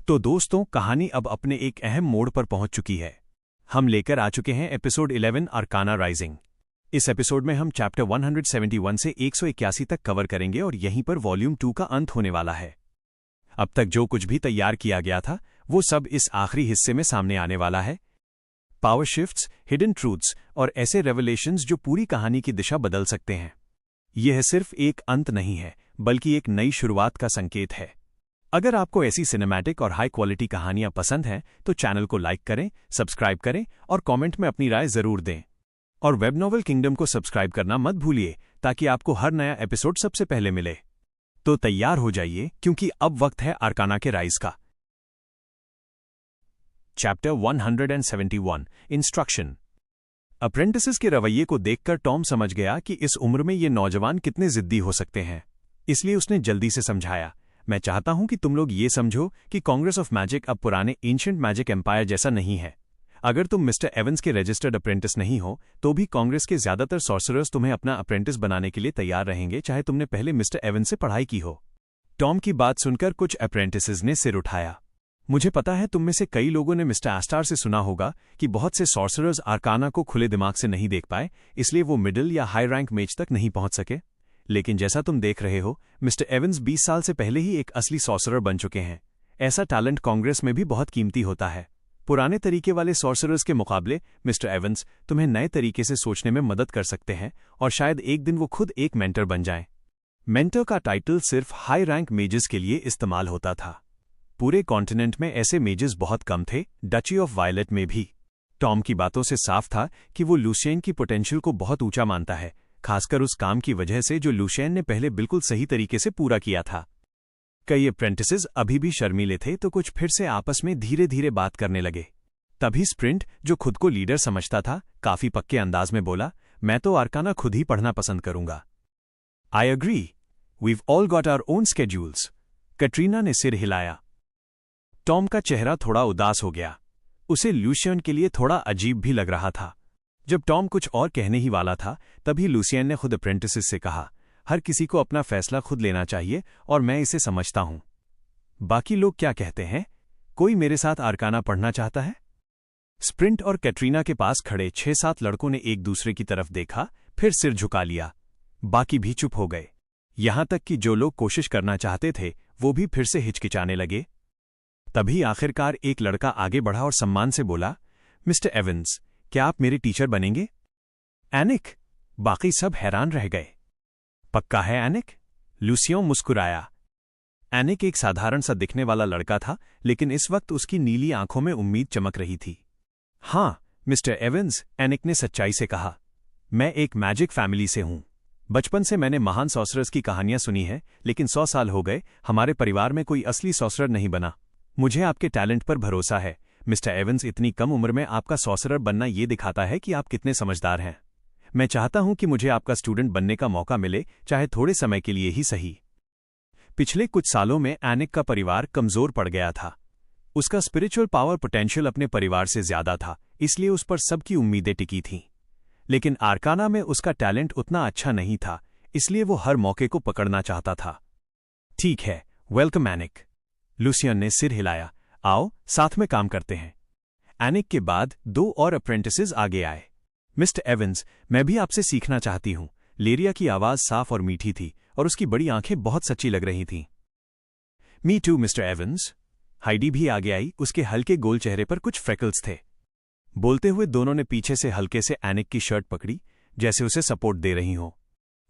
तो दोस्तों, कहानी अब अपने एक अहम मोड़ पर पहुंच चुकी है। हम लेकर आ चुके हैं एपिसोड 11 आर्काना राइजिंग। इस एपिसोड में हम चैप्टर 171 से 181 तक कवर करेंगे और यहीं पर वॉल्यूम 2 का अंत होने वाला है। अब तक जो कुछ भी तैयार किया गया था वो सब इस आखिरी हिस्से में सामने आने वाला है। पावर शिफ्ट्स, हिडन ट्रूथ्स और ऐसे रेवलेशंस जो पूरी कहानी की दिशा बदल सकते हैं। यह सिर्फ एक अंत नहीं है, बल्कि एक नई शुरुआत का संकेत है। अगर आपको ऐसी सिनेमैटिक और हाई क्वालिटी कहानियां पसंद हैं तो चैनल को लाइक करें, सब्सक्राइब करें और कमेंट में अपनी राय जरूर दें। और वेब नॉवल किंगडम को सब्सक्राइब करना मत भूलिए ताकि आपको हर नया एपिसोड सबसे पहले मिले। तो तैयार हो जाइए, क्योंकि अब वक्त है आर्काना के राइज का। Chapter 171 instruction. अप्रेंटिसेस के रवैये को देखकर टॉम समझ गया कि इस उम्र में ये नौजवान कितने जिद्दी हो सकते हैं। इसलिए उसने जल्दी से समझाया, मैं चाहता हूं कि तुम लोग ये समझो कि कांग्रेस ऑफ मैजिक अब पुराने एंशिएंट मैजिक एम्पायर जैसा नहीं है। अगर तुम मिस्टर एवंस के रजिस्टर्ड अप्रेंटिस नहीं हो तो भी कांग्रेस के ज्यादातर सॉर्सरर्स तुम्हें अपना अप्रेंटिस बनाने के लिए तैयार रहेंगे, चाहे तुमने पहले मिस्टर एवंस से पढ़ाई की हो। टॉम की बात सुनकर कुछ अप्रेंटिसेस ने सिर उठाया। मुझे पता है तुम में से कई लोगों ने मिस्टर एस्टार से सुना होगा कि बहुत से सॉर्सरर्स आर्काना को खुले दिमाग से नहीं देख पाए, इसलिए वो मिडिल या हाई रैंक मेज तक नहीं पहुंच सके। लेकिन जैसा तुम देख रहे हो, मिस्टर एवंस 20 साल से पहले ही एक असली सॉर्सरर बन चुके हैं। ऐसा टैलेंट कांग्रेस में भी बहुत कीमती होता है। पुराने तरीके वाले सॉर्सरर्स के मुकाबले मिस्टर एवंस तुम्हें नए तरीके से सोचने में मदद कर सकते हैं और शायद एक दिन वो खुद एक मेंटर बन जाएं। मेंटर का टाइटल सिर्फ हाई रैंक मेजेस के लिए इस्तेमाल होता था। पूरे कॉन्टिनेंट में ऐसे मेजेस बहुत कम थे, डची ऑफ वायलेट में भी। टॉम की बातों से साफ था कि वो लूशियन की पोटेंशियल को बहुत ऊंचा मानता है, खासकर उस काम की वजह से जो लूशियन ने पहले बिल्कुल सही तरीके से पूरा किया था। कई अप्रेंटिसेस अभी भी शर्मीले थे तो कुछ फिर से आपस में धीरे धीरे बात करने लगे। तभी स्प्रिंट, जो खुद को लीडर समझता था, काफी पक्के अंदाज में बोला, मैं तो आर्काना खुद ही पढ़ना पसंद करूंगा। I agree, we've all got our own schedules. Katrina ने सिर हिलाया। टॉम का चेहरा थोड़ा उदास हो गया। उसे लूशियन के लिए थोड़ा अजीब भी लग रहा था। जब टॉम कुछ और कहने ही वाला था तभी लूशियन ने खुद अप्रेंटिसेस से कहा, हर किसी को अपना फैसला खुद लेना चाहिए और मैं इसे समझता हूं। बाकी लोग क्या कहते हैं? कोई मेरे साथ आर्काना पढ़ना चाहता है? स्प्रिंट और कैटरीना के पास खड़े 6-7 लड़कों ने एक दूसरे की तरफ देखा, फिर सिर झुका लिया। बाकी भी चुप हो गए। यहां तक कि जो लोग कोशिश करना चाहते थे वो भी फिर से हिचकिचाने लगे। तभी आखिरकार एक लड़का आगे बढ़ा और सम्मान से बोला, मिस्टर एवंस, क्या आप मेरे टीचर बनेंगे? एनिक। बाकी सब हैरान रह गए। पक्का है एनिक? लूसियों मुस्कुराया। एनिक एक साधारण सा दिखने वाला लड़का था, लेकिन इस वक्त उसकी नीली आंखों में उम्मीद चमक रही थी। हाँ मिस्टर एवंस, एनिक ने सच्चाई से कहा, मैं एक मैजिक फैमिली से हूं। बचपन से मैंने महान सॉर्सरर्स की कहानियां सुनी है, लेकिन 100 साल हो गए हमारे परिवार में कोई असली सॉर्सरर नहीं बना। मुझे आपके टैलेंट पर भरोसा है मिस्टर एवंस। इतनी कम उम्र में आपका सॉर्सरर बनना ये दिखाता है कि आप कितने समझदार हैं। मैं चाहता हूं कि मुझे आपका स्टूडेंट बनने का मौका मिले, चाहे थोड़े समय के लिए ही सही। पिछले कुछ सालों में एनिक का परिवार कमजोर पड़ गया था। उसका स्पिरिचुअल पावर पोटेंशियल अपने परिवार से ज्यादा था, इसलिए उस पर सबकी उम्मीदें टिकी थीं। लेकिन आर्काना में उसका टैलेंट उतना अच्छा नहीं था, इसलिए वो हर मौके को पकड़ना चाहता था। ठीक है, वेलकम एनिक। लूशियन ने सिर हिलाया। आओ साथ में काम करते हैं। एनिक के बाद 2 और अप्रेंटिसेस आगे आए। मिस्टर एवंस, मैं भी आपसे सीखना चाहती हूं। लेरिया की आवाज साफ और मीठी थी और उसकी बड़ी आंखें बहुत सच्ची लग रही थीं। Me too Mister Evans. Heidi भी आगे आई। उसके हल्के गोल चेहरे पर कुछ फ्रेकल्स थे। बोलते हुए दोनों ने पीछे से हल्के से एनिक की शर्ट पकड़ी, जैसे उसे सपोर्ट दे रही हो।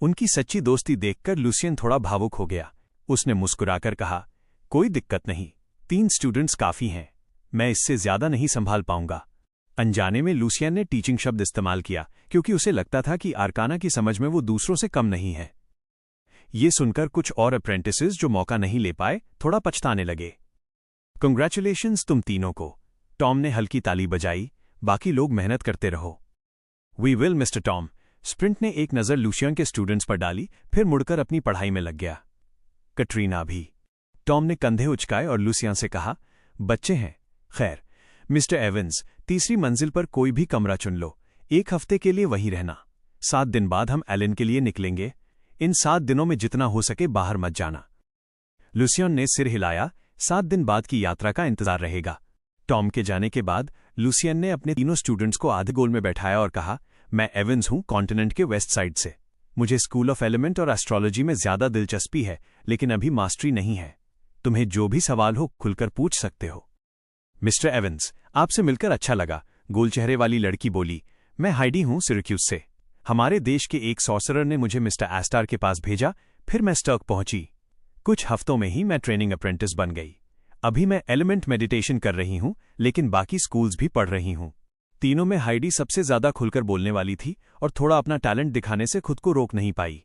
उनकी सच्ची दोस्ती देखकर लूशियन थोड़ा भावुक हो गया। उसने मुस्कुराकर कहा, कोई दिक्कत नहीं, 3 स्टूडेंट्स काफी हैं। मैं इससे ज्यादा नहीं संभाल पाऊंगा। अनजाने में लूशियन ने टीचिंग शब्द इस्तेमाल किया, क्योंकि उसे लगता था कि आर्काना की समझ में वो दूसरों से कम नहीं है। ये सुनकर कुछ और अप्रेंटिसेस जो मौका नहीं ले पाए थोड़ा पछताने लगे। कंग्रेचुलेशंस तुम तीनों को। टॉम ने हल्की ताली बजाई। बाकी लोग मेहनत करते रहो। We will Mister Tom. Sprint ने एक नज़र लूशियन के स्टूडेंट्स पर डाली, फिर मुड़कर अपनी पढ़ाई में लग गया। कैटरीना भी। टॉम ने कंधे उचकाए और लूसियन से कहा, बच्चे हैं। खैर मिस्टर एवंस, तीसरी मंजिल पर कोई भी कमरा चुन लो। 1 हफ्ते के लिए वहीं रहना। 7 दिन बाद हम एलन के लिए निकलेंगे। इन 7 दिनों में जितना हो सके बाहर मत जाना। लूसियन ने सिर हिलाया। 7 दिन बाद की यात्रा का इंतजार रहेगा। टॉम के जाने के बाद लूसियन ने अपने तीनों स्टूडेंट्स को आधे गोल में बैठाया और कहा, मैं एवंस हूं, कॉन्टिनेंट के वेस्ट साइड से। मुझे स्कूल ऑफ एलिमेंट और एस्ट्रोलॉजी में ज्यादा दिलचस्पी है, लेकिन अभी मास्टरी नहीं है। तुम्हें जो भी सवाल हो खुलकर पूछ सकते हो। मिस्टर एवंस, आपसे मिलकर अच्छा लगा, गोल चेहरे वाली लड़की बोली। मैं हाइडी हूं, सिरक्यूज से। हमारे देश के एक सॉर्सरर ने मुझे मिस्टर एस्टार के पास भेजा, फिर मैं स्टर्क पहुंची। कुछ हफ्तों में ही मैं ट्रेनिंग अप्रेंटिस बन गई। अभी मैं एलिमेंट मेडिटेशन कर रही हूं, लेकिन बाकी स्कूल्स भी पढ़ रही हूं। तीनों में हाइडी सबसे ज्यादा खुलकर बोलने वाली थी और थोड़ा अपना टैलेंट दिखाने से खुद को रोक नहीं पाई।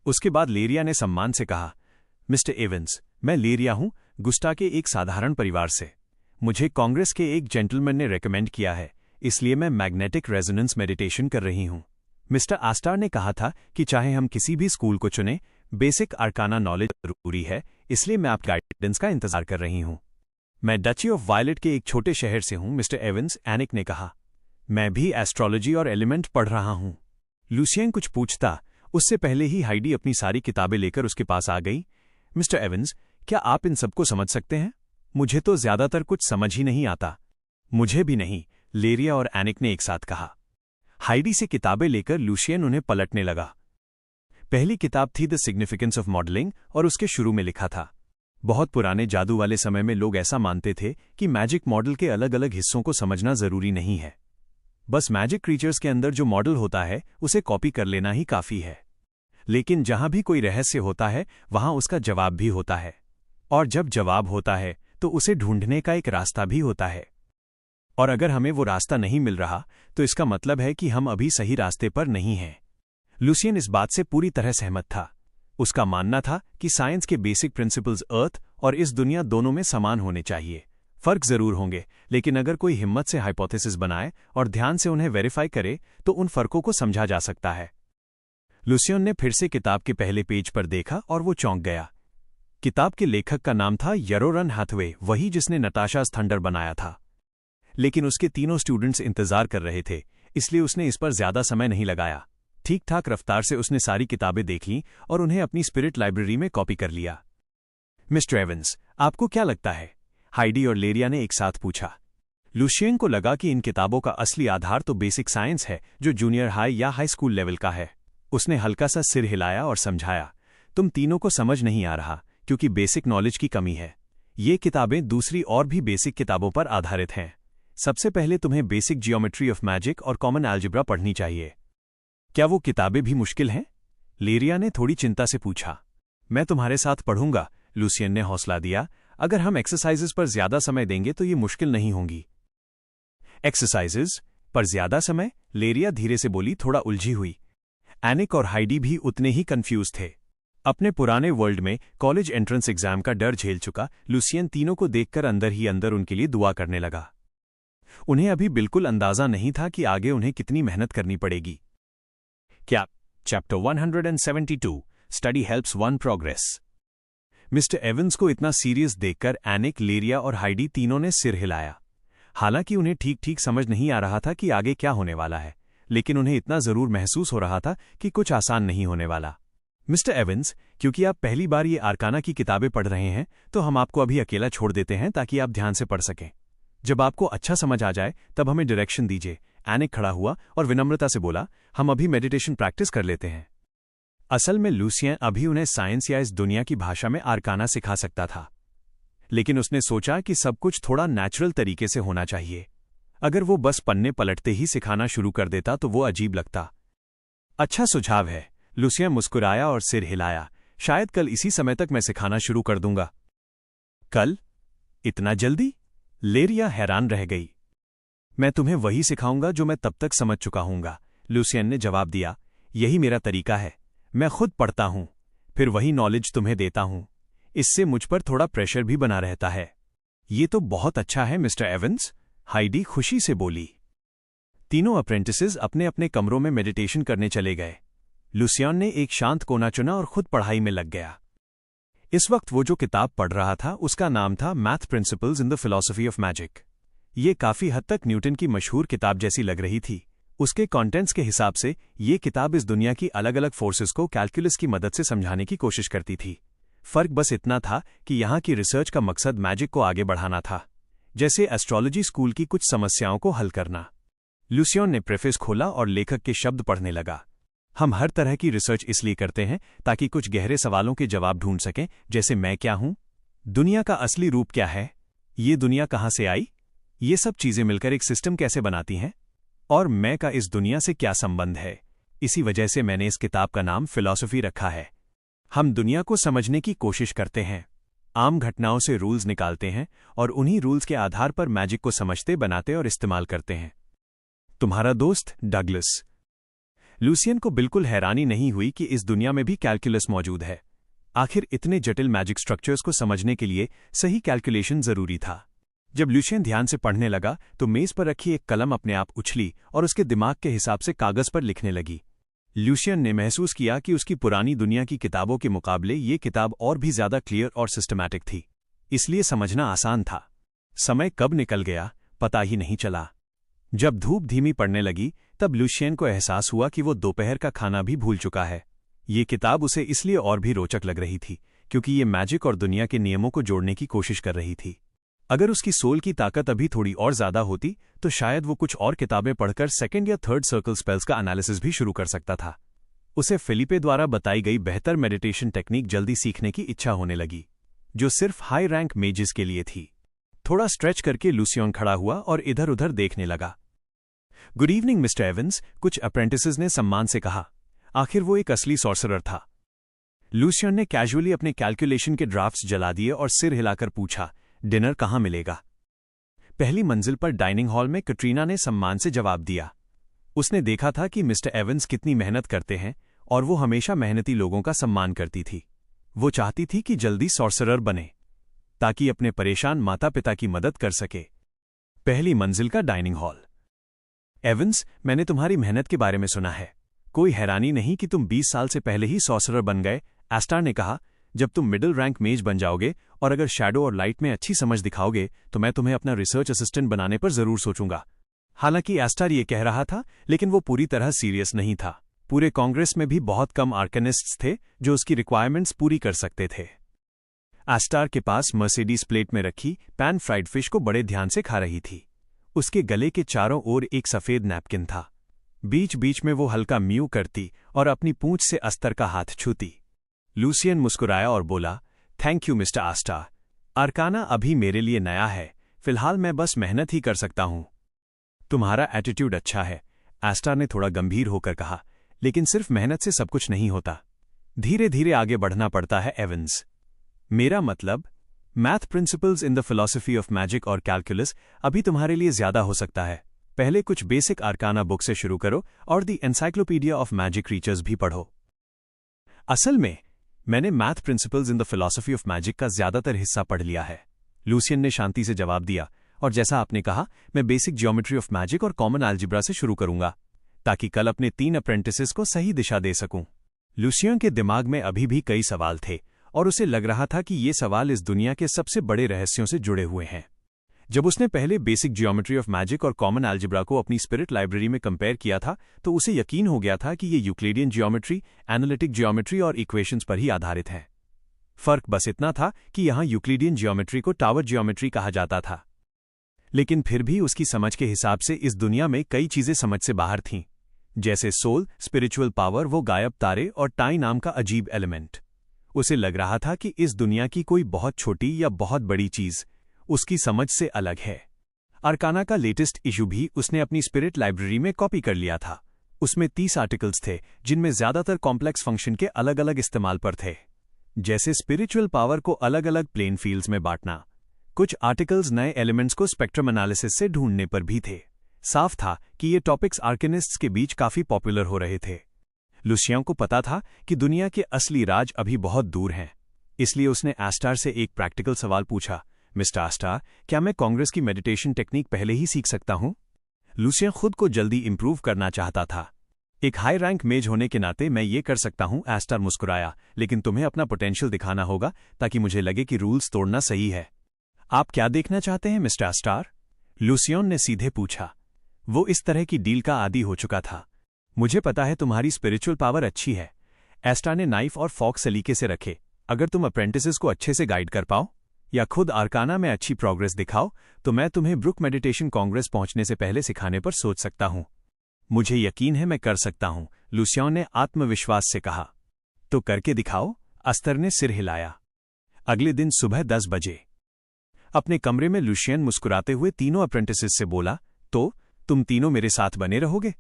उसके बाद लेरिया ने सम्मान से कहा, मिस्टर एवंस, मैं लेरिया हूं, गुस्टा के एक साधारण परिवार से। मुझे कांग्रेस के एक जेंटलमैन ने रेकमेंड किया है, इसलिए मैं मैग्नेटिक रेजोनेंस मेडिटेशन कर रही हूं। मिस्टर एस्टार ने कहा था कि चाहे हम किसी भी स्कूल को चुनें, बेसिक आर्काना नॉलेज जरूरी है, इसलिए मैं आपकी गाइडेंस का इंतजार कर रही हूं। मैं डची ऑफ वायलेट के एक छोटे शहर से हूं, मिस्टर एवंस, एनिक ने कहा। मैं भी एस्ट्रोलॉजी और एलिमेंट पढ़ रहा हूं। लूसियन कुछ पूछता, उससे पहले ही हाइडी अपनी सारी किताबें लेकर उसके पास आ गई। मिस्टर एवंस, क्या आप इन सबको समझ सकते हैं? मुझे तो ज्यादातर कुछ समझ ही नहीं आता। मुझे भी नहीं, लेरिया और एनिक ने एक साथ कहा। हाइडी से किताबें लेकर लूसियन उन्हें पलटने लगा। पहली किताब थी द सिग्निफिकेंस ऑफ मॉडलिंग और उसके शुरू में लिखा था, बहुत पुराने जादू वाले समय में लोग ऐसा मानते थे कि मैजिक मॉडल के अलग अलग हिस्सों को समझना जरूरी नहीं है। बस मैजिक क्रीचर्स के अंदर जो मॉडल होता है उसे कॉपी कर लेना ही काफी है। लेकिन जहां भी कोई रहस्य होता है वहां उसका जवाब भी होता है, और जब जवाब होता है तो उसे ढूंढने का एक रास्ता भी होता है। और अगर हमें वो रास्ता नहीं मिल रहा तो इसका मतलब है कि हम अभी सही रास्ते पर नहीं हैं। लूसियन इस बात से पूरी तरह सहमत था। उसका मानना था कि साइंस के बेसिक प्रिंसिपल्स अर्थ और इस दुनिया दोनों में समान होने चाहिए। फर्क जरूर होंगे, लेकिन अगर कोई हिम्मत से हाइपोथेसिस बनाए और ध्यान से उन्हें वेरीफाई करे तो उन फर्कों को समझा जा सकता है। लूसियन ने फिर से किताब के पहले पेज पर देखा और वो चौंक गया। किताब के लेखक का नाम था यरोरन हैथवे, वही जिसने नताशास थंडर बनाया था। लेकिन उसके तीनों स्टूडेंट्स इंतजार कर रहे थे, इसलिए उसने इस पर ज्यादा समय नहीं लगाया। ठीक ठाक रफ्तार से उसने सारी किताबें देख लीं और उन्हें अपनी स्पिरिट लाइब्रेरी में कॉपी कर लिया। मिस्टर एवंस, आपको क्या लगता है? हाइडी और लेरिया ने एक साथ पूछा। लूसियन को लगा कि इन किताबों का असली आधार तो बेसिक साइंस है, जो जूनियर हाई या हाई स्कूल लेवल का है। उसने हल्का सा सिर हिलाया और समझाया, तुम तीनों को समझ नहीं आ रहा क्योंकि बेसिक नॉलेज की कमी है। ये किताबें दूसरी और भी बेसिक किताबों पर आधारित हैं। सबसे पहले तुम्हें बेसिक जियोमेट्री ऑफ मैजिक और कॉमन अलजेब्रा पढ़नी चाहिए। क्या वो किताबें भी मुश्किल हैं? लेरिया ने थोड़ी चिंता से पूछा। मैं तुम्हारे साथ पढ़ूंगा, लूसियन ने हौसला दिया। अगर हम एक्सरसाइजेस पर ज्यादा समय देंगे तो ये मुश्किल नहीं होंगी। एक्सरसाइजेस पर ज्यादा समय? लेरिया धीरे से बोली, थोड़ा उलझी हुई। एनिक और हाइडी भी उतने ही कंफ्यूज थे। अपने पुराने वर्ल्ड में कॉलेज एंट्रेंस एग्जाम का डर झेल चुका लूसियन तीनों को देखकर अंदर ही अंदर उनके लिए दुआ करने लगा। उन्हें अभी बिल्कुल अंदाजा नहीं था कि आगे उन्हें कितनी मेहनत करनी पड़ेगी। क्या chapter 172 study helps one progress. Mister Evans को इतना सीरियस देखकर एनिक, लेरिया और हाइडी तीनों ने सिर हिलाया। हालांकि उन्हें ठीक ठीक समझ नहीं आ रहा था कि आगे क्या होने वाला है, लेकिन उन्हें इतना जरूर महसूस हो रहा था कि कुछ आसान नहीं होने वाला। मिस्टर एवंस, क्योंकि आप पहली बार ये आर्काना की किताबें पढ़ रहे हैं तो हम आपको अभी अकेला छोड़ देते हैं ताकि आप ध्यान से पढ़ सकें। जब आपको अच्छा समझ आ जाए तब हमें डायरेक्शन दीजिए। एनिक खड़ा हुआ और विनम्रता से बोला, हम अभी मेडिटेशन प्रैक्टिस कर लेते हैं। असल में लूसियन अभी उन्हें साइंस या इस दुनिया की भाषा में आर्काना सिखा सकता था, लेकिन उसने सोचा कि सब कुछ थोड़ा नेचुरल तरीके से होना चाहिए। अगर वो बस पन्ने पलटते ही सिखाना शुरू कर देता तो वो अजीब लगता। अच्छा सुझाव है, लूसियन मुस्कुराया और सिर हिलाया। शायद कल इसी समय तक मैं सिखाना शुरू कर दूंगा। कल? इतना जल्दी? लेरिया हैरान रह गई। मैं तुम्हें वही सिखाऊंगा जो मैं तब तक समझ चुका हूंगा, लूसियन ने जवाब दिया। यही मेरा तरीका है। मैं खुद पढ़ता हूं, फिर वही नॉलेज तुम्हें देता हूं। इससे मुझ पर थोड़ा प्रेशर भी बना रहता है। ये तो बहुत अच्छा है मिस्टर एवंस, हाइडी खुशी से बोली। तीनों अप्रेंटिसेस अपने अपने कमरों में मेडिटेशन करने चले गए। लूसियन ने एक शांत कोना चुना और खुद पढ़ाई में लग गया। इस वक्त वो जो किताब पढ़ रहा था उसका नाम था math principles in the philosophy of magic. ये काफी हद तक न्यूटन की मशहूर किताब जैसी लग रही थी। उसके कंटेंट्स के हिसाब से ये किताब इस दुनिया की अलग अलग फोर्सेस को कैलकुलस की मदद से समझाने की कोशिश करती थी। फर्क बस इतना था कि यहाँ की रिसर्च का मकसद मैजिक को आगे बढ़ाना था, जैसे एस्ट्रोलॉजी स्कूल की कुछ समस्याओं को हल करना। लुसियन ने प्रेफेस खोला और लेखक के शब्द पढ़ने लगा। हम हर तरह की रिसर्च इसलिए करते हैं ताकि कुछ गहरे सवालों के जवाब ढूंढ सकें, जैसे मैं क्या हूं, दुनिया का असली रूप क्या है, ये दुनिया कहां से आई, ये सब चीजें मिलकर एक सिस्टम कैसे बनाती हैं, और मैं का इस दुनिया से क्या संबंध है। इसी वजह से मैंने इस किताब का नाम फिलॉसफी रखा है। हम दुनिया को समझने की कोशिश करते हैं, आम घटनाओं से रूल्स निकालते हैं और उन्हीं रूल्स के आधार पर मैजिक को समझते, बनाते और इस्तेमाल करते हैं। तुम्हारा दोस्त डगलस। लुसियन को बिल्कुल हैरानी नहीं हुई कि इस दुनिया में भी कैलकुलस मौजूद है। आखिर इतने जटिल मैजिक स्ट्रक्चर्स को समझने के लिए सही कैलकुलेशन जरूरी था। जब लुसियन ध्यान से पढ़ने लगा तो मेज पर रखी एक कलम अपने आप उछली और उसके दिमाग के हिसाब से कागज पर लिखने लगी। लुसियन ने महसूस किया कि उसकी पुरानी दुनिया की किताबों के मुकाबले ये किताब और भी ज्यादा क्लियर और सिस्टमैटिक थी, इसलिए समझना आसान था। समय कब निकल गया पता ही नहीं चला। जब धूप धीमी पड़ने लगी तब लुसियन को एहसास हुआ कि वो दोपहर का खाना भी भूल चुका है। ये किताब उसे इसलिए और भी रोचक लग रही थी क्योंकि ये मैजिक और दुनिया के नियमों को जोड़ने की कोशिश कर रही थी। अगर उसकी सोल की ताकत अभी थोड़ी और ज्यादा होती तो शायद वो कुछ और किताबें पढ़कर सेकंड या थर्ड सर्कल स्पेल्स का एनालिसिस भी शुरू कर सकता था। उसे फिलिपे द्वारा बताई गई बेहतर मेडिटेशन टेक्निक जल्दी सीखने की इच्छा होने लगी, जो सिर्फ हाई रैंक मेजेस के लिए थी। थोड़ा स्ट्रेच करके लुसियन खड़ा हुआ और इधर उधर देखने लगा। गुड इवनिंग मिस्टर एवंस, कुछ अप्रेंटिसेस ने सम्मान से कहा। आखिर वो एक असली सॉर्सरर था। लुसियन ने कैजुअली अपने कैलकुलेशन के ड्राफ्ट्स जला दिए और सिर हिलाकर पूछा, डिनर कहाँ मिलेगा? पहली मंजिल पर डाइनिंग हॉल में कैटरीना ने सम्मान से जवाब दिया। उसने देखा था कि मिस्टर एवंस कितनी मेहनत करते हैं और वो हमेशा मेहनती लोगों का सम्मान करती थी। वो चाहती थी कि जल्दी सॉर्सरर बने ताकि अपने परेशान माता पिता की मदद कर सके। पहली मंजिल का डाइनिंग हॉल। एवंस, मैंने तुम्हारी मेहनत के बारे में सुना है। कोई हैरानी नहीं कि तुम 20 साल से पहले ही सॉर्सरर बन गए, एस्टार ने कहा। जब तुम मिडिल रैंक मेज बन जाओगे और अगर शैडो और लाइट में अच्छी समझ दिखाओगे तो मैं तुम्हें अपना रिसर्च असिस्टेंट बनाने पर जरूर सोचूंगा। हालांकि एस्टार ये कह रहा था, लेकिन वो पूरी तरह सीरियस नहीं था। पूरे कांग्रेस में भी बहुत कम आर्कनिस्ट्स थे जो उसकी रिक्वायरमेंट्स पूरी कर सकते थे। एस्टार के पास मर्सिडीज प्लेट में रखी पैन फ्राइड फिश को बड़े ध्यान से खा रही थी। उसके गले के चारों ओर एक सफेद नैपकिन था। बीच बीच में वो हल्का म्यू करती और अपनी पूंछ से अस्तर का हाथ छूती। लुसियन मुस्कुराया और बोला, थैंक यू मिस्टर आस्टार। आर्काना अभी मेरे लिए नया है, फिलहाल मैं बस मेहनत ही कर सकता हूं। तुम्हारा एटीट्यूड अच्छा है, एस्टार ने थोड़ा गंभीर होकर कहा, लेकिन सिर्फ मेहनत से सब कुछ नहीं होता। धीरे धीरे आगे बढ़ना पड़ता है एवंस। मेरा मतलब, math principles in the philosophy of magic और कैलकुलस अभी तुम्हारे लिए ज्यादा हो सकता है। पहले कुछ बेसिक आर्काना बुक से शुरू करो और the encyclopedia of magic creatures भी पढ़ो। असल में मैंने math principles in the philosophy of magic का ज्यादातर हिस्सा पढ़ लिया है, लुसियन ने शांति से जवाब दिया। और जैसा आपने कहा, मैं बेसिक ज्योमेट्री ऑफ मैजिक और कॉमन अलजेब्रा से शुरू करूंगा ताकि कल अपने 3 अप्रेंटिसेस को सही दिशा दे सकूं। लुसियन के दिमाग में अभी भी कई सवाल थे और उसे लग रहा था कि ये सवाल इस दुनिया के सबसे बड़े रहस्यों से जुड़े हुए हैं। जब उसने पहले बेसिक ज्योमेट्री ऑफ मैजिक और कॉमन अलजेब्रा को अपनी स्पिरिट लाइब्रेरी में कंपेयर किया था तो उसे यकीन हो गया था कि ये यूक्लिडियन ज्योमेट्री, एनालिटिक ज्योमेट्री और इक्वेशंस पर ही आधारित है। फर्क बस इतना था कि यहां यूक्लिडियन ज्योमेट्री को टावर ज्योमेट्री कहा जाता था। लेकिन फिर भी उसकी समझ के हिसाब से इस दुनिया में कई चीजें समझ से बाहर थीं, जैसे सोल, स्पिरिचुअल पावर, वो गायब तारे और टाई नाम का अजीब एलिमेंट। उसे लग रहा था कि इस दुनिया की कोई बहुत छोटी या बहुत बड़ी चीज उसकी समझ से अलग है। आर्काना का लेटेस्ट इशू भी उसने अपनी स्पिरिट लाइब्रेरी में कॉपी कर लिया था। उसमें 30 आर्टिकल्स थे जिनमें ज्यादातर कॉम्प्लेक्स फंक्शन के अलग अलग इस्तेमाल पर थे, जैसे स्पिरिचुअल पावर को अलग अलग प्लेन फील्ड्स में बांटना। कुछ आर्टिकल्स नए एलिमेंट्स को स्पेक्ट्रम एनालिसिस से ढूंढने पर भी थे। साफ था कि ये टॉपिक्स आर्केनिस्ट्स के बीच काफी पॉपुलर हो रहे थे। लुसियन को पता था कि दुनिया के असली राज अभी बहुत दूर हैं, इसलिए उसने एस्टार से एक प्रैक्टिकल सवाल पूछा, मिस्टर एस्टार, क्या मैं कांग्रेस की मेडिटेशन टेक्निक पहले ही सीख सकता हूं? लुसियन खुद को जल्दी इंप्रूव करना चाहता था। एक हाई रैंक मेज होने के नाते मैं ये कर सकता हूं, एस्टार मुस्कुराया, लेकिन तुम्हें अपना पोटेंशियल दिखाना होगा ताकि मुझे लगे कि रूल्स तोड़ना सही है। आप क्या देखना चाहते हैं मिस्टर एस्टार? लुसियन ने सीधे पूछा। वो इस तरह की डील का आदी हो चुका था। मुझे पता है तुम्हारी स्पिरिचुअल पावर अच्छी है। एस्टार ने नाइफ और फॉर्क सलीके से रखे अगर तुम अप्रेंटिसेस को अच्छे से गाइड कर पाओ या खुद आर्काना में अच्छी प्रोग्रेस दिखाओ तो मैं तुम्हें ब्रुक मेडिटेशन कांग्रेस पहुंचने से पहले सिखाने पर सोच सकता हूं। मुझे यकीन है मैं कर सकता हूं, लुसियन ने आत्मविश्वास से कहा। तो करके दिखाओ, अस्तर ने सिर हिलाया। अगले दिन सुबह 10 बजे अपने कमरे में लुसियन मुस्कुराते हुए तीनों अप्रेंटिसेस से बोला, तो तुम तीनों मेरे साथ बने रहोगे?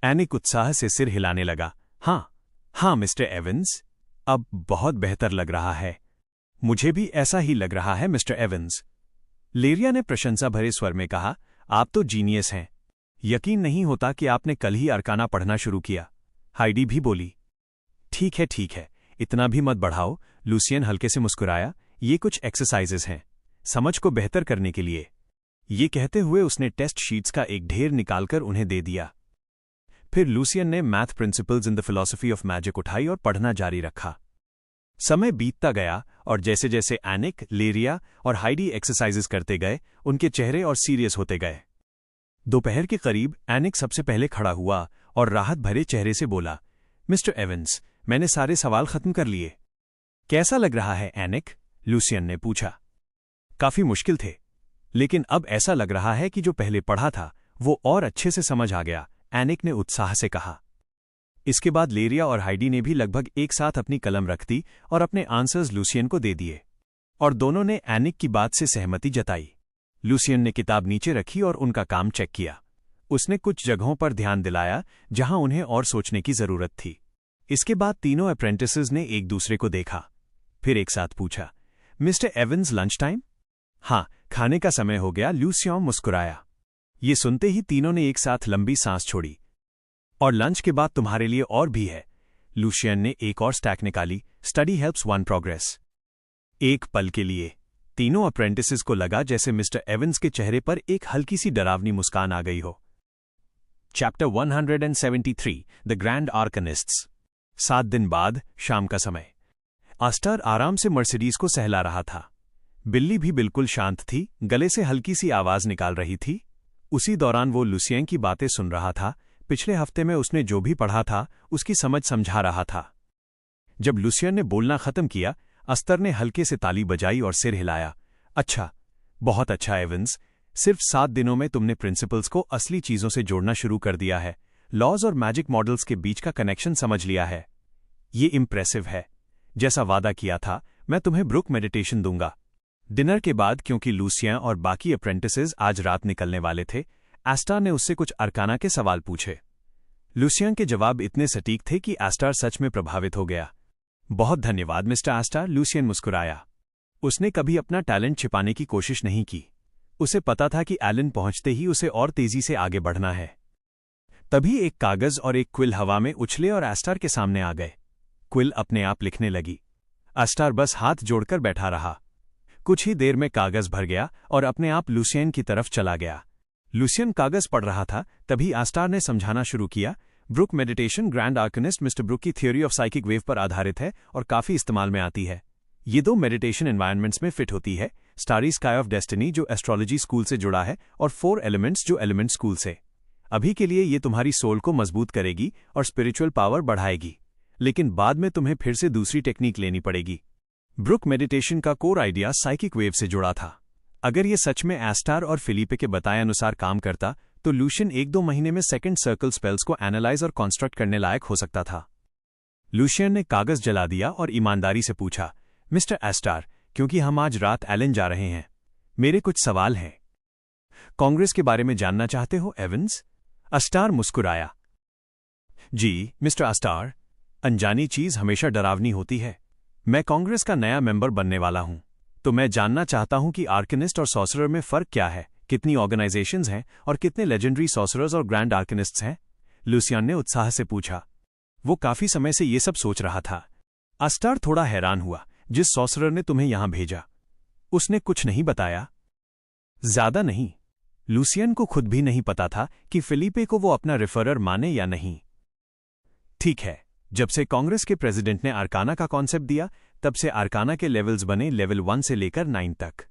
एनिक उत्साह से सिर हिलाने लगा। हाँ मिस्टर एवंस, अब बहुत बेहतर लग रहा है। मुझे भी ऐसा ही लग रहा है मिस्टर एवंस, लेरिया ने प्रशंसा भरे स्वर में कहा। आप तो जीनियस हैं। यकीन नहीं होता कि आपने कल ही आर्काना पढ़ना शुरू किया, हाइडी भी बोली। ठीक है, इतना भी मत बढ़ाओ, लुसियन हल्के से मुस्कुराया। ये कुछ एक्सरसाइजेस हैं, समझ को बेहतर करने के लिए। ये कहते हुए उसने टेस्ट शीट्स का एक ढेर निकालकर उन्हें दे दिया। फिर लुसियन ने math principles in the philosophy of magic उठाई और पढ़ना जारी रखा। समय बीतता गया और जैसे जैसे एनिक, लेरिया और हाइडी एक्सरसाइजेस करते गए, उनके चेहरे और सीरियस होते गए। दोपहर के करीब एनिक सबसे पहले खड़ा हुआ और राहत भरे चेहरे से बोला, मिस्टर एवंस, मैंने सारे सवाल खत्म कर लिए। कैसा लग रहा है एनिक? लुसियन ने पूछा। काफी मुश्किल थे, लेकिन अब ऐसा लग रहा है कि जो पहले पढ़ा था वो और अच्छे से समझ आ गया, एनिक ने उत्साह से कहा। इसके बाद लेरिया और हाइडी ने भी लगभग एक साथ अपनी कलम रख दी और अपने आंसर्स लुसियन को दे दिए, और दोनों ने एनिक की बात से सहमति जताई। लुसियन ने किताब नीचे रखी और उनका काम चेक किया। उसने कुछ जगहों पर ध्यान दिलाया जहां उन्हें और सोचने की जरूरत थी। इसके बाद तीनों अप्रेंटिसेस ने एक दूसरे को देखा, फिर एक साथ पूछा, मिस्टर एवंस, लंच टाइम? हाँ, खाने का समय हो गया, लुसियन मुस्कुराया। ये सुनते ही तीनों ने एक साथ लंबी सांस छोड़ी। और लंच के बाद तुम्हारे लिए और भी है। लुसियन ने एक और स्टैक निकाली, स्टडी हेल्प्स वन प्रोग्रेस। एक पल के लिए तीनों अप्रेंटिसेस को लगा जैसे मिस्टर एवंस के चेहरे पर एक हल्की सी डरावनी मुस्कान आ गई हो। Chapter 173 the grand आर्कनिस्ट्स। 7 दिन बाद, शाम का समय। अस्टर आराम से मर्सिडीज को सहला रहा था। बिल्ली भी बिल्कुल शांत थी, गले से हल्की सी आवाज निकाल रही थी। उसी दौरान वो लुसियन की बातें सुन रहा था। पिछले हफ्ते में उसने जो भी पढ़ा था उसकी समझ समझा रहा था। जब लुसियन ने बोलना खत्म किया, अस्तर ने हल्के से ताली बजाई और सिर हिलाया। अच्छा, बहुत अच्छा एवंस, सिर्फ 7 दिनों में तुमने प्रिंसिपल्स को असली चीजों से जोड़ना शुरू कर दिया है। लॉज और मैजिक मॉडल्स के बीच का कनेक्शन समझ लिया है। ये इम्प्रेसिव है। जैसा वादा किया था, मैं तुम्हें ब्रुक मेडिटेशन दूंगा। डिनर के बाद, क्योंकि लुसियन और बाकी अप्रेंटिसेस आज रात निकलने वाले थे, एस्टार ने उससे कुछ आर्काना के सवाल पूछे। लुसियन के जवाब इतने सटीक थे कि एस्टार सच में प्रभावित हो गया। बहुत धन्यवाद मिस्टर एस्टार, लुसियन मुस्कुराया। उसने कभी अपना टैलेंट छिपाने की कोशिश नहीं की। उसे पता था कि एलन पहुंचते ही उसे और तेजी से आगे बढ़ना है। तभी एक कागज और एक क्विल हवा में उछले और एस्टार के सामने आ गए। क्विल अपने आप लिखने लगी। एस्टार बस हाथ जोड़कर बैठा रहा। कुछ ही देर में कागज भर गया और अपने आप लुसियन की तरफ चला गया। लुसियन कागज पढ़ रहा था, तभी एस्टार ने समझाना शुरू किया। Brook meditation grand arcanist mister Brook की थ्योरी ऑफ साइकिक वेव पर आधारित है और काफी इस्तेमाल में आती है। ये 2 मेडिटेशन एनवायरनमेंट्स में फिट होती है, स्टारी स्काई ऑफ डेस्टिनी जो एस्ट्रोलॉजी स्कूल से जुड़ा है और 4 एलिमेंट्स जो एलिमेंट स्कूल से। अभी के लिए ये तुम्हारी सोल को मजबूत करेगी और स्पिरिचुअल पावर बढ़ाएगी, लेकिन बाद में तुम्हें फिर से दूसरी टेक्निक लेनी पड़ेगी। ब्रुक मेडिटेशन का कोर आइडिया साइकिक वेव से जुड़ा था। अगर ये सच में एस्टार और फिलिपे के बताए अनुसार काम करता तो लुसियन 1-2 महीने में सेकंड सर्कल स्पेल्स को एनालाइज और कॉन्स्ट्रक्ट करने लायक हो सकता था। लुसियन ने कागज जला दिया और ईमानदारी से पूछा, मिस्टर एस्टार, क्योंकि हम आज रात एलन जा रहे हैं, मेरे कुछ सवाल हैं। कांग्रेस के बारे में जानना चाहते हो एवंस? एस्टार मुस्कुराया। जी मिस्टर एस्टार, अनजानी चीज हमेशा डरावनी होती है। मैं कांग्रेस का नया मेंबर बनने वाला हूं, तो मैं जानना चाहता हूं कि आर्कनिस्ट और सॉर्सरर में फर्क क्या है, कितनी ऑर्गेनाइजेशंस हैं और कितने लेजेंडरी सॉर्सरर्स और ग्रैंड आर्कनिस्ट्स हैं? लुसियन ने उत्साह से पूछा। वो काफी समय से ये सब सोच रहा था। एस्टार थोड़ा हैरान हुआ। जिस सॉर्सरर ने तुम्हें यहां भेजा, उसने कुछ नहीं बताया? ज्यादा नहीं। लुसियन को खुद भी नहीं पता था कि फिलिपे को वो अपना रेफरर माने या नहीं। ठीक है, जब से कांग्रेस के प्रेसिडेंट ने आर्काना का कॉन्सेप्ट दिया, तब से आर्काना के लेवल्स बने लेवल 1 से लेकर 9 तक।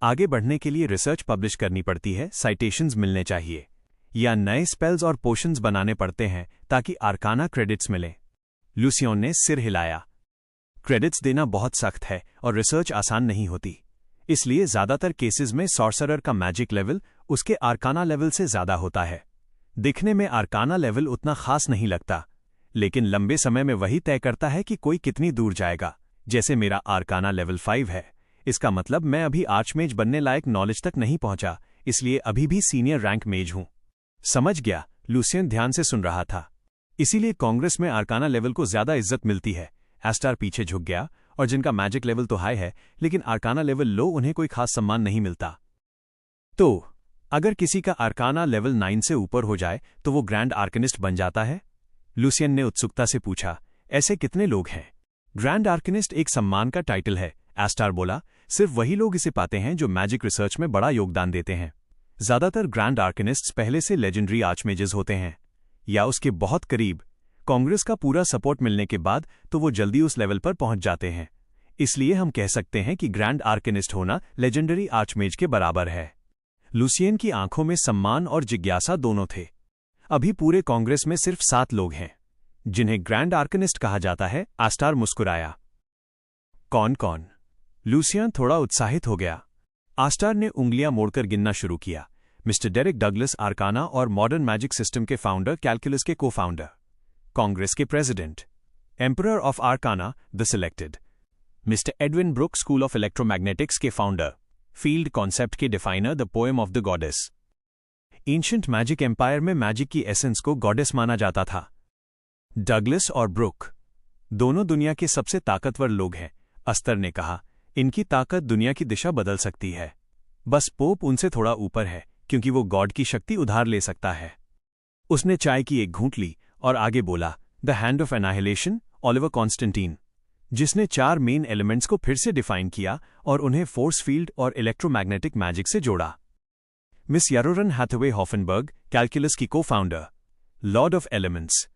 आगे बढ़ने के लिए रिसर्च पब्लिश करनी पड़ती है, साइटेशंस मिलने चाहिए, या नए स्पेल्स और पोशंस बनाने पड़ते हैं ताकि आर्काना क्रेडिट्स मिले। लुसियन ने सिर हिलाया। क्रेडिट्स देना बहुत सख्त है और रिसर्च आसान नहीं होती। इसलिए ज्यादातर केसेस में सॉर्सरर का मैजिक लेवल उसके आर्काना लेवल से ज्यादा होता है। दिखने में आर्काना लेवल उतना खास नहीं लगता, लेकिन लंबे समय में वही तय करता है कि कोई कितनी दूर जाएगा। जैसे मेरा आर्काना लेवल 5 है, इसका मतलब मैं अभी आर्चमेज बनने लायक नॉलेज तक नहीं पहुंचा, इसलिए अभी भी सीनियर रैंक मेज हूं। समझ गया। लूसियन ध्यान से सुन रहा था। इसीलिए कांग्रेस में आर्काना लेवल को ज्यादा इज्जत मिलती है। एस्टार पीछे झुक गया। और जिनका मैजिक लेवल तो हाई है लेकिन आर्काना लेवल लो, उन्हें कोई खास सम्मान नहीं मिलता। तो अगर किसी का आर्काना लेवल 9 से ऊपर हो जाए तो वो ग्रैंड आर्कनिस्ट बन जाता है? लूसियन ने उत्सुकता से पूछा। ऐसे कितने लोग हैं? ग्रैंड आर्कनिस्ट एक सम्मान का टाइटल है, एस्टार बोला। सिर्फ वही लोग इसे पाते हैं जो मैजिक रिसर्च में बड़ा योगदान देते हैं। ज्यादातर ग्रैंड आर्कनिस्ट्स पहले से लेजेंडरी आर्चमेजेस होते हैं या उसके बहुत करीब। कांग्रेस का पूरा सपोर्ट मिलने के बाद तो वो जल्दी उस लेवल पर पहुंच जाते हैं। इसलिए हम कह सकते हैं कि ग्रैंड आर्कनिस्ट होना लेजेंडरी आर्चमेज के बराबर है। लूसियन की आंखों में सम्मान और जिज्ञासा दोनों थे। अभी पूरे कांग्रेस में सिर्फ 7 लोग हैं जिन्हें ग्रैंड आर्कनिस्ट कहा जाता है। एस्टार मुस्कुराया। कौन कौन? लूसियन थोड़ा उत्साहित हो गया। एस्टार ने उंगलियां मोड़कर गिनना शुरू किया। मिस्टर डेरिक डगलस आर्काना और मॉडर्न मैजिक सिस्टम के फाउंडर, कैलकुलस के को फाउंडर, कांग्रेस के president, emperor of Arcana the selected, Mister Edwin Brook school of electromagnetics के फाउंडर, फील्ड कॉन्सेप्ट के definer, the poem of the goddess. Ancient magic empire में magic की essence को goddess माना जाता था। डगलस और ब्रुक दोनों दुनिया के सबसे ताकतवर लोग हैं, अस्तर ने कहा। इनकी ताकत दुनिया की दिशा बदल सकती है। बस पोप उनसे थोड़ा ऊपर है क्योंकि वो गॉड की शक्ति उधार ले सकता है। उसने चाय की एक घूंट ली और आगे बोला, the hand of annihilation, Oliver Constantine, जिसने 4 मेन एलिमेंट्स को फिर से डिफाइन किया और उन्हें फोर्स फील्ड और इलेक्ट्रोमैग्नेटिक मैजिक से जोड़ा। Miss Yaroran Hathaway Hoffenberg, calculus की को फाउंडर, लॉर्ड ऑफ एलिमेंट्स,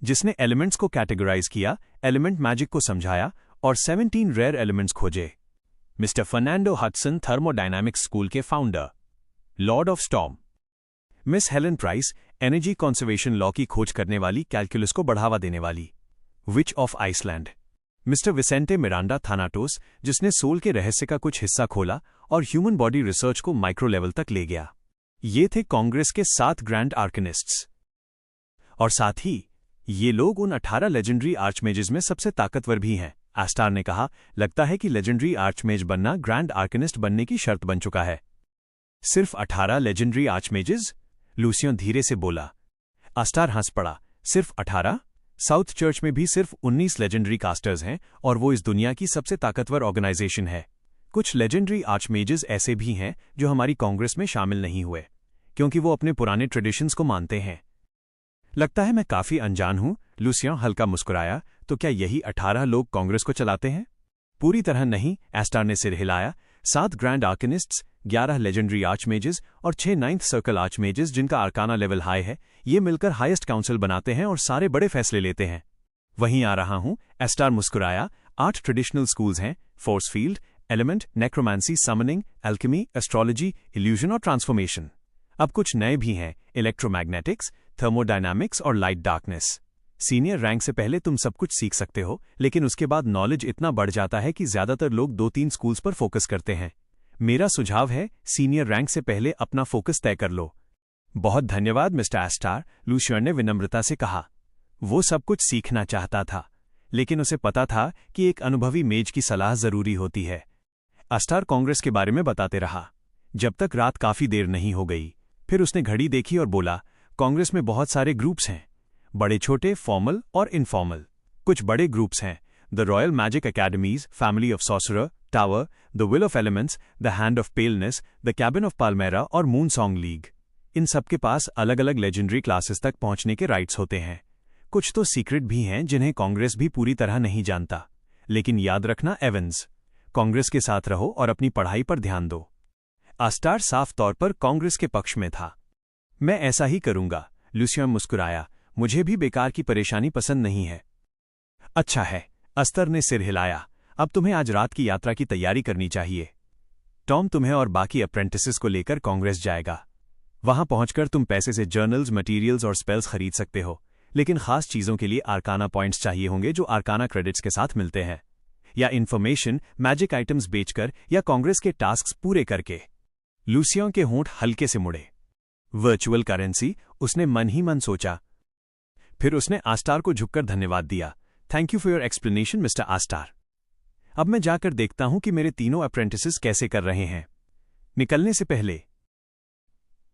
जिसने एलिमेंट्स को कैटेगराइज किया, एलिमेंट मैजिक को समझाया और 17 रेयर एलिमेंट्स खोजे। Mister Fernando Hudson, thermodynamics school के founder, lord of storm. Miss Helen Price, energy conservation law की खोज करने वाली, कैलकुलस को बढ़ावा देने वाली, witch of Iceland. Mister Vicente Miranda Thanatos, जिसने सोल के रहस्य का कुछ हिस्सा खोला और ह्यूमन बॉडी रिसर्च को माइक्रो लेवल तक ले गया। ये थे कांग्रेस के 7 ग्रैंड आर्कनिस्ट्स। और साथ ही ये लोग उन 18 लेजेंडरी आर्चमेजेस में सबसे ताकतवर भी हैं। एस्टार ने कहा, लगता है कि लेजेंडरी आर्चमेज बनना ग्रैंड आर्कनिस्ट बनने की शर्त बन चुका है। सिर्फ 18 लेजेंडरी आर्चमेजेस? लूसियन धीरे से बोला। एस्टार हंस पड़ा। सिर्फ 18? साउथ चर्च में भी सिर्फ 19 लेजेंडरी कास्टर्स हैं और वो इस दुनिया की सबसे ताकतवर ऑर्गेनाइजेशन है। कुछ लेजेंडरी आर्चमेजेस ऐसे भी हैं जो हमारी कांग्रेस में शामिल नहीं हुए क्योंकि वो अपने पुराने ट्रेडिशंस को मानते हैं। लगता है मैं काफी अनजान हूं। लूसियन हल्का मुस्कुराया। तो क्या यही 18 लोग कांग्रेस को चलाते हैं? पूरी तरह नहीं, एस्टार ने सिर हिलाया। 7 ग्रैंड आर्कनिस्ट्स, 11 लेजेंडरी आर्चमेजेस और 6 9th सर्कल आर्चमेजेस जिनका आर्काना लेवल हाई है, ये मिलकर हाईएस्ट काउंसिल बनाते हैं और सारे बड़े फैसले लेते हैं। वहीं आ रहा हूं, एस्टार मुस्कुराया। 8 ट्रेडिशनल स्कूल्स हैं, force field, element, necromancy, summoning, alchemy, astrology, illusion और ट्रांसफॉर्मेशन। अब कुछ नए भी हैं, इलेक्ट्रोमैग्नेटिक्स, थर्मोडायनामिक्स और लाइट डार्कनेस। सीनियर रैंक से पहले तुम सब कुछ सीख सकते हो, लेकिन उसके बाद नॉलेज इतना बढ़ जाता है कि ज्यादातर लोग 2-3 स्कूल्स पर फोकस करते हैं। मेरा सुझाव है, सीनियर रैंक से पहले अपना फोकस तय कर लो। बहुत धन्यवाद मिस्टर एस्टार, लूसियन ने विनम्रता से कहा। वो सब कुछ सीखना चाहता था, लेकिन उसे पता था कि एक अनुभवी मेज की सलाह जरूरी होती है। एस्टार कांग्रेस के बारे में बताते रहा जब तक रात काफी देर नहीं हो गई। फिर उसने घड़ी देखी और बोला, कांग्रेस में बहुत सारे ग्रुप्स हैं, बड़े छोटे, फॉर्मल और इनफॉर्मल। कुछ बड़े ग्रुप्स हैं, the royal magic academies, family of sorcerer, tower, the will of elements, the hand of paleness, the cabin of Palmera और मून सॉन्ग लीग। इन सब के पास अलग अलग लेजेंडरी क्लासेस तक पहुंचने के राइट्स होते हैं। कुछ तो सीक्रेट भी हैं जिन्हें कांग्रेस भी पूरी तरह नहीं जानता। लेकिन याद रखना एवंस, कांग्रेस के साथ रहो और अपनी पढ़ाई पर ध्यान दो। एस्टार साफ तौर पर कांग्रेस के पक्ष में था। मैं ऐसा ही करूंगा, लूसियन मुस्कुराया। मुझे भी बेकार की परेशानी पसंद नहीं है। अच्छा है, अस्तर ने सिर हिलाया। अब तुम्हें आज रात की यात्रा की तैयारी करनी चाहिए। टॉम तुम्हें और बाकी अप्रेंटिसेस को लेकर कांग्रेस जाएगा। वहां पहुंचकर तुम पैसे से जर्नल्स, मटेरियल्स और स्पेल्स खरीद सकते हो, लेकिन खास चीजों के लिए आर्काना पॉइंट्स चाहिए होंगे जो आर्काना क्रेडिट्स के साथ मिलते हैं। या इन्फॉर्मेशन, मैजिक आइटम्स बेचकर या कांग्रेस के टास्क्स पूरे करके। लूसियन के होंठ हल्के से मुड़े। वर्चुअल करेंसी, उसने मन ही मन सोचा। फिर उसने आस्टार को झुककर धन्यवाद दिया। Thank you for your explanation mister Astar. अब मैं जाकर देखता हूं कि मेरे तीनों अप्रेंटिसेस कैसे कर रहे हैं। निकलने से पहले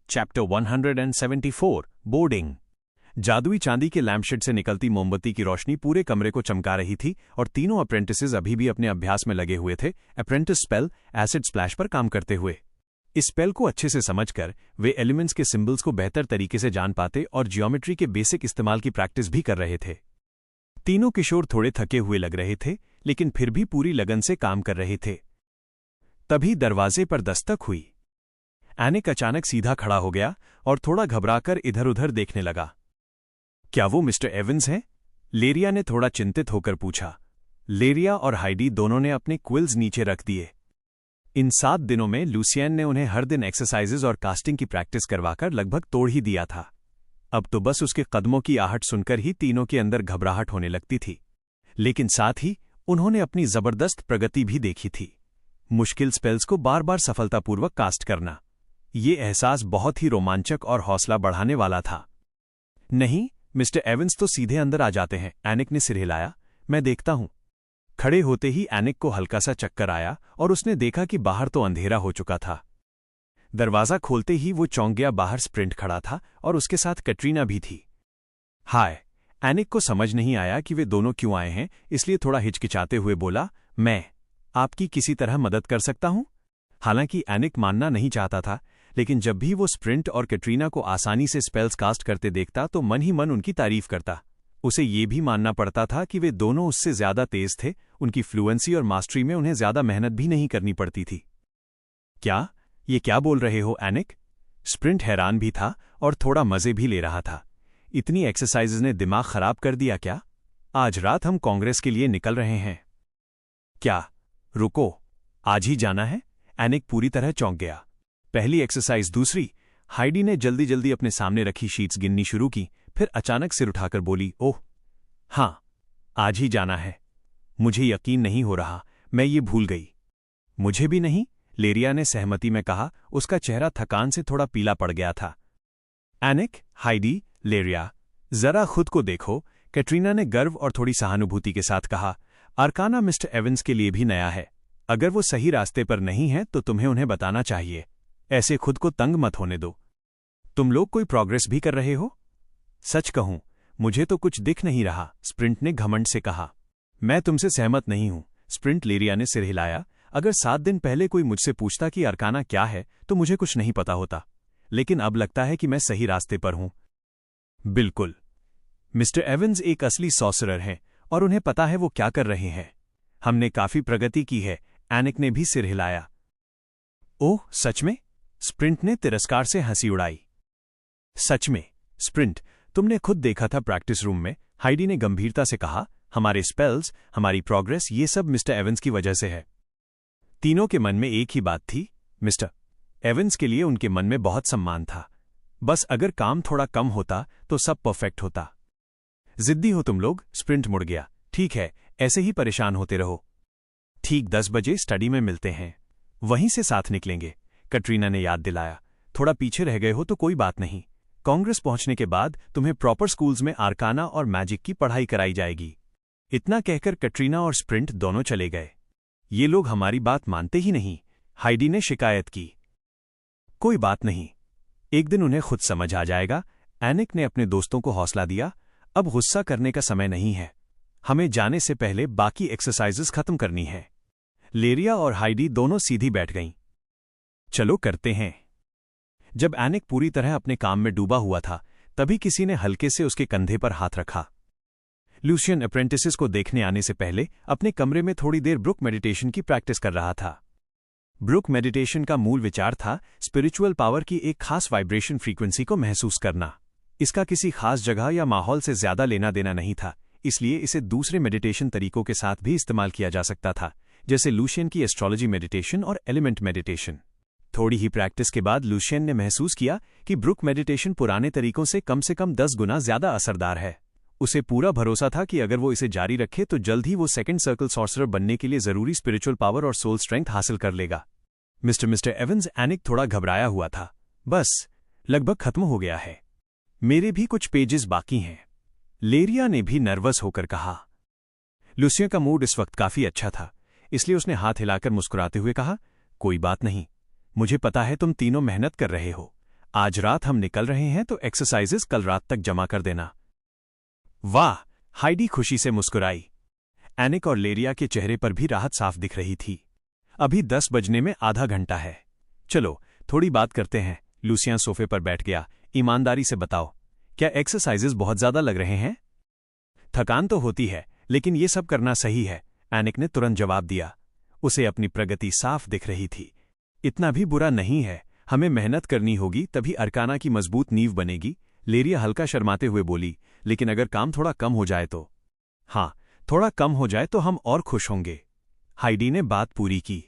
चैप्टर 174 बोर्डिंग। जादुई चांदी के लैम्पशेड से निकलती मोमबत्ती की रोशनी पूरे कमरे को चमका रही थी और तीनों अप्रेंटिसेस अभी भी अपने अभ्यास में लगे हुए थे, अप्रेंटिस स्पेल एसिड स्प्लैश पर काम करते हुए। इस स्पेल को अच्छे से समझकर वे एलिमेंट्स के सिंबल्स को बेहतर तरीके से जान पाते और जियोमेट्री के बेसिक इस्तेमाल की प्रैक्टिस भी कर रहे थे। तीनों किशोर थोड़े थके हुए लग रहे थे, लेकिन फिर भी पूरी लगन से काम कर रहे थे। तभी दरवाजे पर दस्तक हुई। एनिक अचानक सीधा खड़ा हो गया और थोड़ा घबराकर इधर उधर देखने लगा। क्या वो मिस्टर एवंस हैं? लेरिया ने थोड़ा चिंतित होकर पूछा। लेरिया और हाइडी दोनों ने अपने क्विल्स नीचे रख दिए। इन 7 दिनों में लूसियन ने उन्हें हर दिन एक्सरसाइजेज और कास्टिंग की प्रैक्टिस करवाकर लगभग तोड़ ही दिया था। अब तो बस उसके कदमों की आहट सुनकर ही तीनों के अंदर घबराहट होने लगती थी। लेकिन साथ ही उन्होंने अपनी जबरदस्त प्रगति भी देखी थी। मुश्किल स्पेल्स को बार बार सफलतापूर्वक कास्ट करना, ये एहसास बहुत ही रोमांचक और हौसला बढ़ाने वाला था। नहीं, मिस्टर एवंस तो सीधे अंदर आ जाते हैं, एनिक ने सिर हिलाया। मैं देखता हूं। खड़े होते ही एनिक को हल्का सा चक्कर आया और उसने देखा कि बाहर तो अंधेरा हो चुका था। दरवाजा खोलते ही वो चौंक गया। बाहर स्प्रिंट खड़ा था और उसके साथ कैटरीना भी थी। हाय। एनिक को समझ नहीं आया कि वे दोनों क्यों आए हैं, इसलिए थोड़ा हिचकिचाते हुए बोला, मैं आपकी किसी तरह मदद कर सकता हूं? हालांकि एनिक मानना नहीं चाहता था, लेकिन जब भी वो स्प्रिंट और कैटरीना को आसानी से स्पेल्स कास्ट करते देखता तो मन ही मन उनकी तारीफ करता। उसे ये भी मानना पड़ता था कि वे दोनों उससे ज्यादा तेज थे, उनकी फ्लुएंसी और मास्टरी में उन्हें ज्यादा मेहनत भी नहीं करनी पड़ती थी। क्या? ये क्या बोल रहे हो एनिक? स्प्रिंट हैरान भी था और थोड़ा मजे भी ले रहा था। इतनी एक्सरसाइजेज ने दिमाग खराब कर दिया क्या? आज रात हम कांग्रेस के लिए निकल रहे हैं। क्या? रुको, आज ही जाना है? एनिक पूरी तरह चौंक गया। पहली एक्सरसाइज, दूसरी। हाइडी ने जल्दी जल्दी अपने सामने रखी शीट्स गिननी शुरू की, फिर अचानक सिर उठाकर बोली, ओह हाँ, आज ही जाना है। मुझे यकीन नहीं हो रहा, मैं ये भूल गई। मुझे भी नहीं, लेरिया ने सहमति में कहा। उसका चेहरा थकान से थोड़ा पीला पड़ गया था। एनिक, हाइडी, लेरिया, जरा खुद को देखो, कैटरीना ने गर्व और थोड़ी सहानुभूति के साथ कहा। आर्काना मिस्टर एवंस के लिए भी नया है। अगर वो सही रास्ते पर नहीं है तो तुम्हें उन्हें बताना चाहिए। ऐसे खुद को तंग मत होने दो। तुम लोग कोई प्रोग्रेस भी कर रहे हो? सच कहूं, मुझे तो कुछ दिख नहीं रहा, स्प्रिंट ने घमंड से कहा। मैं तुमसे सहमत नहीं हूं, स्प्रिंट, लेरिया ने सिर हिलाया। अगर 7 दिन पहले कोई मुझसे पूछता कि आर्काना क्या है तो मुझे कुछ नहीं पता होता, लेकिन अब लगता है कि मैं सही रास्ते पर हूं। बिल्कुल। मिस्टर एवंस एक असली सॉर्सरर हैं और उन्हें पता है वो क्या कर रहे हैं। हमने काफी प्रगति की है, एनिक ने भी सिर हिलाया। ओह सच में? स्प्रिंट ने तिरस्कार से हंसी उड़ाई। सच में, स्प्रिंट, तुमने खुद देखा था प्रैक्टिस रूम में, हाइडी ने गंभीरता से कहा। हमारे स्पेल्स, हमारी प्रोग्रेस, ये सब मिस्टर एवंस की वजह से है। तीनों के मन में एक ही बात थी, मिस्टर एवंस के लिए उनके मन में बहुत सम्मान था। बस अगर काम थोड़ा कम होता तो सब परफेक्ट होता। जिद्दी हो तुम लोग, स्प्रिंट मुड़ गया। ठीक है, ऐसे ही परेशान होते रहो। ठीक 10 बजे स्टडी में मिलते हैं, वहीं से साथ निकलेंगे, कैटरीना ने याद दिलाया। थोड़ा पीछे रह गए हो तो कोई बात नहीं। कांग्रेस पहुंचने के बाद तुम्हें प्रॉपर स्कूल्स में आर्काना और मैजिक की पढ़ाई कराई जाएगी। इतना कहकर कैटरीना और स्प्रिंट दोनों चले गए। ये लोग हमारी बात मानते ही नहीं, हाइडी ने शिकायत की। कोई बात नहीं, एक दिन उन्हें खुद समझ आ जाएगा, एनिक ने अपने दोस्तों को हौसला दिया। अब गुस्सा करने का समय नहीं है, हमें जाने से पहले बाकी एक्सरसाइजेस खत्म करनी है। लेरिया और हाइडी दोनों सीधी बैठ गईं। चलो करते हैं। जब एनिक पूरी तरह अपने काम में डूबा हुआ था, तभी किसी ने हल्के से उसके कंधे पर हाथ रखा। लूसियन अप्रेंटिसेस को देखने आने से पहले अपने कमरे में थोड़ी देर ब्रुक मेडिटेशन की प्रैक्टिस कर रहा था। ब्रुक मेडिटेशन का मूल विचार था स्पिरिचुअल पावर की एक खास वाइब्रेशन फ्रीक्वेंसी को महसूस करना। इसका किसी खास जगह या माहौल से ज्यादा लेना देना नहीं था, इसलिए इसे दूसरे मेडिटेशन तरीकों के साथ भी इस्तेमाल किया जा सकता था, जैसे लूशियन की एस्ट्रोलॉजी मेडिटेशन और एलिमेंट मेडिटेशन। थोड़ी ही प्रैक्टिस के बाद लूशियन ने महसूस किया कि ब्रुक मेडिटेशन पुराने तरीकों से कम 10 गुना ज्यादा असरदार है। उसे पूरा भरोसा था कि अगर वो इसे जारी रखे तो जल्द ही वो सेकंड सर्कल सॉर्सरर बनने के लिए जरूरी स्पिरिचुअल पावर और सोल स्ट्रेंथ हासिल कर लेगा। मिस्टर एवंस, एनिक थोड़ा घबराया हुआ था। बस, लगभग खत्म हो गया है। मेरे भी कुछ पेजेस बाकी हैं, लेरिया ने भी नर्वस होकर कहा। लुसियन का मूड इस वक्त काफी अच्छा था, इसलिए उसने हाथ हिलाकर मुस्कुराते हुए कहा, कोई बात नहीं, मुझे पता है तुम तीनों मेहनत कर रहे हो। आज रात हम निकल रहे हैं तो एक्सरसाइजेस कल रात तक जमा कर देना। वाह, हाइडी खुशी से मुस्कुराई। एनिक और लेरिया के चेहरे पर भी राहत साफ दिख रही थी। अभी 10 बजने में आधा घंटा है, चलो थोड़ी बात करते हैं। लुसियन सोफे पर बैठ गया। ईमानदारी से बताओ, क्या एक्सरसाइजेस बहुत ज्यादा लग रहे हैं? थकान तो होती है, लेकिन ये सब करना सही है, एनिक ने तुरंत जवाब दिया। उसे अपनी प्रगति साफ दिख रही थी। इतना भी बुरा नहीं है, हमें मेहनत करनी होगी तभी अरकाना की मजबूत नींव बनेगी। लेरिया हल्का शर्माते हुए बोली, लेकिन अगर काम थोड़ा कम हो जाए तो? हाँ, थोड़ा कम हो जाए तो हम और खुश होंगे। हाइडी ने बात पूरी की।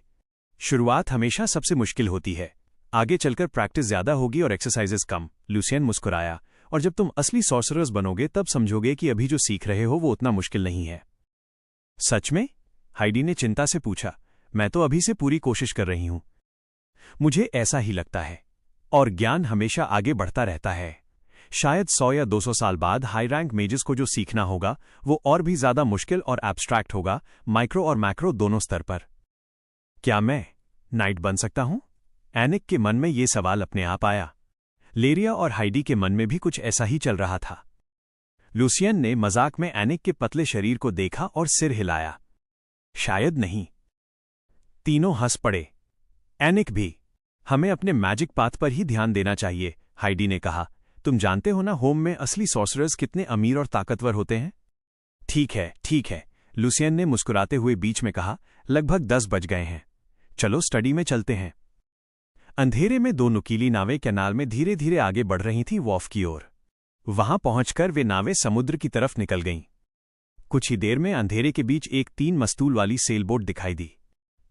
शुरुआत हमेशा सबसे मुश्किल होती है, आगे चलकर प्रैक्टिस ज्यादा होगी और एक्सरसाइजेस कम। लुसियन मुस्कुराया, और जब तुम असली सॉर्सरर्स बनोगे तब समझोगे कि अभी जो सीख रहे हो वो उतना मुश्किल नहीं है। सच में? हाइडी ने चिंता से पूछा। मैं तो अभी से पूरी कोशिश कर रही हूं। मुझे ऐसा ही लगता है, और ज्ञान हमेशा आगे बढ़ता रहता है। शायद 100 या 200 साल बाद हाई रैंक मेजेस को जो सीखना होगा वो और भी ज्यादा मुश्किल और एब्स्ट्रैक्ट होगा, माइक्रो और मैक्रो दोनों स्तर पर। क्या मैं नाइट बन सकता हूं? एनिक के मन में ये सवाल अपने आप आया। लेरिया और हाइडी के मन में भी कुछ ऐसा ही चल रहा था। लुसियन ने मजाक में एनिक के पतले शरीर को देखा और सिर हिलाया। शायद नहीं। तीनों हंस पड़े, एनिक भी। हमें अपने मैजिक पाथ पर ही ध्यान देना चाहिए, हाइडी ने कहा। तुम जानते हो ना होम में असली सॉर्सरर्स कितने अमीर और ताकतवर होते हैं। ठीक है, लुसियन ने मुस्कुराते हुए बीच में कहा। लगभग 10 बज गए हैं, चलो स्टडी में चलते हैं। अंधेरे में 2 नुकीली नावें कैनाल में धीरे धीरे आगे बढ़ रही थीं वॉफ की ओर। वहां पहुंचकर वे नावें समुद्र की तरफ निकल गईं। कुछ ही देर में अंधेरे के बीच एक 3 मस्तूल वाली सेलबोट दिखाई दी।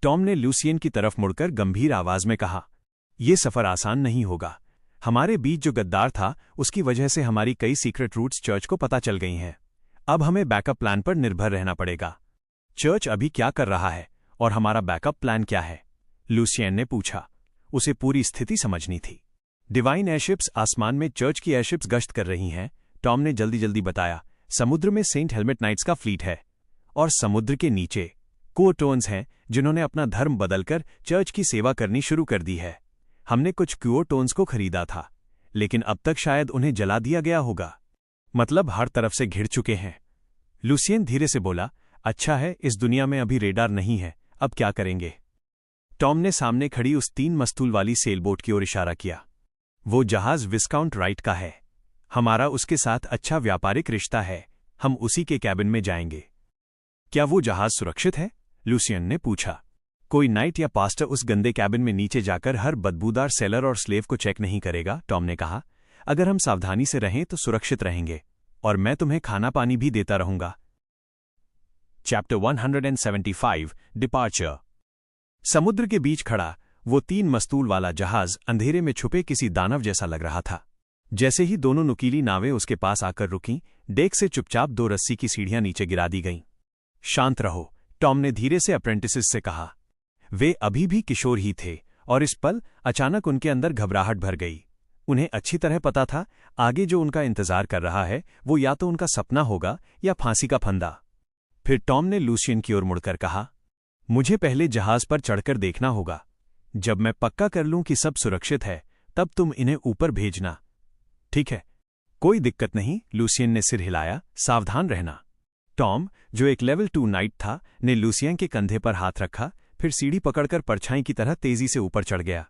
टॉम ने लुसियन की तरफ मुड़कर गंभीर आवाज में कहा, यह सफर आसान नहीं होगा। हमारे बीच जो गद्दार था उसकी वजह से हमारी कई सीक्रेट रूट्स चर्च को पता चल गई हैं। अब हमें बैकअप प्लान पर निर्भर रहना पड़ेगा। चर्च अभी क्या कर रहा है और हमारा बैकअप प्लान क्या है? लुसियन ने पूछा। उसे पूरी स्थिति समझनी थी। डिवाइन एयरशिप्स आसमान में चर्च की एयरशिप्स गश्त कर रही हैं, टॉम ने जल्दी बताया। समुद्र में सेंट हेलमेट नाइट्स का फ्लीट है, और समुद्र के नीचे क्यूओटोन्स हैं जिन्होंने अपना धर्म बदलकर चर्च की सेवा करनी शुरू कर दी है। हमने कुछ क्यूओटोन्स को खरीदा था, लेकिन अब तक शायद उन्हें जला दिया गया होगा। मतलब हर तरफ से घिर चुके हैं। लुसियन धीरे से बोला, अच्छा है, इस दुनिया में अभी रेडार नहीं है, अब क्या करेंगे? टॉम ने सामने खड़ी उस 3 मस्तूल वाली सेलबोट की ओर इशारा किया। वो जहाज विस्काउंट राइट का है। हमारा उसके साथ अच्छा व्यापारिक रिश्ता है, हम उसी के कैबिन में जाएंगे। क्या वो जहाज सुरक्षित है? लुसियन ने पूछा। कोई नाइट या पास्टर उस गंदे कैबिन में नीचे जाकर हर बदबूदार सेलर और स्लेव को चेक नहीं करेगा, टॉम ने कहा। अगर हम सावधानी से रहें तो सुरक्षित रहेंगे, और मैं तुम्हें खाना पानी भी देता रहूंगा। Chapter 175 departure. समुद्र के बीच खड़ा वो 3 मस्तूल वाला जहाज अंधेरे में छुपे किसी दानव जैसा लग रहा था। जैसे ही दोनों नुकीली नावें उसके पास आकर रुकीं, डेक से चुपचाप 2 रस्सी की सीढ़ियां नीचे गिरा दी गईं। शांत रहो, टॉम ने धीरे से अप्रेंटिसेस से कहा। वे अभी भी किशोर ही थे, और इस पल अचानक उनके अंदर घबराहट भर गई। उन्हें अच्छी तरह पता था आगे जो उनका इंतजार कर रहा है वो या तो उनका सपना होगा या फांसी का फंदा। फिर टॉम ने लुसियन की ओर मुड़कर कहा, मुझे पहले जहाज पर चढ़कर देखना होगा। जब मैं पक्का कर लूं कि सब सुरक्षित है, तब तुम इन्हें ऊपर भेजना। ठीक है, कोई दिक्कत नहीं, लुसियन ने सिर हिलाया। सावधान रहना। टॉम, जो एक लेवल 2 नाइट था, ने लुसियन के कंधे पर हाथ रखा, फिर सीढ़ी पकड़कर परछाई की तरह तेजी से ऊपर चढ़ गया।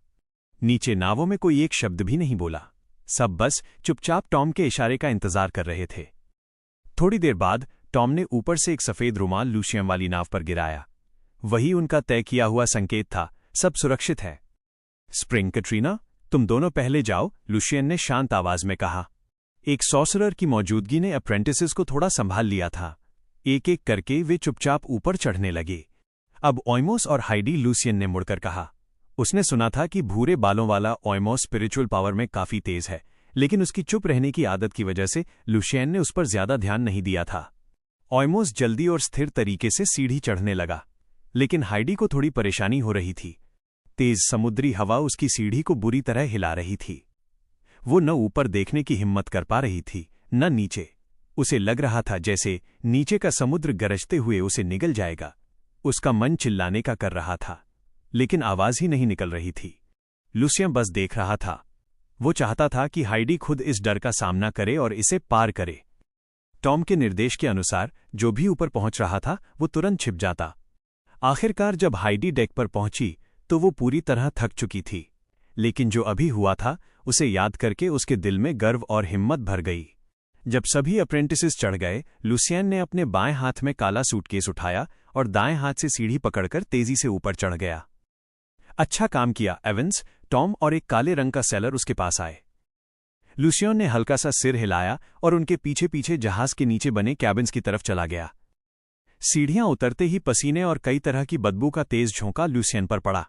नीचे नावों में कोई एक शब्द भी नहीं बोला। सब बस चुपचाप टॉम के इशारे का इंतजार कर रहे थे। थोड़ी देर बाद टॉम ने ऊपर से एक सफेद रुमाल लुसियन वाली नाव पर गिराया। वही उनका तय किया हुआ संकेत था, सब सुरक्षित है। स्प्रिंग कैटरीना, तुम दोनों पहले जाओ, लुसियन ने शांत आवाज में कहा। एक सॉर्सरर की मौजूदगी ने अप्रेंटिसेस को थोड़ा संभाल लिया था। एक एक करके वे चुपचाप ऊपर चढ़ने लगे। अब ओइमोस और हाइडी, लुसियन ने मुड़कर कहा। उसने सुना था कि भूरे बालों वाला ओइमोस स्पिरिचुअल पावर में काफी तेज है, लेकिन उसकी चुप रहने की आदत की वजह से लुशियन ने उस पर ज्यादा ध्यान नहीं दिया था। ऑयमोस जल्दी और स्थिर तरीके से सीढ़ी चढ़ने लगा, लेकिन हाइडी को थोड़ी परेशानी हो रही थी। तेज समुद्री हवा उसकी सीढ़ी को बुरी तरह हिला रही थी। वो न ऊपर देखने की हिम्मत कर पा रही थी, न नीचे। उसे लग रहा था जैसे नीचे का समुद्र गरजते हुए उसे निगल जाएगा। उसका मन चिल्लाने का कर रहा था, लेकिन आवाज ही नहीं निकल रही थी। लुसियन बस देख रहा था। वो चाहता था कि हाइडी खुद इस डर का सामना करे और इसे पार करे। टॉम के निर्देश के अनुसार जो भी ऊपर पहुंच रहा था वो तुरंत छिप जाता। आखिरकार जब हाइडी डेक पर पहुंची तो वो पूरी तरह थक चुकी थी, लेकिन जो अभी हुआ था उसे याद करके उसके दिल में गर्व और हिम्मत भर गई। जब सभी अप्रेंटिसेस चढ़ गए, लुसियन ने अपने बाएं हाथ में काला सूटकेस उठाया और दाएं हाथ से सीढ़ी पकड़कर तेजी से ऊपर चढ़ गया। अच्छा काम किया एवंस, टॉम और एक काले रंग का सेलर उसके पास आए। लुसियन ने हल्का सा सिर हिलाया और उनके पीछे पीछे जहाज के नीचे बने कैबिन्स की तरफ चला गया। सीढ़ियां उतरते ही पसीने और कई तरह की बदबू का तेज झोंका लुसियन पर पड़ा।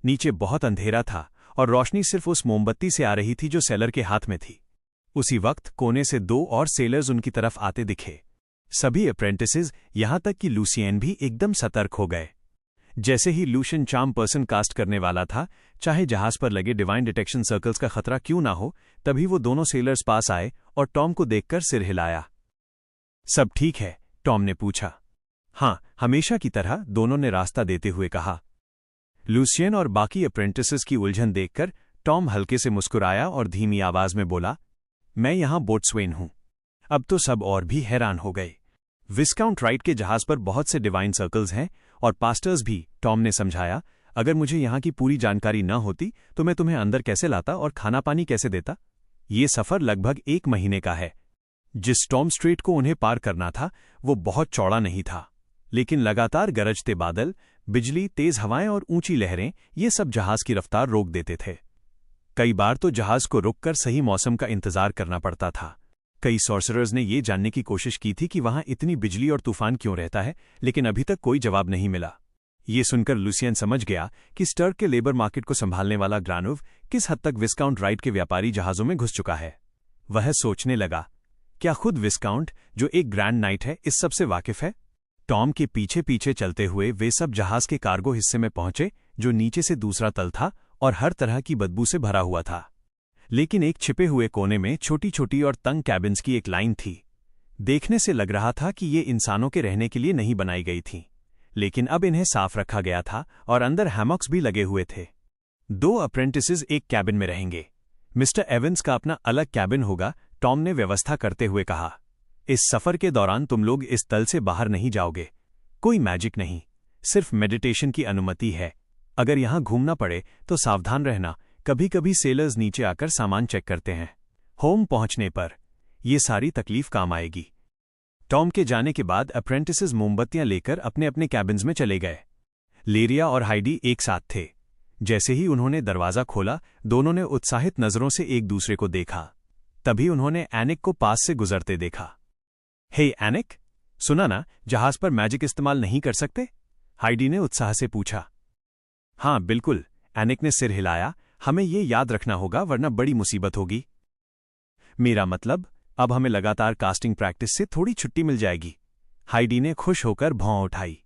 नीचे बहुत अंधेरा था और रोशनी सिर्फ उस मोमबत्ती से आ रही थी जो सेलर के हाथ में थी। उसी वक्त कोने से 2 और सेलर्स उनकी तरफ आते दिखे। सभी अप्रेंटिसेस, यहां तक कि लुसियन भी एकदम सतर्क हो गए। जैसे ही लुशियन चार्म पर्सन कास्ट करने वाला था, चाहे जहाज पर लगे डिवाइन डिटेक्शन सर्कल्स का खतरा क्यों ना हो, तभी वो दोनों सेलर्स पास आए और टॉम को देखकर सिर हिलाया। सब ठीक है? टॉम ने पूछा। हाँ, हमेशा की तरह, दोनों ने रास्ता देते हुए कहा। लुसियन और बाकी अप्रेंटिसेस की उलझन देखकर टॉम हल्के से मुस्कुराया और धीमी आवाज में बोला, मैं यहां बोट्सवेन हूं। अब तो सब और भी हैरान हो गए। विस्काउंट राइट के जहाज पर बहुत से डिवाइन सर्कल्स हैं और पास्टर्स भी, टॉम ने समझाया। अगर मुझे यहां की पूरी जानकारी न होती तो मैं तुम्हें अंदर कैसे लाता और खाना पानी कैसे देता। ये सफर लगभग 1 महीने का है। जिस स्टॉर्म स्ट्रेट को उन्हें पार करना था वो बहुत चौड़ा नहीं था, लेकिन लगातार गरजते बादल, बिजली, तेज हवाएं और ऊंची लहरें, ये सब जहाज की रफ्तार रोक देते थे। कई बार तो जहाज को रुककर सही मौसम का इंतजार करना पड़ता था। कई सॉर्सरर्स ने ये जानने की कोशिश की थी कि वहां इतनी बिजली और तूफान क्यों रहता है, लेकिन अभी तक कोई जवाब नहीं मिला। ये सुनकर लुसियन समझ गया कि स्टर्क के लेबर मार्केट को संभालने वाला ग्रानुव किस हद तक विस्काउंट राइट के व्यापारी जहाजों में घुस चुका है। वह सोचने लगा, क्या खुद विस्काउंट, जो एक ग्रैंड नाइट है, इस सबसे वाकिफ है? टॉम के पीछे पीछे चलते हुए वे सब जहाज के कार्गो हिस्से में पहुंचे, जो नीचे से दूसरा तल था और हर तरह की बदबू से भरा हुआ था। लेकिन एक छिपे हुए कोने में छोटी छोटी और तंग कैबिन्स की एक लाइन थी। देखने से लग रहा था कि ये इंसानों के रहने के लिए नहीं बनाई गई थीं, लेकिन अब इन्हें साफ रखा गया था और अंदर हैमॉक्स भी लगे हुए थे। 2 अप्रेंटिसेस एक कैबिन में रहेंगे। मिस्टर एवंस का अपना अलग कैबिन होगा, टॉम ने व्यवस्था करते हुए कहा। इस सफर के दौरान तुम लोग इस तल से बाहर नहीं जाओगे। कोई मैजिक नहीं, सिर्फ मेडिटेशन की अनुमति है। अगर यहां घूमना पड़े तो सावधान रहना, कभी कभी सेलर्स नीचे आकर सामान चेक करते हैं। होम पहुंचने पर ये सारी तकलीफ काम आएगी। टॉम के जाने के बाद अप्रेंटिसेस मोमबत्तियां लेकर अपने अपने कैबिन्स में चले गए। लेरिया और हाइडी एक साथ थे। जैसे ही उन्होंने दरवाजा खोला, दोनों ने उत्साहित नजरों से एक दूसरे को देखा। तभी उन्होंने एनिक को पास से गुजरते देखा। हे एनिक, सुना ना, जहाज पर मैजिक इस्तेमाल नहीं कर सकते? हाइडी ने उत्साह से पूछा। हाँ बिल्कुल, एनिक ने सिर हिलाया। हमें ये याद रखना होगा, वरना बड़ी मुसीबत होगी। मेरा मतलब, अब हमें लगातार कास्टिंग प्रैक्टिस से थोड़ी छुट्टी मिल जाएगी। हाइडी ने खुश होकर भौं उठाई।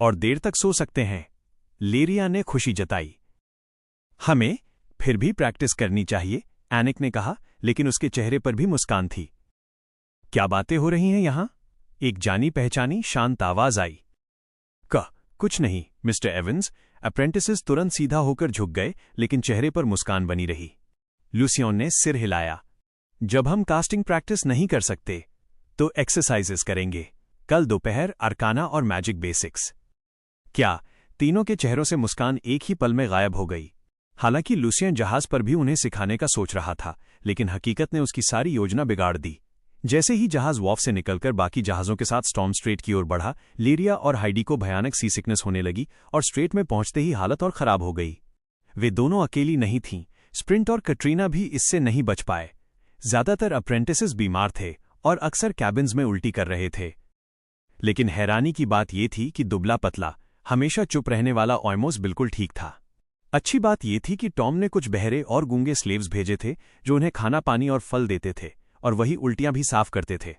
और देर तक सो सकते हैं, लेरिया ने खुशी जताई। हमें फिर भी प्रैक्टिस करनी चाहिए, एनिक ने कहा, लेकिन उसके चेहरे पर भी मुस्कान थी। क्या बातें हो रही हैं यहां? एक जानी पहचानी शांत आवाज आई। कुछ नहीं, मिस्टर एवंस। अप्रेंटिसेस तुरंत सीधा होकर झुक गए, लेकिन चेहरे पर मुस्कान बनी रही। लुसियन ने सिर हिलाया। जब हम कास्टिंग प्रैक्टिस नहीं कर सकते तो एक्सरसाइजेस करेंगे। कल दोपहर अर्काना और मैजिक बेसिक्स। क्या? तीनों के चेहरों से मुस्कान एक ही पल में गायब हो गई। हालांकि लुसियन जहाज पर भी उन्हें सिखाने का सोच रहा था, लेकिन हकीकत ने उसकी सारी योजना बिगाड़ दी। जैसे ही जहाज वॉफ से निकलकर बाकी जहाजों के साथ स्टॉर्म स्ट्रेट की ओर बढ़ा, लेरिया और हाइडी को भयानक सी सिकनेस होने लगी और स्ट्रेट में पहुंचते ही हालत और खराब हो गई। वे दोनों अकेली नहीं थीं, स्प्रिंट और कटरीना भी इससे नहीं बच पाए। ज्यादातर अप्रेंटिसेस बीमार थे और अक्सर कैबिन्स में उल्टी कर रहे थे। लेकिन हैरानी की बात यह थी कि दुबला पतला, हमेशा चुप रहने वाला ऑयमोस बिल्कुल ठीक था। अच्छी बात ये थी कि टॉम ने कुछ बहरे और गूंगे स्लेव्स भेजे थे जो उन्हें खाना पानी और फल देते थे और वही उल्टियां भी साफ करते थे।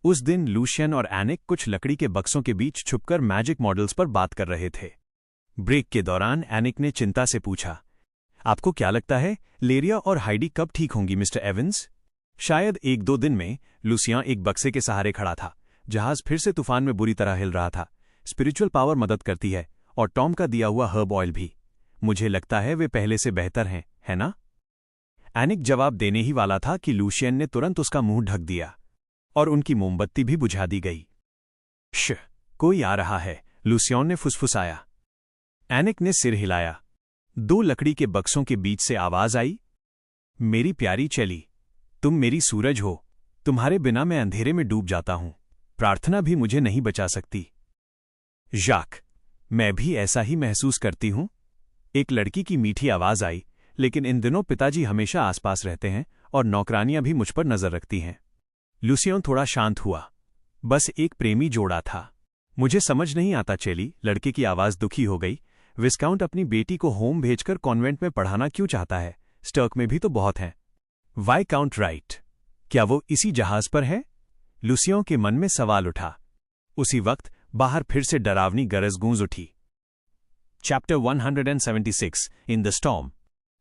उस दिन लूशियन और एनिक कुछ लकड़ी के बक्सों के बीच छुपकर मैजिक मॉडल्स पर बात कर रहे थे। ब्रेक के दौरान एनिक ने चिंता से पूछा, आपको क्या लगता है लेरिया और हाइडी कब ठीक होंगी मिस्टर एवंस? शायद 1-2 दिन में। लूसियां एक बक्से के सहारे खड़ा था। जहाज फिर से तूफान में बुरी तरह हिल रहा था। स्पिरिचुअल पावर मदद करती है और टॉम का दिया हुआ हर्ब ऑयल भी। मुझे लगता है वे पहले से बेहतर हैं, है ना? एनिक जवाब देने ही वाला था कि लूशियन ने तुरंत उसका मुंह ढक दिया और उनकी मोमबत्ती भी बुझा दी गई। कोई आ रहा है, लूसियन ने फुसफुसाया। एनिक ने सिर हिलाया। 2 लकड़ी के बक्सों के बीच से आवाज आई, मेरी प्यारी चेली, तुम मेरी सूरज हो। तुम्हारे बिना मैं अंधेरे में डूब जाता हूं। प्रार्थना भी मुझे नहीं बचा सकती। जाक, मैं भी ऐसा ही महसूस करती हूं। एक लड़की की मीठी आवाज आई, लेकिन इन दिनों पिताजी हमेशा आसपास रहते हैं और नौकरानियां भी मुझ पर नजर रखती हैं। लूसियन थोड़ा शांत हुआ। बस एक प्रेमी जोड़ा था। मुझे समझ नहीं आता चेली, लड़के की आवाज दुखी हो गई। विस्काउंट अपनी बेटी को होम भेजकर कॉन्वेंट में पढ़ाना क्यों चाहता है? स्टर्क में भी तो बहुत हैं। वाइकाउंट राइट, क्या वो इसी जहाज पर है? लूसियन के मन में सवाल उठा। उसी वक्त बाहर फिर से डरावनी गरज गूंज उठी। Chapter 176 in the storm.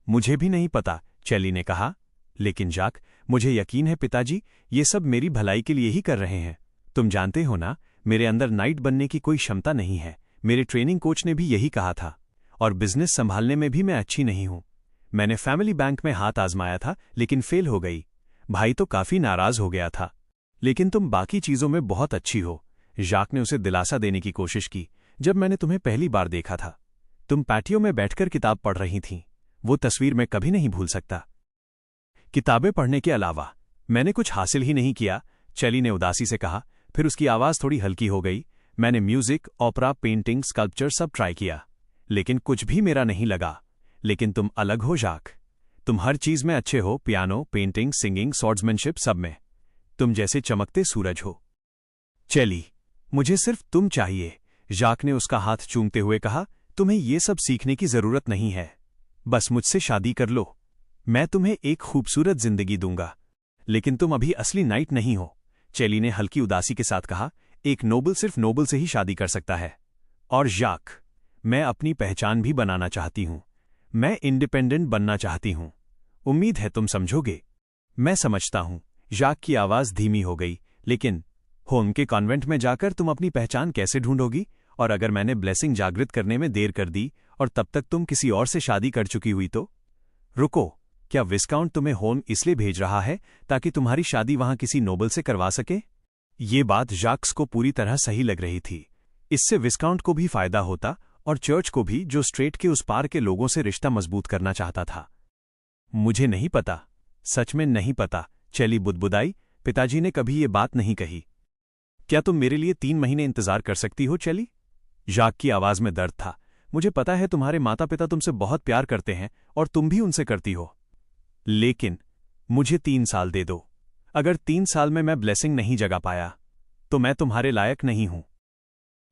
मुझे भी नहीं पता, चेली ने कहा, लेकिन जाक, मुझे यकीन है पिताजी ये सब मेरी भलाई के लिए ही कर रहे हैं। तुम जानते हो ना, मेरे अंदर नाइट बनने की कोई क्षमता नहीं है। मेरे ट्रेनिंग कोच ने भी यही कहा था। और बिजनेस संभालने में भी मैं अच्छी नहीं हूं। मैंने फैमिली बैंक में हाथ आजमाया था, लेकिन फेल हो गई। भाई तो काफी नाराज हो गया था। लेकिन तुम बाकी चीजों में बहुत अच्छी हो। जाक ने उसे दिलासा देने की कोशिश की। जब मैंने तुम्हें पहली बार देखा था, तुम पैटियो में बैठकर किताब पढ़ रही थीं। वो तस्वीर मैं कभी नहीं भूल सकता। किताबें पढ़ने के अलावा मैंने कुछ हासिल ही नहीं किया, चेली ने उदासी से कहा। फिर उसकी आवाज थोड़ी हल्की हो गई। मैंने म्यूजिक, ओपेरा, पेंटिंग, स्कल्पचर सब ट्राई किया, लेकिन कुछ भी मेरा नहीं लगा। लेकिन तुम अलग हो जाक। तुम हर चीज में अच्छे हो, पियानो, पेंटिंग, सिंगिंग, स्वॉर्ड्समैनशिप, सब में। तुम जैसे चमकते सूरज हो। चेली, मुझे सिर्फ तुम चाहिए, जाक ने उसका हाथ चूमते हुए कहा। तुम्हें ये सब सीखने की जरूरत नहीं है। बस मुझसे शादी कर लो। मैं तुम्हें एक खूबसूरत जिंदगी दूंगा। लेकिन तुम अभी असली नाइट नहीं हो, चेली ने हल्की उदासी के साथ कहा। एक नोबल सिर्फ नोबल से ही शादी कर सकता है। और जाक, मैं अपनी पहचान भी बनाना चाहती हूं। मैं इंडिपेंडेंट बनना चाहती हूं। उम्मीद है तुम समझोगे। मैं समझता हूं। जाक की आवाज धीमी हो गई। लेकिन होम के कॉन्वेंट में जाकर तुम अपनी पहचान कैसे ढूंढोगी? और अगर मैंने ब्लेसिंग जागृत करने में देर कर दी और तब तक तुम किसी और से शादी कर चुकी हुई तो? रुको, क्या विस्काउंट तुम्हें होम इसलिए भेज रहा है ताकि तुम्हारी शादी वहां किसी नोबल से करवा सके? ये बात जाक्स को पूरी तरह सही लग रही थी। इससे विस्काउंट को भी फायदा होता और चर्च को भी, जो स्ट्रेट के उस पार के लोगों से रिश्ता मजबूत करना चाहता था। मुझे नहीं पता, सच में नहीं पता, चेली बुदबुदाई। पिताजी ने कभी ये बात नहीं कही। क्या तुम मेरे लिए 3 महीने इंतजार कर सकती हो चेली? जाक की आवाज में दर्द था। मुझे पता है तुम्हारे माता पिता तुमसे बहुत प्यार करते हैं और तुम भी उनसे करती हो। लेकिन मुझे 3 साल दे दो। अगर 3 साल में मैं ब्लेसिंग नहीं जगा पाया तो मैं तुम्हारे लायक नहीं हूं।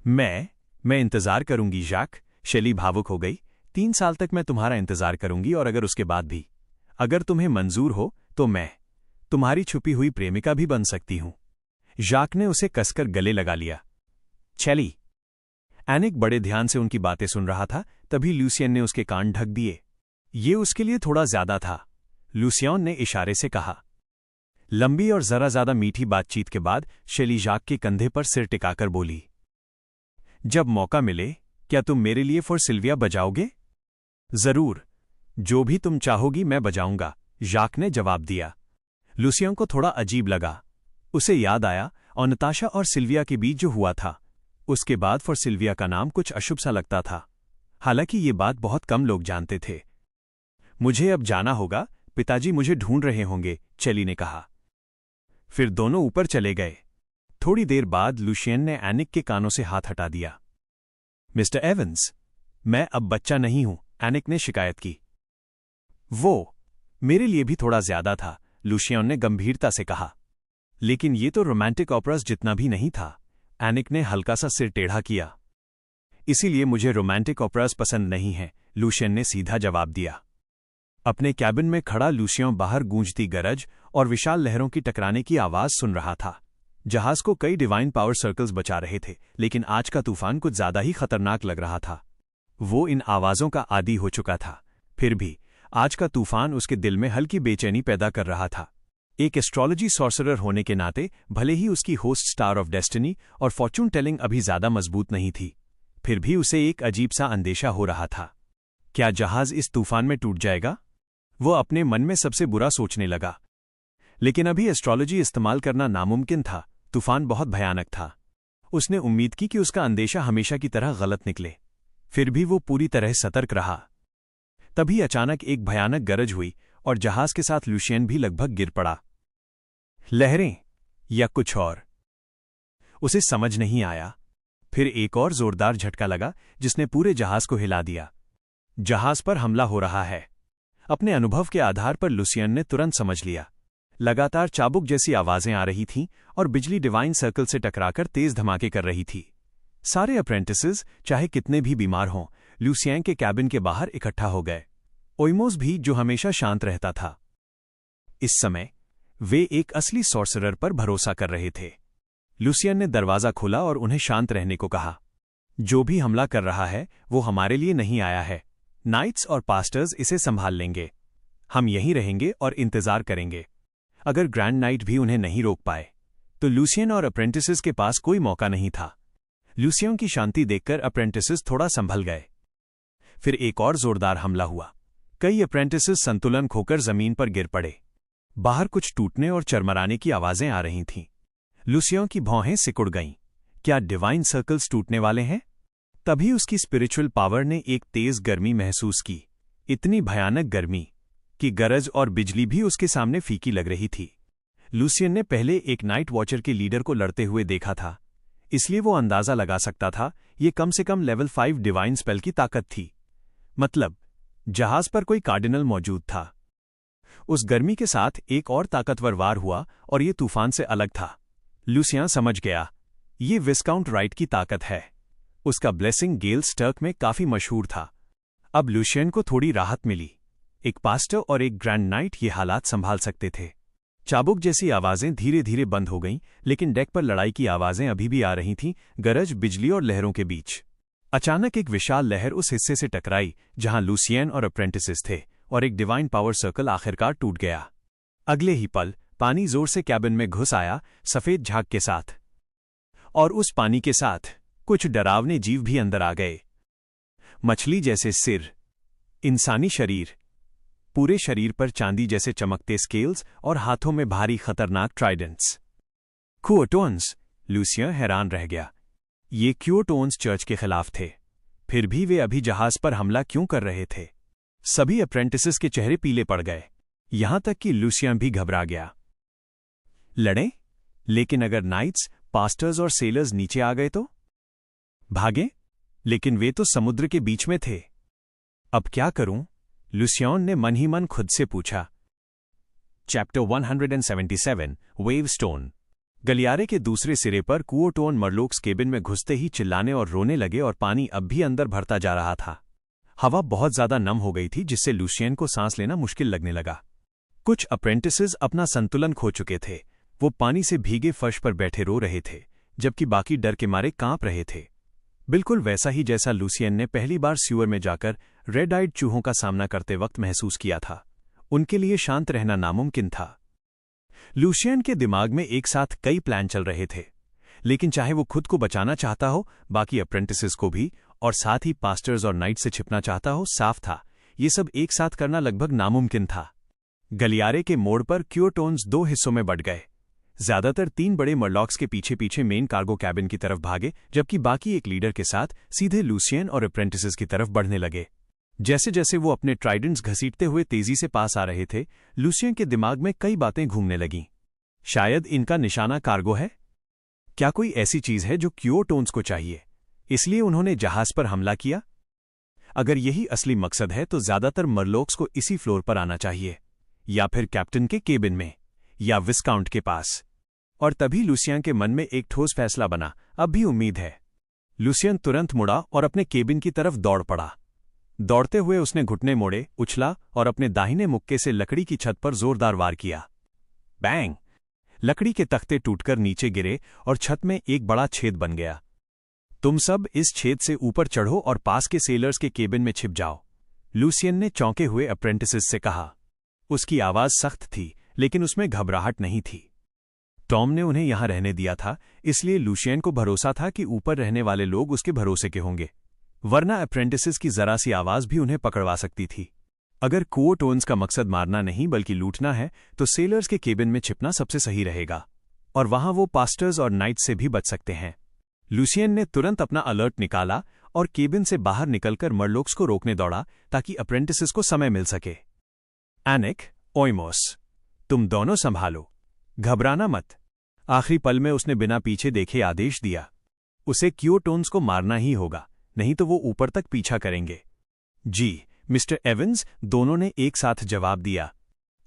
मैं इंतजार करूंगी जाक, शेली भावुक हो गई। 3 साल तक मैं तुम्हारा इंतजार करूंगी और अगर उसके बाद भी, अगर तुम्हें मंजूर हो तो मैं तुम्हारी छुपी हुई प्रेमिका भी बन सकती हूं। जाक ने उसे कसकर गले लगा लिया। चेली। एनिक बड़े ध्यान से उनकी बातें सुन रहा था। तभी लूसियन ने उसके कान ढक दिए। ये उसके लिए थोड़ा ज्यादा था, लूसियन ने इशारे से कहा। लंबी और जरा ज्यादा मीठी बातचीत के बाद शेली जाक के कंधे पर सिर टिकाकर बोली, जब मौका मिले क्या तुम मेरे लिए फॉर सिल्विया बजाओगे? जरूर, जो भी तुम चाहोगी मैं बजाऊंगा, जाक ने जवाब दिया। लूसियन को थोड़ा अजीब लगा। उसे याद आया और नताशा और सिल्विया के बीच जो हुआ था। उसके बाद फॉर सिल्विया का नाम कुछ अशुभ सा लगता था। हालांकि ये बात बहुत कम लोग जानते थे। मुझे अब जाना होगा, पिताजी मुझे ढूंढ रहे होंगे, चेली ने कहा। फिर दोनों ऊपर चले गए। थोड़ी देर बाद लूशियन ने एनिक के कानों से हाथ हटा दिया। मिस्टर एवंस, मैं अब बच्चा नहीं हूं, एनिक ने शिकायत की। वो मेरे लिए भी थोड़ा ज्यादा था, लूशियन ने गंभीरता से कहा। लेकिन ये तो रोमांटिक ऑपरास जितना भी नहीं था, एनिक ने हल्का सा सिर टेढ़ा किया। इसीलिए मुझे रोमांटिक ऑपरास पसंद नहीं है, लूशियन ने सीधा जवाब दिया। अपने कैबिन में खड़ा लूशियन बाहर गूंजती गरज और विशाल लहरों की टकराने की आवाज सुन रहा था। जहाज को कई डिवाइन पावर सर्कल्स बचा रहे थे, लेकिन आज का तूफान कुछ ज्यादा ही खतरनाक लग रहा था। वो इन आवाजों का आदी हो चुका था, फिर भी आज का तूफान उसके दिल में हल्की बेचैनी पैदा कर रहा था। एक एस्ट्रोलॉजी सॉर्सरर होने के नाते भले ही उसकी होस्ट स्टार ऑफ डेस्टिनी और फॉर्चून टेलिंग अभी ज्यादा मजबूत नहीं थी, फिर भी उसे एक अजीब सा अंदेशा हो रहा था। क्या जहाज इस तूफान में टूट जाएगा? वो अपने मन में सबसे बुरा सोचने लगा। लेकिन अभी एस्ट्रोलॉजी इस्तेमाल करना नामुमकिन था, तूफान बहुत भयानक था। उसने उम्मीद की कि उसका अंदेशा हमेशा की तरह गलत निकले, फिर भी वो पूरी तरह सतर्क रहा। तभी अचानक एक भयानक गरज हुई और जहाज के साथ लूशियन भी लगभग गिर पड़ा। लहरें या कुछ और, उसे समझ नहीं आया। फिर एक और जोरदार झटका लगा जिसने पूरे जहाज को हिला दिया। जहाज पर हमला हो रहा है। अपने अनुभव के आधार पर लूशियन ने तुरंत समझ लिया। लगातार चाबुक जैसी आवाजें आ रही थीं और बिजली डिवाइन सर्कल से टकराकर तेज धमाके कर रही थी। सारे अप्रेंटिसेस, चाहे कितने भी बीमार हों, लूसियन के कैबिन के बाहर इकट्ठा हो गए। ओइमोस भी, जो हमेशा शांत रहता था। इस समय वे एक असली सॉर्सरर पर भरोसा कर रहे थे। लूसियन ने दरवाजा खोला और उन्हें शांत रहने को कहा। जो भी हमला कर रहा है वो हमारे लिए नहीं आया है। नाइट्स और पास्टर्स इसे संभाल लेंगे। हम यहीं रहेंगे और इंतजार करेंगे। अगर ग्रैंड नाइट भी उन्हें नहीं रोक पाए तो लूसियन और अप्रेंटिसेस के पास कोई मौका नहीं था। लूसियन की शांति देखकर अप्रेंटिसेस थोड़ा संभल गए। फिर एक और जोरदार हमला हुआ। कई अप्रेंटिसेस संतुलन खोकर जमीन पर गिर पड़े। बाहर कुछ टूटने और चरमराने की आवाजें आ रही थीं। लूसियन की भौहें सिकुड़ गईं। क्या डिवाइन सर्कल्स टूटने वाले हैं? तभी उसकी स्पिरिचुअल पावर ने एक तेज गर्मी महसूस की, इतनी भयानक गर्मी कि गरज और बिजली भी उसके सामने फीकी लग रही थी। लूसियन ने पहले एक नाइट वॉचर के लीडर को लड़ते हुए देखा था, इसलिए वो अंदाजा लगा सकता था ये कम से कम लेवल 5 डिवाइन स्पेल की ताकत थी। मतलब जहाज पर कोई कार्डिनल मौजूद था। उस गर्मी के साथ एक और ताकतवर वार हुआ और ये तूफान से अलग था। लूसियन समझ गया, ये विस्काउंट राइट की ताकत है। उसका ब्लेसिंग गेल स्टर्क में काफी मशहूर था। अब लूसियन को थोड़ी राहत मिली। एक पास्टर और एक ग्रैंड नाइट ये हालात संभाल सकते थे। चाबुक जैसी आवाजें धीरे धीरे बंद हो गईं, लेकिन डेक पर लड़ाई की आवाजें अभी भी आ रही थीं, गरज, बिजली और लहरों के बीच। अचानक एक विशाल लहर उस हिस्से से टकराई जहां लूसियन और अप्रेंटिसेस थे, और एक डिवाइन पावर सर्कल आखिरकार टूट गया। अगले ही पल पानी जोर से कैबिन में घुस आया, सफेद झाग के साथ। और उस पानी के साथ कुछ डरावने जीव भी अंदर आ गए। मछली जैसे सिर, इंसानी शरीर, पूरे शरीर पर चांदी जैसे चमकते स्केल्स और हाथों में भारी खतरनाक ट्राइडेंट्स। क्यूओटोन्स, लूसियन हैरान रह गया। ये क्यूओटोन्स चर्च के खिलाफ थे, फिर भी वे अभी जहाज पर हमला क्यों कर रहे थे? सभी अप्रेंटिसेस के चेहरे पीले पड़ गए, यहां तक कि लूसियन भी घबरा गया। लड़ें? लेकिन अगर नाइट्स, पास्टर्स और सेलर्स नीचे आ गए तो? भागे? लेकिन वे तो समुद्र के बीच में थे। अब क्या करूं? लूसियन ने मन ही मन खुद से पूछा। चैप्टर 177 वेवस्टोन। गलियारे के दूसरे सिरे पर क्यूओटोन मरलोक्स केबिन में घुसते ही चिल्लाने और रोने लगे और पानी अब भी अंदर भरता जा रहा था। हवा बहुत ज्यादा नम हो गई थी, जिससे लूसियन को सांस लेना मुश्किल लगने लगा। कुछ अप्रेंटिसेस अपना संतुलन खो चुके थे। वो पानी से भीगे फर्श पर बैठे रो रहे थे, जबकि बाकी डर के मारे कांप रहे थे। बिल्कुल वैसा ही जैसा लूसियन ने पहली बार स्यूअर में जाकर रेड आइड चूहों का सामना करते वक्त महसूस किया था। उनके लिए शांत रहना नामुमकिन था। लूसियन के दिमाग में एक साथ कई प्लान चल रहे थे, लेकिन चाहे वो खुद को बचाना चाहता हो, बाकी अप्रेंटिसेस को भी, और साथ ही पास्टर्स और नाइट से छिपना चाहता हो, साफ था ये सब एक साथ करना लगभग नामुमकिन था। गलियारे के मोड़ पर क्यूओटोन्स 2 हिस्सों में बट गए। ज्यादातर 3 बड़े मरलॉक्स के पीछे पीछे मेन कार्गो कैबिन की तरफ भागे, जबकि बाकी एक लीडर के साथ सीधे लूसियन और अप्रेंटिसेस की तरफ बढ़ने लगे। जैसे जैसे वो अपने ट्राइडेंट्स घसीटते हुए तेजी से पास आ रहे थे, लूसियन के दिमाग में कई बातें घूमने लगीं। शायद इनका निशाना कार्गो है? क्या कोई ऐसी चीज है जो क्यूओटोन्स को चाहिए, इसलिए उन्होंने जहाज पर हमला किया? अगर यही असली मकसद है तो ज्यादातर मरलोक्स को इसी फ्लोर पर आना चाहिए, या फिर कैप्टन के केबिन में, या विस्काउंट के पास। और तभी लूसियन के मन में एक ठोस फैसला बना, अब भी उम्मीद है। लूसियन तुरंत मुड़ा और अपने केबिन की तरफ दौड़ पड़ा। दौड़ते हुए उसने घुटने मोड़े, उछला और अपने दाहिने मुक्के से लकड़ी की छत पर जोरदार वार किया। बैंग! लकड़ी के तख्ते टूटकर नीचे गिरे और छत में एक बड़ा छेद बन गया। तुम सब इस छेद से ऊपर चढ़ो और पास के सेलर्स के केबिन में छिप जाओ, लूसियन ने चौंके हुए अप्रेंटिसेस से कहा। उसकी आवाज सख्त थी, लेकिन उसमें घबराहट नहीं थी। टॉम ने उन्हें यहां रहने दिया था, इसलिए लूसियन को भरोसा था कि ऊपर रहने वाले लोग उसके भरोसे के होंगे, वरना अप्रेंटिसेस की जरा सी आवाज भी उन्हें पकड़वा सकती थी। अगर कोअटोन्स का मकसद मारना नहीं बल्कि लूटना है, तो सेलर्स के केबिन में छिपना सबसे सही रहेगा, और वहां वो पास्टर्स और नाइट्स से भी बच सकते हैं। लूसियन ने तुरंत अपना अलर्ट निकाला और केबिन से बाहर निकलकर मरलोक्स को रोकने दौड़ा ताकि अप्रेंटिसेस को समय मिल सके। एनिक, ओइमोस, तुम दोनों संभालो, घबराना मत। आखिरी पल में उसने बिना पीछे देखे आदेश दिया। उसे क्योटोन्स को मारना ही होगा, नहीं तो वो ऊपर तक पीछा करेंगे। जी, मिस्टर एवंस, दोनों ने एक साथ जवाब दिया।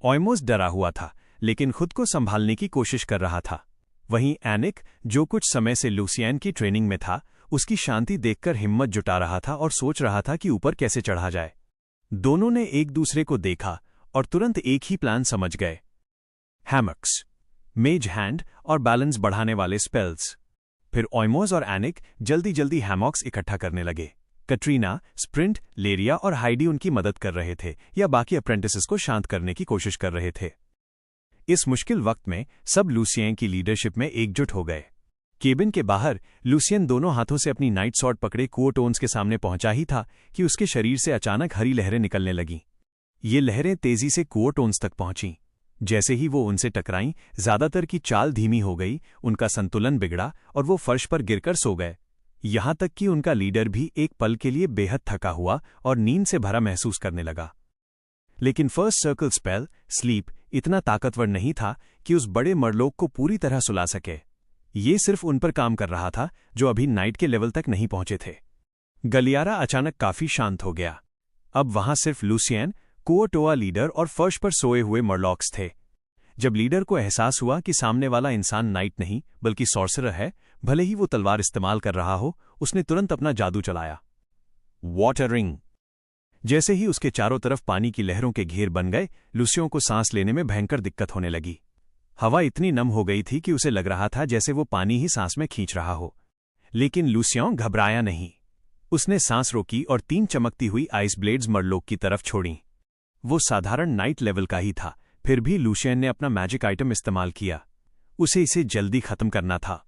ओइमोस डरा हुआ था, लेकिन खुद को संभालने की कोशिश कर रहा था। वहीं एनिक, जो कुछ समय से लूसियन की ट्रेनिंग में था, उसकी शांति देखकर हिम्मत जुटा रहा था और सोच रहा था कि ऊपर कैसे चढ़ा जाए। दोनों ने एक दूसरे को देखा और तुरंत एक ही प्लान समझ गए। हैमक्स, मेज हैंड और बैलेंस बढ़ाने वाले स्पेल्स। फिर ओइमोस और एनिक जल्दी जल्दी हैमॉक्स इकट्ठा करने लगे। कटरीना, स्प्रिंट, लेरिया और हाइडी उनकी मदद कर रहे थे या बाकी अप्रेंटिसेस को शांत करने की कोशिश कर रहे थे। इस मुश्किल वक्त में सब लूसियन की लीडरशिप में एकजुट हो गए। केबिन के बाहर लूसियन दोनों हाथों से अपनी नाइट सॉर्ड पकड़े कोअटोन्स के सामने पहुंचा ही था कि उसके शरीर से अचानक हरी लहरें निकलने लगीं। ये लहरें तेजी से कोअटोन्स तक पहुंचीं। जैसे ही वो उनसे टकराईं, ज्यादातर की चाल धीमी हो गई, उनका संतुलन बिगड़ा और वो फर्श पर गिरकर सो गए। यहां तक कि उनका लीडर भी एक पल के लिए बेहद थका हुआ और नींद से भरा महसूस करने लगा। लेकिन फर्स्ट सर्कल स्पेल, स्लीप, इतना ताकतवर नहीं था कि उस बड़े मरलोक को पूरी तरह सुला सके। ये सिर्फ उन पर काम कर रहा था जो अभी नाइट के लेवल तक नहीं पहुंचे थे। गलियारा अचानक काफी शांत हो गया। अब वहां सिर्फ लूसियन, कोअटोआ लीडर और फर्श पर सोए हुए मरलॉक्स थे। जब लीडर को एहसास हुआ कि सामने वाला इंसान नाइट नहीं बल्कि सॉर्सरर है, भले ही वो तलवार इस्तेमाल कर रहा हो, उसने तुरंत अपना जादू चलाया। Water ring. जैसे ही उसके चारों तरफ पानी की लहरों के घेर बन गए, लूसियों को सांस लेने में भयंकर दिक्कत होने लगी। हवा इतनी नम हो गई थी कि उसे लग रहा था जैसे वो पानी ही सांस में खींच रहा हो। लेकिन लूसियों घबराया नहीं। उसने सांस रोकी और 3 चमकती हुई आइस ब्लेड्स मरलोक की तरफ छोड़ी। वो साधारण नाइट लेवल का ही था, फिर भी लूसियन ने अपना मैजिक आइटम इस्तेमाल किया। उसे इसे जल्दी खत्म करना था।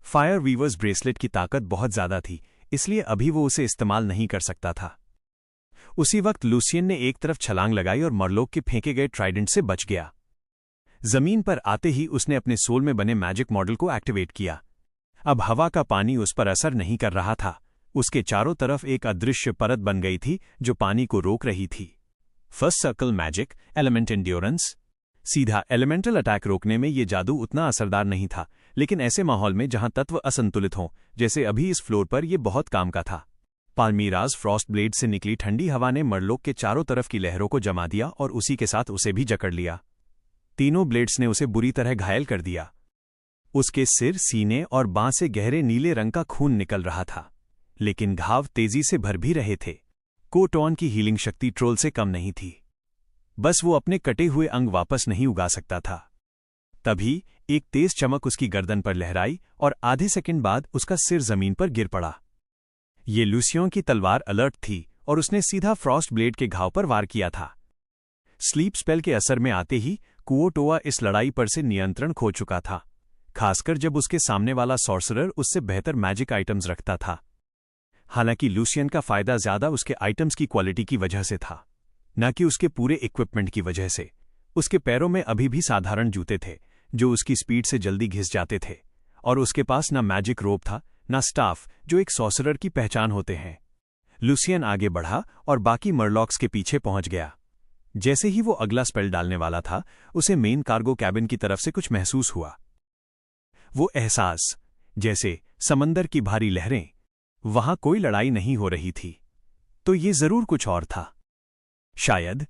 फायर वीवर्स ब्रेसलेट की ताकत बहुत ज्यादा थी, इसलिए अभी वो उसे इस्तेमाल नहीं कर सकता था। उसी वक्त लूसियन ने एक तरफ छलांग लगाई और मरलोक के फेंके गए ट्राइडेंट से बच गया। जमीन पर आते ही उसने अपने सोल में बने मैजिक मॉडल को एक्टिवेट किया। अब हवा का पानी उस पर असर नहीं कर रहा था। उसके चारों तरफ एक अदृश्य परत बन गई थी जो पानी को रोक रही थी। First circle magic, element endurance. सीधा एलिमेंटल अटैक रोकने में ये जादू उतना असरदार नहीं था, लेकिन ऐसे माहौल में जहां तत्व असंतुलित हों, जैसे अभी इस फ्लोर पर, यह बहुत काम का था। पाल्मीराज फ्रॉस्ट ब्लेड से निकली ठंडी हवा ने मरलोक के चारों तरफ की लहरों को जमा दिया और उसी के साथ उसे भी जकड़ लिया। तीनों ब्लेड्स ने उसे बुरी तरह घायल कर दिया। उसके सिर, सीने और बांह से गहरे नीले रंग का खून निकल रहा था, लेकिन घाव तेजी से भर भी रहे थे। कोटॉन की हीलिंग शक्ति ट्रोल से कम नहीं थी। बस वो अपने कटे हुए अंग वापस नहीं उगा सकता था। तभी एक तेज चमक उसकी गर्दन पर लहराई और आधे सेकंड बाद उसका सिर जमीन पर गिर पड़ा। ये लूसियों की तलवार अलर्ट थी और उसने सीधा फ्रॉस्ट ब्लेड के घाव पर वार किया था। स्लीप स्पेल के असर में आते ही कोअटोआ इस लड़ाई पर से नियंत्रण खो चुका था, खासकर जब उसके सामने वाला सॉर्सरर उससे बेहतर मैजिक आइटम्स रखता था। हालांकि लूसियन का फायदा ज्यादा उसके आइटम्स की क्वालिटी की वजह से था, न कि उसके पूरे इक्विपमेंट की वजह से। उसके पैरों में अभी भी साधारण जूते थे जो उसकी स्पीड से जल्दी घिस जाते थे, और उसके पास न मैजिक रोप था न स्टाफ जो एक सॉर्सरर की पहचान होते हैं। लूसियन आगे बढ़ा और बाकी मरलॉक्स के पीछे पहुंच गया। जैसे ही वो अगला स्पेल डालने वाला था, उसे मेन कार्गो कैबिन की तरफ से कुछ महसूस हुआ। वो एहसास, जैसे समंदर की भारी लहरें। वहां कोई लड़ाई नहीं हो रही थी, तो ये जरूर कुछ और था। शायद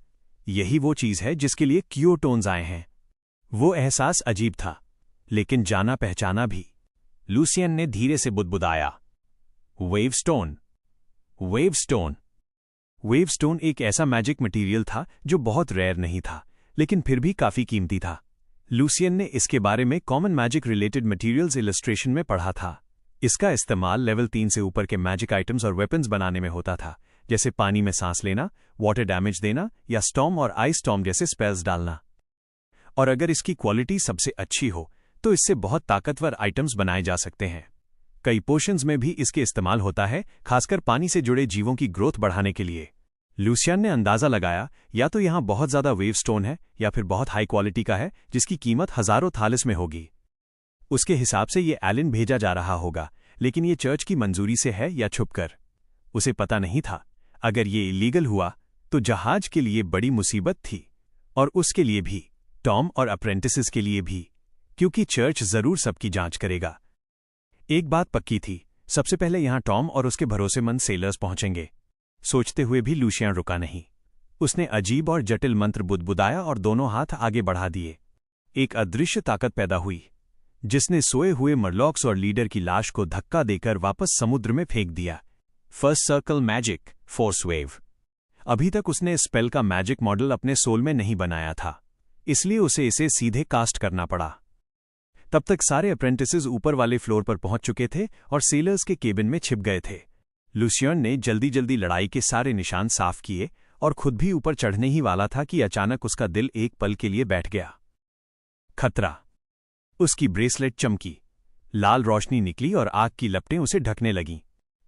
यही वो चीज है जिसके लिए क्योटोन्स आए हैं। वो एहसास अजीब था, लेकिन जाना पहचाना भी। लूसियन ने धीरे से बुदबुदाया, वेवस्टोन। वेवस्टोन वेवस्टोन एक ऐसा मैजिक मटेरियल था जो बहुत रेयर नहीं था, लेकिन फिर भी काफी कीमती था। लूसियन ने इसके बारे में common magic related materials illustration में पढ़ा था। इसका इस्तेमाल लेवल 3 से ऊपर के मैजिक आइटम्स और वेपन्स बनाने में होता था, जैसे पानी में सांस लेना, वाटर डैमेज देना या स्टॉर्म और आइस स्टॉर्म जैसे स्पेल्स डालना। और अगर इसकी क्वालिटी सबसे अच्छी हो तो इससे बहुत ताकतवर आइटम्स बनाए जा सकते हैं। कई पोशंस में भी इसके इस्तेमाल होता है, खासकर पानी से जुड़े जीवों की ग्रोथ बढ़ाने के लिए। लूसियन ने अंदाजा लगाया या तो यहां बहुत ज्यादा वेवस्टोन है या फिर बहुत हाई क्वालिटी का है, जिसकी कीमत हजारों थालिस में होगी। उसके हिसाब से ये एलिन भेजा जा रहा होगा, लेकिन ये चर्च की मंजूरी से है या छुपकर। उसे पता नहीं था। अगर ये इलीगल हुआ तो जहाज के लिए बड़ी मुसीबत थी, और उसके लिए भी, टॉम और अप्रेंटिसेस के लिए भी, क्योंकि चर्च जरूर सबकी जांच करेगा। एक बात पक्की थी, सबसे पहले यहां टॉम और उसके भरोसेमंद सेलर्स पहुंचेंगे। सोचते हुए भी लूसियन रुका नहीं। उसने अजीब और जटिल मंत्र बुदबुदाया और दोनों हाथ आगे बढ़ा दिए। एक अदृश्य ताकत पैदा हुई, जिसने सोए हुए मरलॉक्स और लीडर की लाश को धक्का देकर वापस समुद्र में फेंक दिया। First circle magic, force wave. अभी तक उसने इस स्पेल का मैजिक मॉडल अपने सोल में नहीं बनाया था, इसलिए उसे इसे सीधे कास्ट करना पड़ा। तब तक सारे अप्रेंटिसेस ऊपर वाले फ्लोर पर पहुंच चुके थे और सेलर्स के केबिन में छिप गए थे। लूसियन ने जल्दी जल्दी लड़ाई के सारे निशान साफ किए और खुद भी ऊपर चढ़ने ही वाला था कि अचानक उसका दिल एक पल के लिए बैठ गया। खतरा। उसकी ब्रेसलेट चमकी, लाल रोशनी निकली और आग की लपटें उसे ढकने लगीं।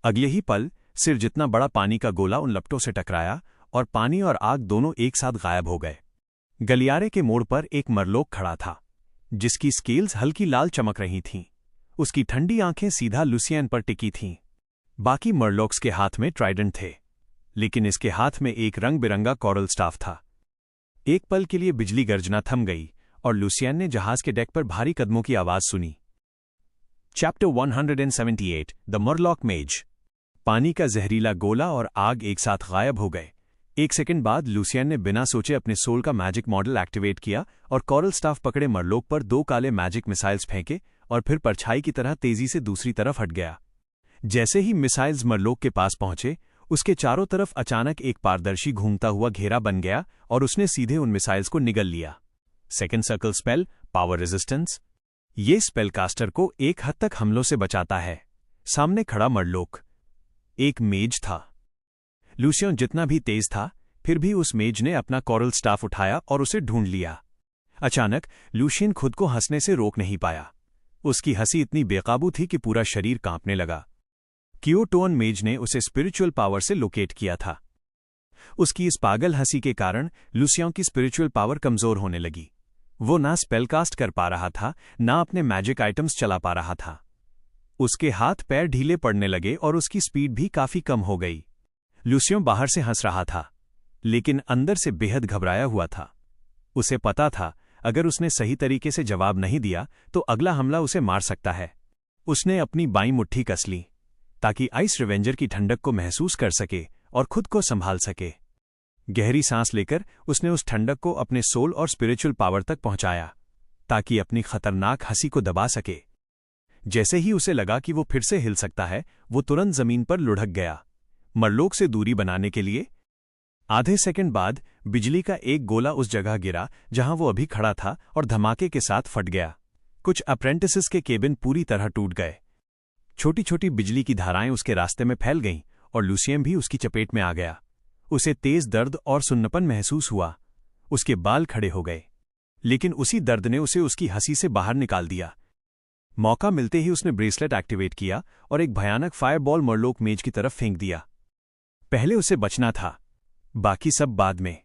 अगले ही पल सिर जितना बड़ा पानी का गोला उन लपटों से टकराया और पानी और आग दोनों एक साथ गायब हो गए। गलियारे के मोड़ पर एक मरलोक खड़ा था, जिसकी स्केल्स हल्की लाल चमक रही थीं। उसकी ठंडी आंखें सीधा लूसियन पर टिकी थीं। बाकी मरलॉक्स के हाथ में ट्राइडेंट थे, लेकिन इसके हाथ में एक रंग बिरंगा कॉरल स्टाफ था। एक पल के लिए बिजली गर्जना थम गई और लूसियन ने जहाज के डेक पर भारी कदमों की आवाज सुनी। चैप्टर 178, द मरलॉक मेज। पानी का जहरीला गोला और आग एक साथ गायब हो गए। एक सेकंड बाद लूसियन ने बिना सोचे अपने सोल का मैजिक मॉडल एक्टिवेट किया और कॉरल स्टाफ पकड़े मरलोक पर 2 काले मैजिक मिसाइल्स फेंके और फिर परछाई की तरह तेजी से दूसरी तरफ हट गया। जैसे ही मिसाइल्स मरलोक के पास पहुंचे, उसके चारों तरफ अचानक एक पारदर्शी घूमता हुआ घेरा बन गया और उसने सीधे उन मिसाइल्स को निगल लिया। Second circle spell, power resistance. ये स्पेल कास्टर को एक हद तक हमलों से बचाता है। सामने खड़ा मरलोक एक मेज था। लूसियन जितना भी तेज था, फिर भी उस मेज ने अपना कॉरल स्टाफ उठाया और उसे ढूंढ लिया। अचानक लूसियन खुद को हंसने से रोक नहीं पाया। उसकी हंसी इतनी बेकाबू थी कि पूरा शरीर कांपने लगा। क्योटोन मेज ने उसे स्पिरिचुअल पावर से लोकेट किया था। उसकी इस पागल हंसी के कारण लूसियन की स्पिरिचुअल पावर कमजोर होने लगी। वो ना स्पेलकास्ट कर पा रहा था, ना अपने मैजिक आइटम्स चला पा रहा था। उसके हाथ पैर ढीले पड़ने लगे और उसकी स्पीड भी काफी कम हो गई। लूसियन बाहर से हंस रहा था, लेकिन अंदर से बेहद घबराया हुआ था। उसे पता था, अगर उसने सही तरीके से जवाब नहीं दिया तो अगला हमला उसे मार सकता है। उसने अपनी बाईं मुट्ठी कस ली ताकि आइस रिवेंजर की ठंडक को महसूस कर सके और खुद को संभाल सके। गहरी सांस लेकर उसने उस ठंडक को अपने सोल और स्पिरिचुअल पावर तक पहुंचाया ताकि अपनी खतरनाक हंसी को दबा सके। जैसे ही उसे लगा कि वो फिर से हिल सकता है, वो तुरंत जमीन पर लुढ़क गया, मरलोक से दूरी बनाने के लिए। आधे सेकंड बाद बिजली का एक गोला उस जगह गिरा जहां वो अभी खड़ा था और धमाके के साथ फट गया। कुछ अप्रेंटिसेस के केबिन पूरी तरह टूट गए। छोटी छोटी बिजली की धाराएं उसके रास्ते में फैल गईं और लूसियन भी उसकी चपेट में आ गया। उसे तेज दर्द और सुन्नपन महसूस हुआ। उसके बाल खड़े हो गए, लेकिन उसी दर्द ने उसे उसकी हंसी से बाहर निकाल दिया। मौका मिलते ही उसने ब्रेसलेट एक्टिवेट किया और एक भयानक फायरबॉल मरलोक मेज की तरफ फेंक दिया। पहले उसे बचना था, बाकी सब बाद में।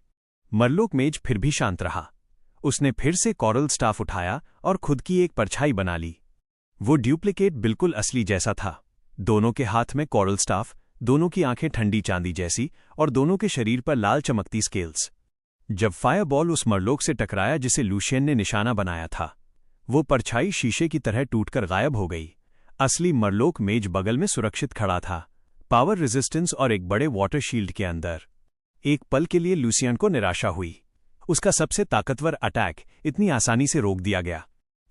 मरलोक मेज फिर भी शांत रहा। उसने फिर से कॉरल स्टाफ उठाया और खुद की एक परछाई बना ली। वो ड्यूप्लिकेट बिल्कुल असली जैसा था। दोनों के हाथ में कॉरल स्टाफ, दोनों की आंखें ठंडी चांदी जैसी और दोनों के शरीर पर लाल चमकती स्केल्स। जब फायरबॉल उस मरलोक से टकराया जिसे लूसियन ने निशाना बनाया था, वो परछाई शीशे की तरह टूटकर गायब हो गई। असली मरलोक मेज बगल में सुरक्षित खड़ा था, पावर रेजिस्टेंस और एक बड़े वाटर शील्ड के अंदर। एक पल के लिए लूसियन को निराशा हुई। उसका सबसे ताकतवर अटैक इतनी आसानी से रोक दिया गया।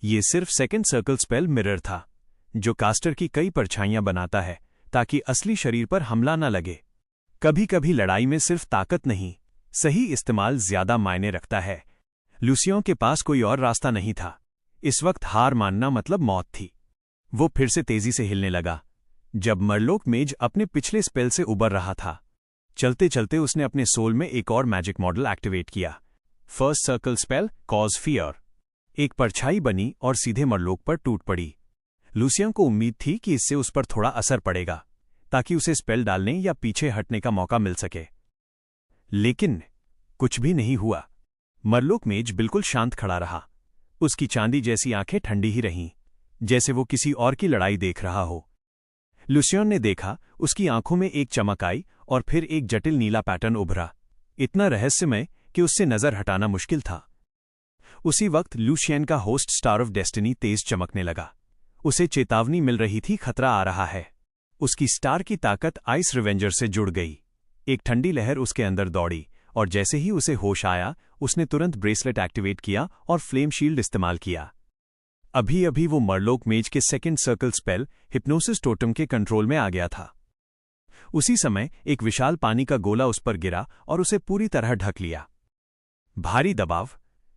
ये सिर्फ सेकंड सर्कल स्पेल मिरर था, जो कास्टर की कई परछाइयां बनाता है, ताकि असली शरीर पर हमला न लगे। कभी कभी लड़ाई में सिर्फ ताकत नहीं, सही इस्तेमाल ज्यादा मायने रखता है। लूसियन के पास कोई और रास्ता नहीं था। इस वक्त हार मानना मतलब मौत थी। वो फिर से तेजी से हिलने लगा। जब मरलोक मेज अपने पिछले स्पेल से उबर रहा था, चलते चलते उसने अपने सोल में एक और मैजिक मॉडल एक्टिवेट किया। First circle spell, cause fear. एक परछाई बनी और सीधे मरलोक पर टूट पड़ी। लूसियन को उम्मीद थी कि इससे उस पर थोड़ा असर पड़ेगा, ताकि उसे स्पेल डालने या पीछे हटने का मौका मिल सके। लेकिन कुछ भी नहीं हुआ। मरलोक मेज बिल्कुल शांत खड़ा रहा। उसकी चांदी जैसी आंखें ठंडी ही रहीं, जैसे वो किसी और की लड़ाई देख रहा हो। लूसियन ने देखा, उसकी आंखों में एक चमक आई और फिर एक जटिल नीला पैटर्न उभरा, इतना रहस्यमय कि उससे नजर हटाना मुश्किल था। उसी वक्त लूसियन का होस्ट स्टार ऑफ डेस्टिनी तेज चमकने लगा। उसे चेतावनी मिल रही थी, खतरा आ रहा है। उसकी स्टार की ताकत आइस रिवेंजर से जुड़ गई। एक ठंडी लहर उसके अंदर दौड़ी और जैसे ही उसे होश आया, उसने तुरंत ब्रेसलेट एक्टिवेट किया और फ्लेम शील्ड इस्तेमाल किया। अभी अभी वो मरलोक मेज के second circle spell hypnosis totem के कंट्रोल में आ गया था। उसी समय एक विशाल पानी का गोला उस पर गिरा और उसे पूरी तरह ढक लिया। भारी दबाव,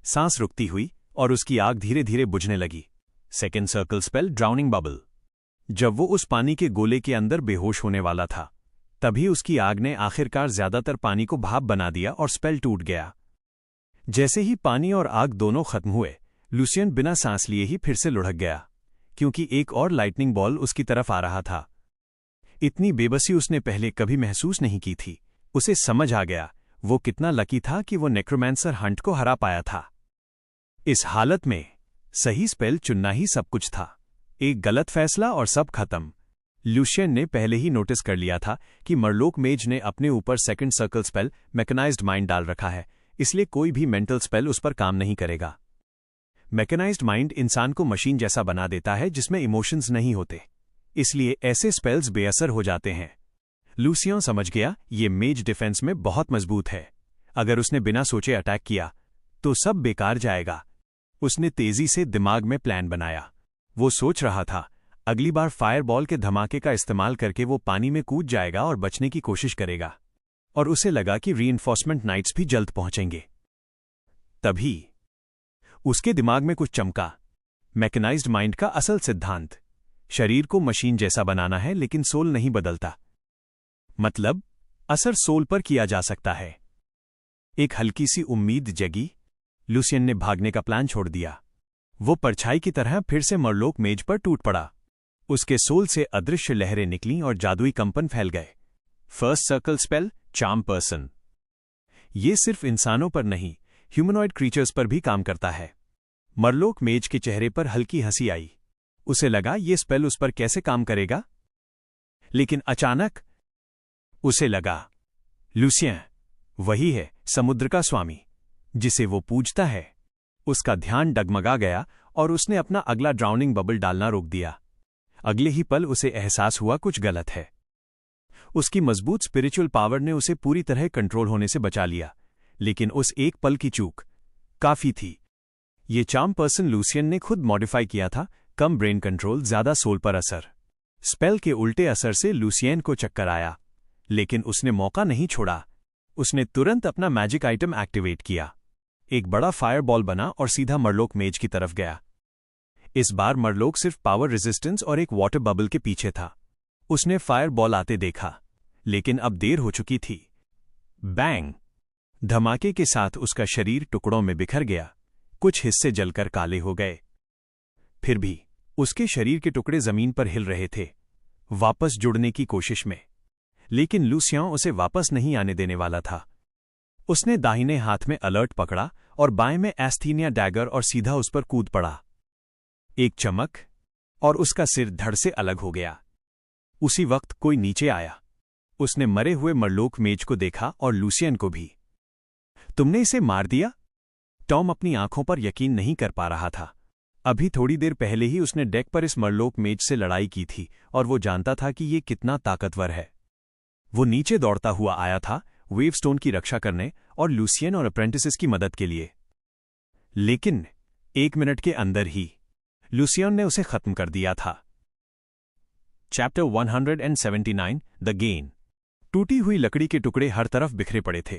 सांस रुकती हुई और उसकी आग धीरे धीरे बुझने लगी। Second circle spell, drowning bubble. जब वो उस पानी के गोले के अंदर बेहोश होने वाला था, तभी उसकी आग ने आखिरकार ज्यादातर पानी को भाप बना दिया और स्पेल टूट गया। जैसे ही पानी और आग दोनों खत्म हुए, लूसियन बिना सांस लिए ही फिर से लुढ़क गया, क्योंकि एक और लाइटनिंग बॉल उसकी तरफ आ रहा था। इतनी बेबसी उसने पहले कभी महसूस नहीं की थी। उसे समझ आ गया वो कितना लकी था कि वो नेक्रोमैंसर हंट को हरा पाया था। इस हालत में सही स्पेल चुनना ही सब कुछ था। एक गलत फैसला और सब खत्म। लूसियन ने पहले ही नोटिस कर लिया था कि मरलोक मेज ने अपने ऊपर second circle spell mechanized mind डाल रखा है, इसलिए कोई भी मेंटल स्पेल उस पर काम नहीं करेगा। मैकेनाइज्ड माइंड इंसान को मशीन जैसा बना देता है जिसमें इमोशंस नहीं होते, इसलिए ऐसे स्पेल्स बेअसर हो जाते हैं। लूसियन समझ गया ये मेज डिफेंस में बहुत मजबूत है। अगर उसने बिना सोचे अटैक किया तो सब बेकार जाएगा। उसने तेजी से दिमाग में प्लान बनाया। वो सोच रहा था अगली बार फायरबॉल के धमाके का इस्तेमाल करके वो पानी में कूद जाएगा और बचने की कोशिश करेगा, और उसे लगा कि रीइंफोर्समेंट नाइट्स भी जल्द पहुंचेंगे। तभी उसके दिमाग में कुछ चमका। मैकेनाइज्ड माइंड का असल सिद्धांत, शरीर को मशीन जैसा बनाना है लेकिन सोल नहीं बदलता। मतलब असर सोल पर किया जा सकता है। एक हल्की सी उम्मीद जगी। लूसियन ने भागने का प्लान छोड़ दिया। वो परछाई की तरह फिर से मरलोक मेज पर टूट पड़ा। उसके सोल से अदृश्य लहरें निकलीं और जादुई कंपन फैल गए। First circle spell, charm person. ये सिर्फ इंसानों पर नहीं, ह्यूमनॉइड क्रीचर्स पर भी काम करता है। मरलोक मेज के चेहरे पर हल्की हंसी आई। उसे लगा ये स्पेल उस पर कैसे काम करेगा, लेकिन अचानक उसे लगा लूसियन वही है, समुद्र का स्वामी जिसे वो पूजता है। उसका ध्यान डगमगा गया और उसने अपना अगला ड्राउनिंग बबल डालना रोक दिया। अगले ही पल उसे एहसास हुआ कुछ गलत है। उसकी मजबूत स्पिरिचुअल पावर ने उसे पूरी तरह कंट्रोल होने से बचा लिया, लेकिन उस एक पल की चूक काफी थी। ये चार्म पर्सन लूसियन ने खुद मॉडिफाई किया था। कम ब्रेन कंट्रोल, ज्यादा सोल पर असर। स्पेल के उल्टे असर से लूसियन को चक्कर आया, लेकिन उसने मौका नहीं छोड़ा। उसने तुरंत अपना मैजिक आइटम एक्टिवेट किया। एक बड़ा फायरबॉल बना और सीधा मरलोक मेज की तरफ गया। इस बार मरलोक सिर्फ पावर रेजिस्टेंस और एक वाटर बबल के पीछे था। उसने फायरबॉल आते देखा, लेकिन अब देर हो चुकी थी। बैंग! धमाके के साथ उसका शरीर टुकड़ों में बिखर गया। कुछ हिस्से जलकर काले हो गए। फिर भी उसके शरीर के टुकड़े जमीन पर हिल रहे थे, वापस जुड़ने की कोशिश में। लेकिन लूसियन उसे वापस नहीं आने देने वाला था। उसने दाहिने हाथ में अलर्ट पकड़ा और बाएं में एस्थीनिया डैगर और सीधा उस पर कूद पड़ा। एक चमक और उसका सिर धड़ से अलग हो गया। उसी वक्त कोई नीचे आया। उसने मरे हुए मरलोक मेज को देखा और लूसियन को भी। तुमने इसे मार दिया? टॉम अपनी आंखों पर यकीन नहीं कर पा रहा था। अभी थोड़ी देर पहले ही उसने डेक पर इस मरलोक मेज से लड़ाई की थी और वो जानता था कि ये कितना ताकतवर है। वो नीचे दौड़ता हुआ आया था, वेवस्टोन की रक्षा करने और लूसियन और अप्रेंटिसेस की मदद के लिए। लेकिन 1 मिनट के अंदर ही लूसियन ने उसे खत्म कर दिया था। Chapter 179 the gain. टूटी हुई लकड़ी के टुकड़े हर तरफ बिखरे पड़े थे।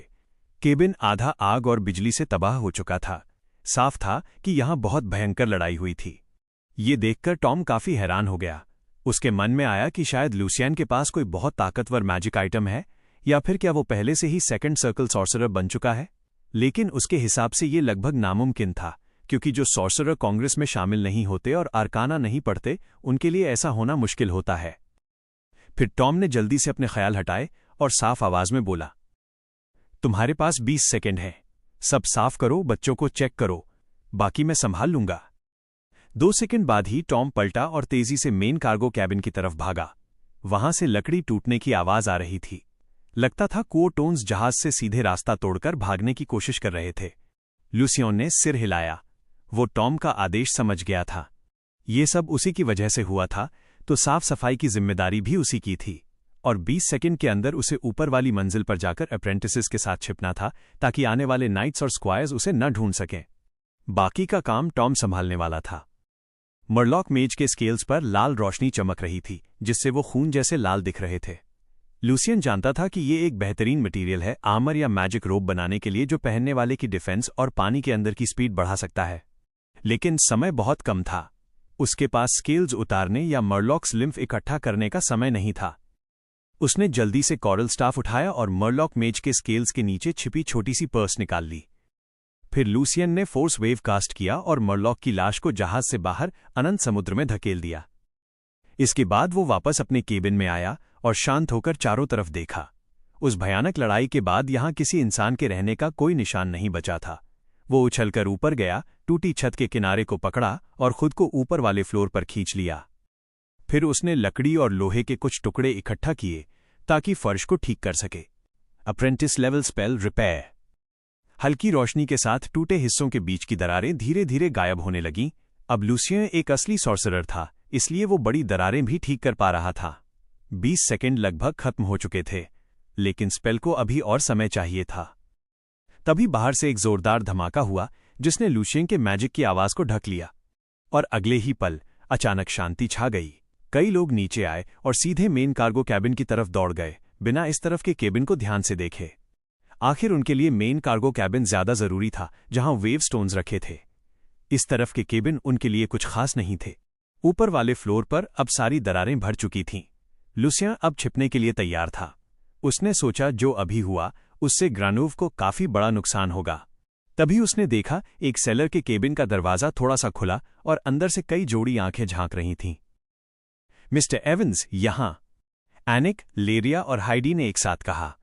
केबिन आधा आग और बिजली से तबाह हो चुका था। साफ था कि यहां बहुत भयंकर लड़ाई हुई थी। ये देखकर टॉम काफी हैरान हो गया। उसके मन में आया कि शायद लूसियन के पास कोई बहुत ताकतवर मैजिक आइटम है, या फिर क्या वो पहले से ही सेकंड सर्कल सॉर्सरर बन चुका है। लेकिन उसके हिसाब से ये लगभग नामुमकिन था, क्योंकि जो सॉर्सरर कांग्रेस में शामिल नहीं होते और आर्काना नहीं पढ़ते, उनके लिए ऐसा होना मुश्किल होता है। फिर टॉम ने जल्दी से अपने ख्याल हटाए और साफ आवाज में बोला, तुम्हारे पास 20 सेकंड हैं। सब साफ करो, बच्चों को चेक करो, बाकी मैं संभाल लूंगा। 2 सेकंड बाद ही टॉम पलटा और तेजी से मेन कार्गो कैबिन की तरफ भागा। वहां से लकड़ी टूटने की आवाज आ रही थी। लगता था क्वोटोन्स जहाज से सीधे रास्ता तोड़कर भागने की कोशिश कर रहे थे। लूसियन ने सिर हिलाया। वो टॉम का आदेश समझ गया था। ये सब उसी की वजह से हुआ था, तो साफ सफाई की जिम्मेदारी भी उसी की थी, और 20 सेकंड के अंदर उसे ऊपर वाली मंजिल पर जाकर अप्रेंटिसेस के साथ छिपना था, ताकि आने वाले नाइट्स और स्क्वायर्स उसे न ढूंढ सकें। बाकी का काम टॉम संभालने वाला था। मरलॉक मेज के स्केल्स पर लाल रोशनी चमक रही थी, जिससे वो खून जैसे लाल दिख रहे थे। लूसियन जानता था कि ये एक बेहतरीन मटेरियल है आर्मर या मैजिक रोब बनाने के लिए, जो पहनने वाले की डिफेंस और पानी के अंदर की स्पीड बढ़ा सकता है। लेकिन समय बहुत कम था। उसके पास स्केल्स उतारने या मरलॉक्स लिम्फ इकट्ठा करने का समय नहीं था। उसने जल्दी से कॉरल स्टाफ उठाया और मरलॉक मेज के स्केल्स के नीचे छिपी छोटी सी पर्स निकाल ली। फिर लूसियन ने फोर्स वेव कास्ट किया और मरलॉक की लाश को जहाज से बाहर अनंत समुद्र में धकेल दिया। इसके बाद वो वापस अपने केबिन में आया और शांत होकर चारों तरफ देखा। उस भयानक लड़ाई के बाद यहां किसी इंसान के रहने का कोई निशान नहीं बचा था। वो उछलकर ऊपर गया, टूटी छत के किनारे को पकड़ा और खुद को ऊपर वाले फ्लोर पर खींच लिया। फिर उसने लकड़ी और लोहे के कुछ टुकड़े इकट्ठा किए ताकि फर्श को ठीक कर सके। Apprentice level spell repair. हल्की रोशनी के साथ टूटे हिस्सों के बीच की दरारें धीरे धीरे गायब होने लगीं। अब लूसियन एक असली सॉर्सरर था, इसलिए वो बड़ी दरारें भी ठीक कर पा रहा था। 20 सेकंड लगभग खत्म हो चुके थे, लेकिन स्पेल को अभी और समय चाहिए था। तभी बाहर से एक जोरदार धमाका हुआ, जिसने लूसियन के मैजिक की आवाज को ढक लिया, और अगले ही पल अचानक शांति छा गई। कई लोग नीचे आए और सीधे मेन कार्गो कैबिन की तरफ दौड़ गए, बिना इस तरफ के केबिन को ध्यान से देखे। आखिर उनके लिए मेन कार्गो कैबिन ज्यादा जरूरी था, जहां वेव स्टोन्स रखे थे। इस तरफ के केबिन उनके लिए कुछ खास नहीं थे। ऊपर वाले फ्लोर पर अब सारी दरारें भर चुकी थीं। लूसियन अब छिपने के लिए तैयार था। उसने सोचा जो अभी हुआ उससे ग्रानोव को काफी बड़ा नुकसान होगा। तभी उसने देखा एक सेलर के केबिन का दरवाजा थोड़ा सा खुला और अंदर से कई जोड़ी आंखें झांक रही थीं। मिस्टर एवंस, यहां, एनिक, लेरिया और हाइडी ने एक साथ कहा।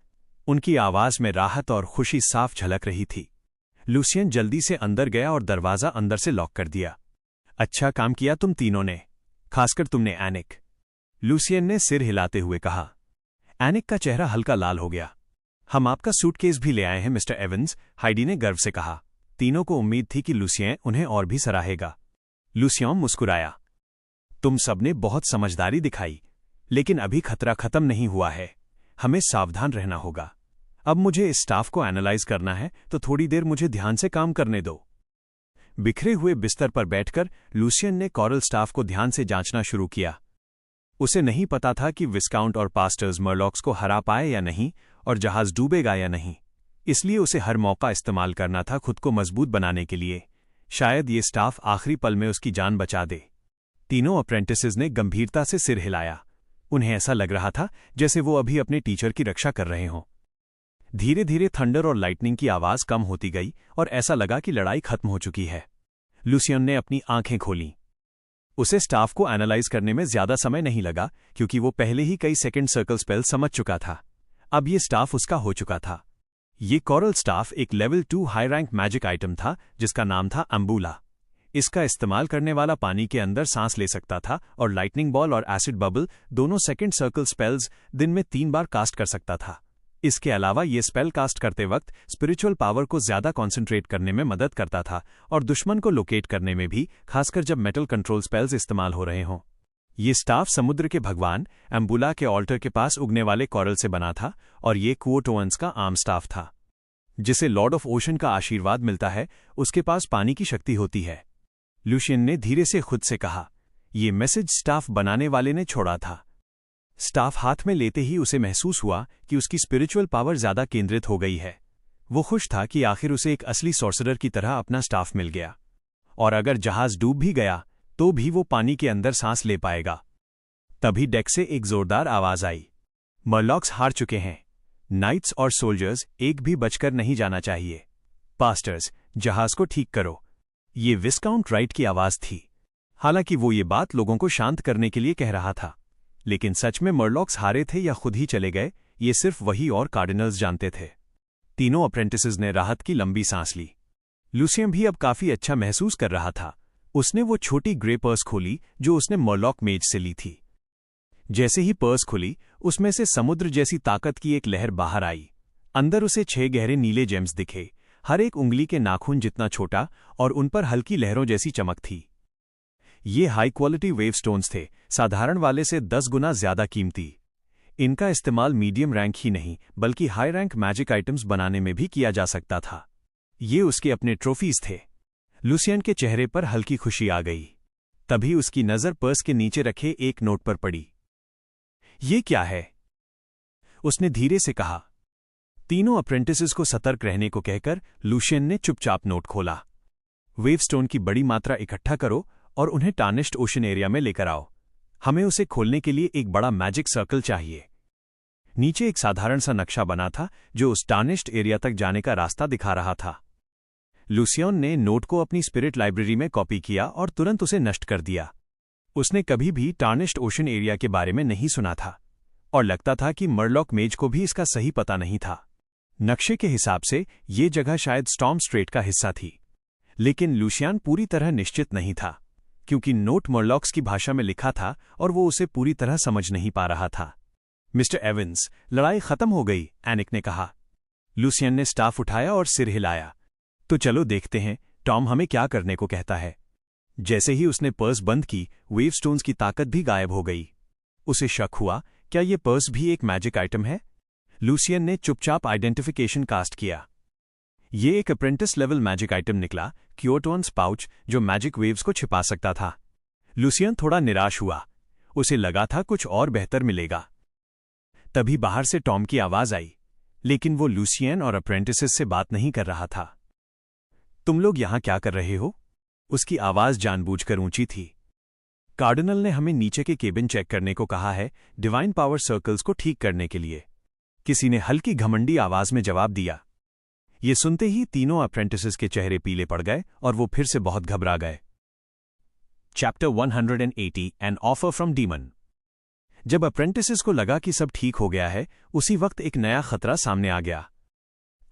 उनकी आवाज में राहत और खुशी साफ झलक रही थी। लूसियन जल्दी से अंदर गया और दरवाजा अंदर से लॉक कर दिया। अच्छा काम किया तुम तीनों ने, खासकर तुमने एनिक, लूसियन ने सिर हिलाते हुए कहा। एनिक का चेहरा हल्का लाल हो गया। हम आपका सूटकेस भी ले आए हैं मिस्टर एवंस, हाइडी ने गर्व से कहा। तीनों को उम्मीद थी कि लूसियन उन्हें और भी सराहेगा। लूसियन मुस्कुराया। तुम सबने बहुत समझदारी दिखाई, लेकिन अभी खतरा खत्म नहीं हुआ है। हमें सावधान रहना होगा। अब मुझे इस स्टाफ को एनालाइज करना है, तो थोड़ी देर मुझे ध्यान से काम करने दो। बिखरे हुए बिस्तर पर बैठकर लूसियन ने कॉरल स्टाफ को ध्यान से जांचना शुरू किया। उसे नहीं पता था कि विस्काउंट और पास्टर्स मरलॉक्स को हरा पाए या नहीं, और जहाज डूबेगा या नहीं। इसलिए उसे हर मौका इस्तेमाल करना था खुद को मजबूत बनाने के लिए। शायद ये स्टाफ आखिरी पल में उसकी जान बचा दे। तीनों अप्रेंटिसेस ने गंभीरता से सिर हिलाया। उन्हें ऐसा लग रहा था जैसे वो अभी अपने टीचर की रक्षा कर रहे हों। धीरे धीरे थंडर और लाइटनिंग की आवाज कम होती गई और ऐसा लगा कि लड़ाई खत्म हो चुकी है। लूसियन ने अपनी आंखें खोलीं। उसे स्टाफ को एनालाइज करने में ज्यादा समय नहीं लगा, क्योंकि वो पहले ही कई सेकंड सर्कल स्पेल समझ चुका था। अब ये स्टाफ उसका हो चुका था। ये कॉरल स्टाफ एक level 2 high rank magic item था, जिसका नाम था अम्बुला। इसका इस्तेमाल करने वाला पानी के अंदर सांस ले सकता था, और लाइटनिंग बॉल और एसिड बबल दोनों सेकंड सर्कल स्पेल्स दिन में 3 बार कास्ट कर सकता था। इसके अलावा ये स्पेल कास्ट करते वक्त स्पिरिचुअल पावर को ज्यादा कॉन्सेंट्रेट करने में मदद करता था, और दुश्मन को लोकेट करने में भी, खासकर जब मेटल कंट्रोल स्पेल्स इस्तेमाल हो रहे हों। ये स्टाफ समुद्र के भगवान एम्बुला के ऑल्टर के पास उगने वाले कॉरल से बना था, और ये क्वोटोअन्स का आम स्टाफ था। जिसे लॉर्ड ऑफ ओशन का आशीर्वाद मिलता है, उसके पास पानी की शक्ति होती है। लूसियन ने धीरे से खुद से कहा, ये मैसेज स्टाफ बनाने वाले ने छोड़ा था। स्टाफ हाथ में लेते ही उसे महसूस हुआ कि उसकी स्पिरिचुअल पावर ज्यादा केंद्रित हो गई है। वो खुश था कि आखिर उसे एक असली सॉर्सरर की तरह अपना स्टाफ मिल गया, और अगर जहाज डूब भी गया तो भी वो पानी के अंदर सांस ले पाएगा। तभी डेक से एक जोरदार आवाज आई, मरलॉक्स हार चुके हैं। नाइट्स और सोल्जर्स एक भी बचकर नहीं जाना चाहिए। पास्टर्स, जहाज को ठीक करो। ये विस्काउंट राइट की आवाज थी। हालांकि वो ये बात लोगों को शांत करने के लिए कह रहा था, लेकिन सच में मरलॉक्स हारे थे या खुद ही चले गए, ये सिर्फ वही और कार्डिनल्स जानते थे। तीनों अप्रेंटिसेस ने राहत की लंबी सांस ली। लूसियन भी अब काफी अच्छा महसूस कर रहा था। उसने वो छोटी ग्रे पर्स खोली जो उसने मरलॉक मेज से ली थी। जैसे ही पर्स खुली, उसमें से समुद्र जैसी ताकत की एक लहर बाहर आई। अंदर उसे 6 गहरे नीले जेम्स दिखे, हर एक उंगली के नाखून जितना छोटा, और उन पर हल्की लहरों जैसी चमक थी। ये हाई क्वालिटी वेव स्टोन्स थे, साधारण वाले से 10 गुना ज्यादा कीमती। इनका इस्तेमाल मीडियम रैंक ही नहीं बल्कि हाई रैंक मैजिक आइटम्स बनाने में भी किया जा सकता था। ये उसके अपने ट्रॉफीज थे। लूसियन के चेहरे पर हल्की खुशी आ गई। तभी उसकी नजर पर्स के नीचे रखे एक नोट पर पड़ी। ये क्या है? उसने धीरे से कहा। तीनों अप्रेंटिसेस को सतर्क रहने को कहकर लूशियन ने चुपचाप नोट खोला। वेवस्टोन की बड़ी मात्रा इकट्ठा करो और उन्हें टार्निश्ड ओशन एरिया में लेकर आओ। हमें उसे खोलने के लिए एक बड़ा मैजिक सर्कल चाहिए। नीचे एक साधारण सा नक्शा बना था जो उस टार्निश्ड एरिया तक जाने का रास्ता दिखा रहा था। लूसियन ने नोट को अपनी स्पिरिट लाइब्रेरी में कॉपी किया और तुरंत उसे नष्ट कर दिया। उसने कभी भी टार्निश्ड ओशन एरिया के बारे में नहीं सुना था, और लगता था कि मरलॉक मेज को भी इसका सही पता नहीं था। नक्शे के हिसाब से ये जगह शायद स्टॉर्म स्ट्रेट का हिस्सा थी, लेकिन लूशियन पूरी तरह निश्चित नहीं था, क्योंकि नोट मरलॉक्स की भाषा में लिखा था और वो उसे पूरी तरह समझ नहीं पा रहा था। मिस्टर एवंस, लड़ाई खत्म हो गई, एनिक ने कहा। लूसियन ने स्टाफ उठाया और सिर हिलाया। तो चलो देखते हैं टॉम हमें क्या करने को कहता है। जैसे ही उसने पर्स बंद की, वेवस्टोन्स की ताकत भी गायब हो गई। उसे शक हुआ, क्या ये पर्स भी एक मैजिक आइटम है? लूसियन ने चुपचाप आइडेंटिफिकेशन कास्ट किया। ये एक अप्रेंटिस लेवल मैजिक आइटम निकला, क्योटोन्स पाउच, जो मैजिक वेव्स को छिपा सकता था। लूसियन थोड़ा निराश हुआ। उसे लगा था कुछ और बेहतर मिलेगा। तभी बाहर से टॉम की आवाज आई, लेकिन वो लूसियन और अप्रेंटिसेस से बात नहीं कर रहा था। तुम लोग यहां क्या कर रहे हो? उसकी आवाज जानबूझकर ऊंची थी। कार्डिनल ने हमें नीचे के केबिन चेक करने को कहा है, डिवाइन पावर सर्कल्स को ठीक करने के लिए, किसी ने हल्की घमंडी आवाज में जवाब दिया। ये सुनते ही तीनों अप्रेंटिसेस के चेहरे पीले पड़ गए और वो फिर से बहुत घबरा गए। Chapter 180 an offer from demon. जब अप्रेंटिसेस को लगा कि सब ठीक हो गया है, उसी वक्त एक नया खतरा सामने आ गया।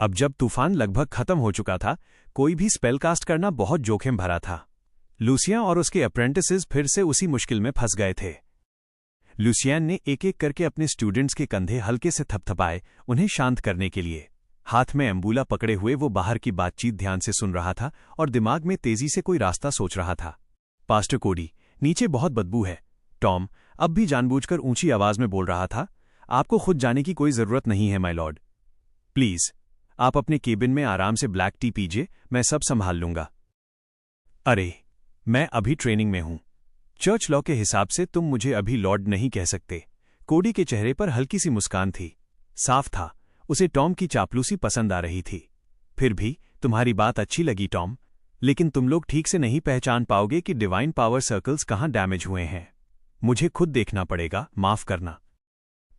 अब जब तूफान लगभग खत्म हो चुका था, कोई भी स्पेल कास्ट करना बहुत जोखिम भरा था। लूसियन और उसके अप्रेंटिसेस फिर से उसी मुश्किल में फंस गए थे। लूसियन ने एक एक करके अपने स्टूडेंट्स के कंधे हल्के से थपथपाए, उन्हें शांत करने के लिए। हाथ में एम्बूला पकड़े हुए वो बाहर की बातचीत ध्यान से सुन रहा था और दिमाग में तेजी से कोई रास्ता सोच रहा था। पास्टर कोडी, नीचे बहुत बदबू है। टॉम अब भी जानबूझकर ऊंची आवाज में बोल रहा था, आपको खुद जाने की कोई जरूरत नहीं है माय लॉर्ड। प्लीज आप अपने केबिन में आराम से ब्लैक टी पीजिए, मैं सब संभाल लूंगा। अरे, मैं अभी ट्रेनिंग में हूं। चर्च लॉ के हिसाब से तुम मुझे अभी लॉर्ड नहीं कह सकते। कोडी के चेहरे पर हल्की सी मुस्कान थी। साफ था, उसे टॉम की चापलूसी पसंद आ रही थी। फिर भी तुम्हारी बात अच्छी लगी टॉम, लेकिन तुम लोग ठीक से नहीं पहचान पाओगे कि डिवाइन पावर सर्कल्स कहां डैमेज हुए हैं। मुझे खुद देखना पड़ेगा, माफ करना।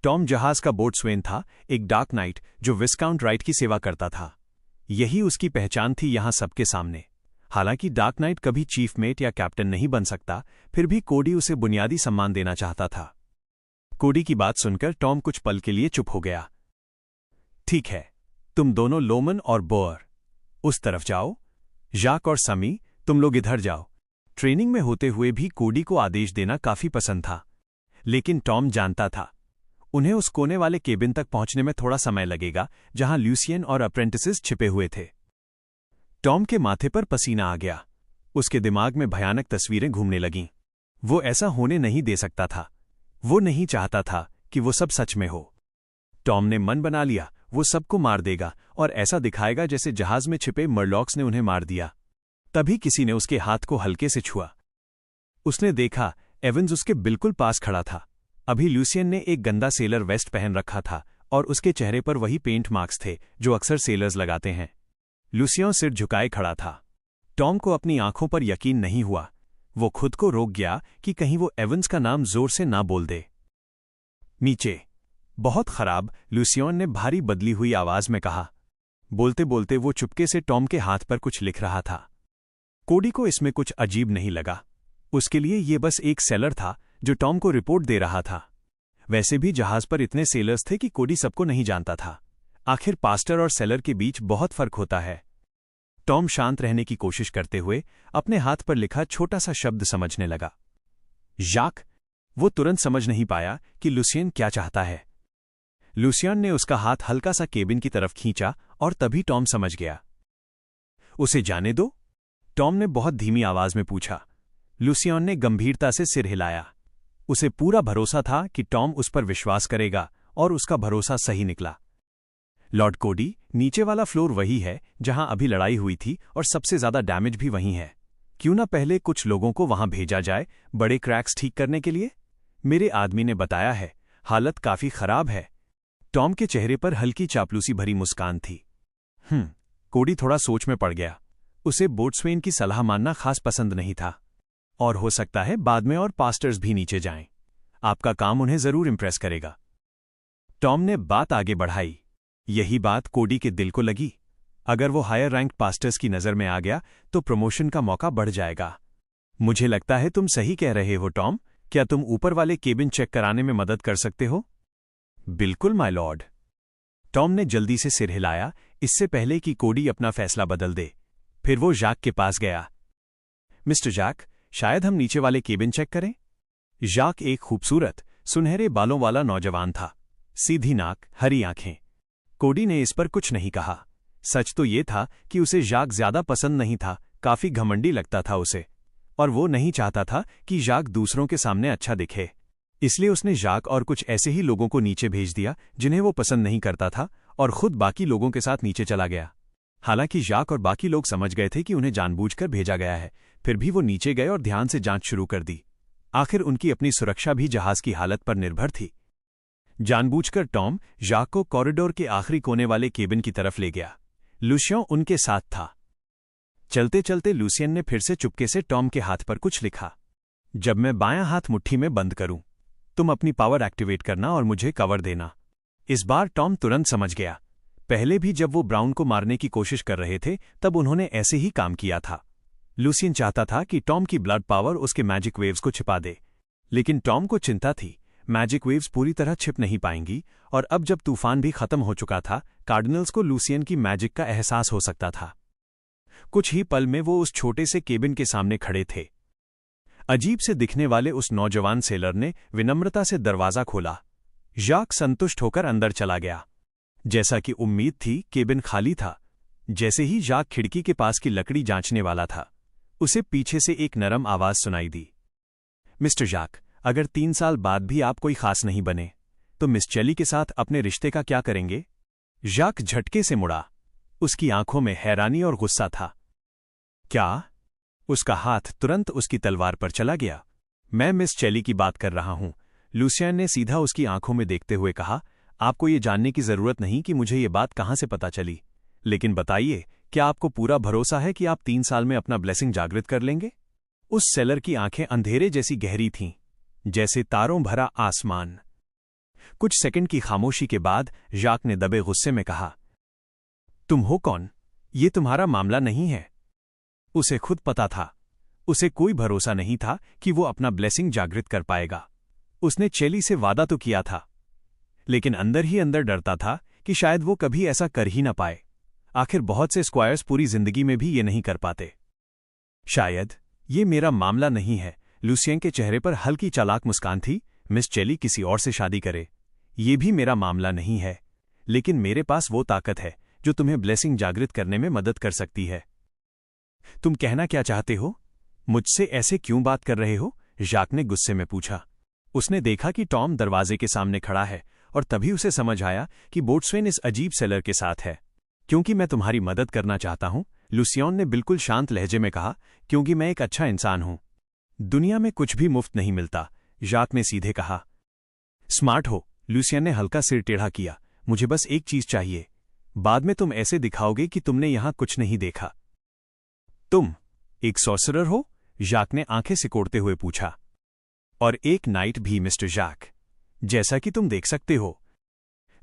टॉम जहाज का बोट्सवेन था, एक डार्क नाइट जो विस्काउंट राइट की सेवा करता था। यही उसकी पहचान थी यहां सबके सामने। हालांकि डार्क नाइट कभी चीफ मेट या कैप्टन नहीं बन सकता, फिर भी कोडी उसे बुनियादी सम्मान देना चाहता था। कोडी की बात सुनकर टॉम कुछ पल के लिए चुप हो गया। ठीक है, तुम दोनों लोमन और बोअर उस तरफ जाओ। जाक और समी, तुम लोग इधर जाओ। ट्रेनिंग में होते हुए भी कोडी को आदेश देना काफी पसंद था, लेकिन टॉम जानता था उन्हें उस कोने वाले केबिन तक पहुंचने में थोड़ा समय लगेगा जहां लूसियन और अप्रेंटिसेस छिपे हुए थे। टॉम के माथे पर पसीना आ गया। उसके दिमाग में भयानक तस्वीरें घूमने लगीं। वो ऐसा होने नहीं दे सकता था। वो नहीं चाहता था कि वो सब सच में हो। टॉम ने मन बना लिया, वो सबको मार देगा और ऐसा दिखाएगा जैसे जहाज में छिपे मरलॉक्स ने उन्हें मार दिया। तभी किसी ने उसके हाथ को हल्के से छुआ। उसने देखा एवंस उसके बिल्कुल पास खड़ा था। अभी लूसियन ने एक गंदा सेलर वेस्ट पहन रखा था और उसके चेहरे पर वही पेंट मार्क्स थे जो अक्सर सेलर्स लगाते हैं। लूसियन सिर झुकाए खड़ा था। टॉम को अपनी आंखों पर यकीन नहीं हुआ। वो खुद को रोक गया कि कहीं वो एवंस का नाम जोर से ना बोल दे। नीचे। बहुत खराब, लूसियन ने भारी बदली हुई आवाज में कहा। बोलते बोलते वो चुपके से टॉम के हाथ पर कुछ लिख रहा था। कोडी को इसमें कुछ अजीब नहीं लगा। उसके लिए ये बस एक सेलर था जो टॉम को रिपोर्ट दे रहा था। वैसे भी जहाज पर इतने सेलर्स थे कि कोडी सबको नहीं जानता था। आखिर पास्टर और सेलर के बीच बहुत फर्क होता है। टॉम शांत रहने की कोशिश करते हुए अपने हाथ पर लिखा छोटा सा शब्द समझने लगा। जाक। वो तुरंत समझ नहीं पाया कि लूसियन क्या चाहता है। लूसियन ने उसका हाथ हल्का सा केबिन की तरफ खींचा और तभी टॉम समझ गया। उसे जाने दो? टॉम ने बहुत धीमी आवाज में पूछा। लूसियन ने गंभीरता से सिर हिलाया। उसे पूरा भरोसा था कि टॉम उस पर विश्वास करेगा और उसका भरोसा सही निकला। लॉर्ड कोडी, नीचे वाला फ्लोर वही है जहां अभी लड़ाई हुई थी और सबसे ज्यादा डैमेज भी वहीं है। क्यों ना पहले कुछ लोगों को वहां भेजा जाए बड़े क्रैक्स ठीक करने के लिए? मेरे आदमी ने बताया है, हालत काफी खराब है। टॉम के चेहरे पर हल्की चापलूसी भरी मुस्कान थी। कोडी थोड़ा सोच में पड़ गया। उसे बोट्सवेन की सलाह मानना खास पसंद नहीं था और हो सकता है बाद में और पास्टर्स भी नीचे जाएं। आपका काम उन्हें जरूर इंप्रेस करेगा। टॉम ने बात आगे बढ़ाई। यही बात कोडी के दिल को लगी। अगर वो हायर रैंक पास्टर्स की नजर में आ गया तो प्रमोशन का मौका बढ़ जाएगा। मुझे लगता है तुम सही कह रहे हो टॉम। क्या तुम ऊपर वाले केबिन चेक कराने में मदद कर सकते हो? बिल्कुल माय लॉर्ड। टॉम ने जल्दी से सिर हिलाया, इससे पहले कि कोडी अपना फैसला बदल दे। फिर वो जैक के पास गया। मिस्टर जैक, शायद हम नीचे वाले केबिन चेक करें? जैक एक खूबसूरत, सुनहरे बालों वाला नौजवान था। सीधी नाक, हरी आंखें। कोडी ने इस पर कुछ नहीं कहा। सच तो ये था कि उसे जैक ज्यादा पसंद नहीं था, काफी घमंडी लगता था उसे, और वो नहीं चाहता था कि जैक दूसरों के सामने अच्छा दिखे। इसलिए उसने जैक और कुछ ऐसे ही लोगों को नीचे भेज दिया जिन्हें वो पसंद नहीं करता था और खुद बाकी लोगों के साथ नीचे चला गया। हालांकि जैक और बाकी लोग समझ गए थे कि उन्हें जानबूझकर भेजा गया है, फिर भी वो नीचे गए और ध्यान से जांच शुरू कर दी। आखिर उनकी अपनी सुरक्षा भी जहाज की हालत पर निर्भर थी। जानबूझकर टॉम जैक को कॉरिडोर के आखिरी कोने वाले केबिन की तरफ ले गया। लूसियन उनके साथ था। चलते चलते लूसियन ने फिर से चुपके से टॉम के हाथ पर कुछ लिखा। जब मैं बायां हाथ मुट्ठी में बंद करूं, तुम अपनी पावर एक्टिवेट करना और मुझे कवर देना। इस बार टॉम तुरंत समझ गया। पहले भी जब वो ब्राउन को मारने की कोशिश कर रहे थे तब उन्होंने ऐसे ही काम किया था। लूसियन चाहता था कि टॉम की ब्लड पावर उसके मैजिक वेव्स को छिपा दे, लेकिन टॉम को चिंता थी मैजिक वेव्स पूरी तरह छिप नहीं पाएंगी, और अब जब तूफान भी खत्म हो चुका था कार्डिनल्स को लूसियन की मैजिक का एहसास हो सकता था। कुछ ही पल में वो उस छोटे से केबिन के सामने खड़े थे। अजीब से दिखने वाले उस नौजवान सेलर ने विनम्रता से दरवाजा खोला। जैक संतुष्ट होकर अंदर चला गया। जैसा कि उम्मीद थी, केबिन खाली था। जैसे ही जैक खिड़की के पास की लकड़ी जांचने वाला था, उसे पीछे से एक नरम आवाज सुनाई दी। मिस्टर जैक, अगर 3 साल बाद भी आप कोई खास नहीं बने तो मिस चेली के साथ अपने रिश्ते का क्या करेंगे? जैक झटके से मुड़ा। उसकी आंखों में हैरानी और गुस्सा था। क्या? उसका हाथ तुरंत उसकी तलवार पर चला गया। मैं मिस चेली की बात कर रहा हूं, लूसियन ने सीधा उसकी आंखों में देखते हुए कहा। आपको ये जानने की जरूरत नहीं कि मुझे ये बात कहां से पता चली, लेकिन बताइए, क्या आपको पूरा भरोसा है कि आप 3 साल में अपना ब्लेसिंग जागृत कर लेंगे? उस सेलर की आंखें अंधेरे जैसी गहरी थीं, जैसे तारों भरा आसमान। कुछ सेकंड की खामोशी के बाद जैक ने दबे गुस्से में कहा, तुम हो कौन? ये तुम्हारा मामला नहीं है। उसे खुद पता था, उसे कोई भरोसा नहीं था कि वो अपना ब्लेसिंग जागृत कर पाएगा। उसने चेली से वादा तो किया था, लेकिन अंदर ही अंदर डरता था कि शायद वो कभी ऐसा कर ही ना पाए। आखिर बहुत से स्क्वायर्स पूरी जिंदगी में भी ये नहीं कर पाते। शायद ये मेरा मामला नहीं है। लूसियन के चेहरे पर हल्की चालाक मुस्कान थी। मिस चेली किसी और से शादी करे, ये भी मेरा मामला नहीं है, लेकिन मेरे पास वो ताकत है जो तुम्हें ब्लेसिंग जागृत करने में मदद कर सकती है। तुम कहना क्या चाहते हो? मुझसे ऐसे क्यों बात कर रहे हो? जैक ने गुस्से में पूछा। उसने देखा कि टॉम दरवाजे के सामने खड़ा है और तभी उसे समझ आया कि बोट्सवेन इस अजीब सेलर के साथ है। क्योंकि मैं तुम्हारी मदद करना चाहता हूं, लूसियन ने बिल्कुल शांत लहजे में कहा, क्योंकि मैं एक अच्छा इंसान हूं। दुनिया में कुछ भी मुफ्त नहीं मिलता, जैक ने सीधे कहा। स्मार्ट हो, लूसियन ने हल्का सिर टेढ़ा किया। मुझे बस एक चीज चाहिए। बाद में तुम ऐसे दिखाओगे कि तुमने यहां कुछ नहीं देखा। तुम एक सॉर्सरर हो? जाक ने आंखें सिकोड़ते हुए पूछा। और एक नाइट भी मिस्टर जाक, जैसा कि तुम देख सकते हो।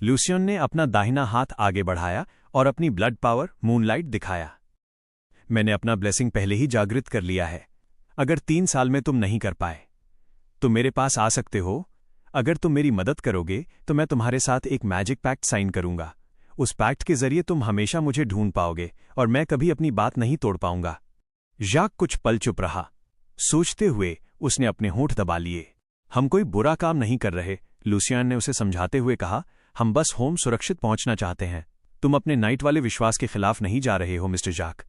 लूसियन ने अपना दाहिना हाथ आगे बढ़ाया और अपनी ब्लड पावर मूनलाइट दिखाया। मैंने अपना ब्लेसिंग पहले ही जागृत कर लिया है। अगर 3 साल में तुम नहीं कर पाए तो मेरे पास आ सकते हो। अगर तुम मेरी मदद करोगे तो मैं तुम्हारे साथ एक मैजिक पैक्ट साइन करूंगा। उस पैक्ट के जरिए तुम हमेशा मुझे ढूंढ पाओगे और मैं कभी अपनी बात नहीं तोड़ पाऊंगा। जाक कुछ पल चुप रहा। सोचते हुए उसने अपने होंठ दबा लिए। हम कोई बुरा काम नहीं कर रहे, लूसियन ने उसे समझाते हुए कहा। हम बस होम सुरक्षित पहुंचना चाहते हैं। तुम अपने नाइट वाले विश्वास के खिलाफ नहीं जा रहे हो मिस्टर जाक।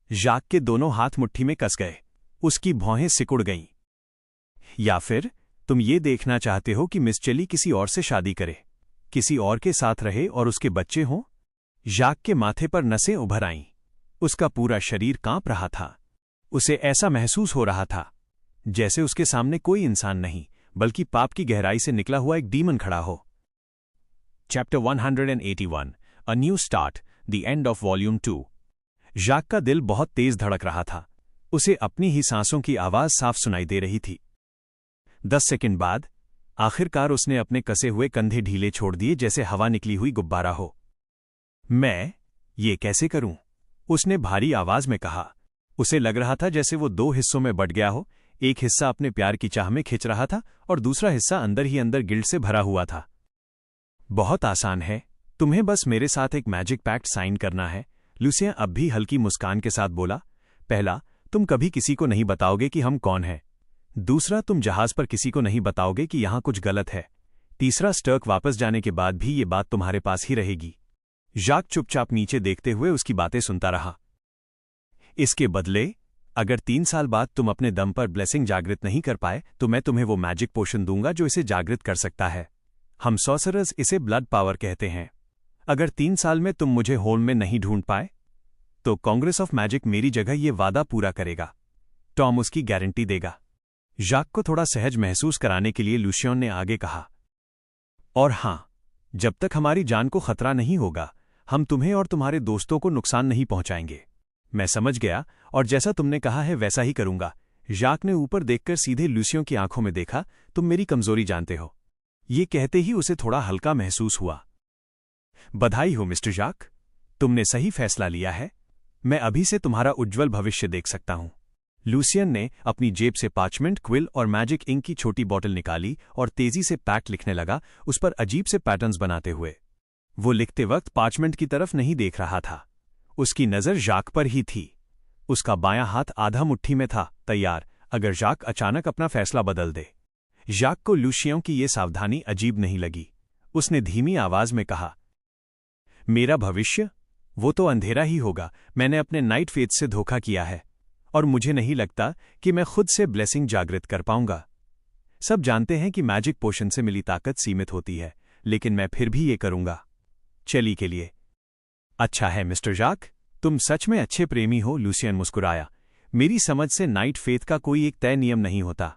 जाक के दोनों हाथ मुट्ठी में कस गए। उसकी भौहें सिकुड़ गईं। या फिर तुम ये देखना चाहते हो कि मिस चेली किसी और से शादी करे, किसी और के साथ रहे और उसके बच्चे हों? जाक के माथे पर नसें उभर आईं। उसका पूरा शरीर कांप रहा था। उसे ऐसा महसूस हो रहा था जैसे उसके सामने कोई इंसान नहीं बल्कि पाप की गहराई से निकला हुआ एक डीमन खड़ा हो। Chapter 181 a new start, the end of volume 2। जाक का दिल बहुत तेज धड़क रहा था। उसे अपनी ही सांसों की आवाज साफ सुनाई दे रही थी। 10 सेकंड बाद आखिरकार उसने अपने कसे हुए कंधे ढीले छोड़ दिए जैसे हवा निकली हुई गुब्बारा हो। मैं ये कैसे करूं? उसने भारी आवाज में कहा। उसे लग रहा था जैसे वो 2 हिस्सों में बट गया हो। एक हिस्सा अपने प्यार की चाह में खिंच रहा था और दूसरा हिस्सा अंदर ही अंदर गिल्ट से भरा हुआ था। बहुत आसान है, तुम्हें बस मेरे साथ एक मैजिक पैक्ट साइन करना है, लूसियन अब भी हल्की मुस्कान के साथ बोला। पहला, तुम कभी किसी को नहीं बताओगे कि हम कौन हैं। दूसरा, तुम जहाज पर किसी को नहीं बताओगे कि यहां कुछ गलत है। तीसरा, स्टर्क वापस जाने के बाद भी ये बात तुम्हारे पास ही रहेगी। जाक चुपचाप नीचे देखते हुए उसकी बातें सुनता रहा। इसके बदले, अगर 3 साल बाद तुम अपने दम पर ब्लेसिंग जागृत नहीं कर पाए तो मैं तुम्हें वो मैजिक पोशन दूंगा जो इसे जागृत कर सकता है। हम सॉर्सरर्स इसे ब्लड पावर कहते हैं। अगर 3 साल में तुम मुझे होम में नहीं ढूंढ पाए तो कांग्रेस ऑफ मैजिक मेरी जगह ये वादा पूरा करेगा। टॉम उसकी गारंटी देगा। जाक को थोड़ा सहज महसूस कराने के लिए लूसियन ने आगे कहा। और हां, जब तक हमारी जान को खतरा नहीं होगा हम तुम्हें और तुम्हारे दोस्तों को नुकसान नहीं पहुंचाएंगे। मैं समझ गया और जैसा तुमने कहा है वैसा ही करूंगा। जाक ने ऊपर देखकर सीधे लूसियन की आंखों में देखा। तुम मेरी कमजोरी जानते हो। ये कहते ही उसे थोड़ा हल्का महसूस हुआ। बधाई हो मिस्टर जाक, तुमने सही फैसला लिया है। मैं अभी से तुम्हारा उज्जवल भविष्य देख सकता हूं। लूसियन ने अपनी जेब से पार्चमेंट, क्विल और मैजिक इंक की छोटी बोतल निकाली और तेजी से पैक्ट लिखने लगा, उस पर अजीब से पैटर्न्स बनाते हुए। वो लिखते वक्त पार्चमेंट की तरफ नहीं देख रहा था। उसकी नजर जाक पर ही थी। उसका बायां हाथ आधा मुट्ठी में था, तैयार अगर जाक अचानक अपना फैसला बदल दे। जाक को लूसियन की ये सावधानी अजीब नहीं लगी। उसने धीमी आवाज में कहा, मेरा भविष्य? वो तो अंधेरा ही होगा। मैंने अपने नाइट फेथ से धोखा किया है और मुझे नहीं लगता कि मैं खुद से ब्लेसिंग जागृत कर पाऊंगा। सब जानते हैं कि मैजिक पोशन से मिली ताकत सीमित होती है, लेकिन मैं फिर भी ये करूंगा, चेली के लिए। अच्छा है मिस्टर जाक, तुम सच में अच्छे प्रेमी हो, लूसियन मुस्कुराया। मेरी समझ से नाइट फेथ का कोई एक तय नियम नहीं होता।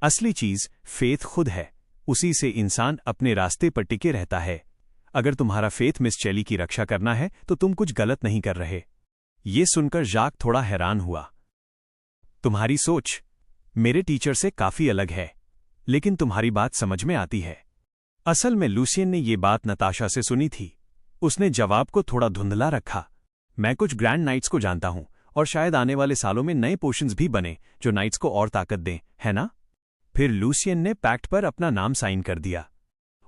असली चीज फेथ खुद है। उसी से इंसान अपने रास्ते पर टिके रहता है। अगर तुम्हारा फेथ मिस चेली की रक्षा करना है तो तुम कुछ गलत नहीं कर रहे। ये सुनकर जाक थोड़ा हैरान हुआ। तुम्हारी सोच मेरे टीचर से काफी अलग है, लेकिन तुम्हारी बात समझ में आती है। असल में लूसियन ने ये बात नताशा से सुनी थी। उसने जवाब को थोड़ा धुंधला रखा। मैं कुछ ग्रैंड नाइट्स को जानता हूं और शायद आने वाले सालों में नए पोशंस भी बने जो नाइट्स को और ताकत दें, है ना? फिर लूसियन ने पैक्ट पर अपना नाम साइन कर दिया।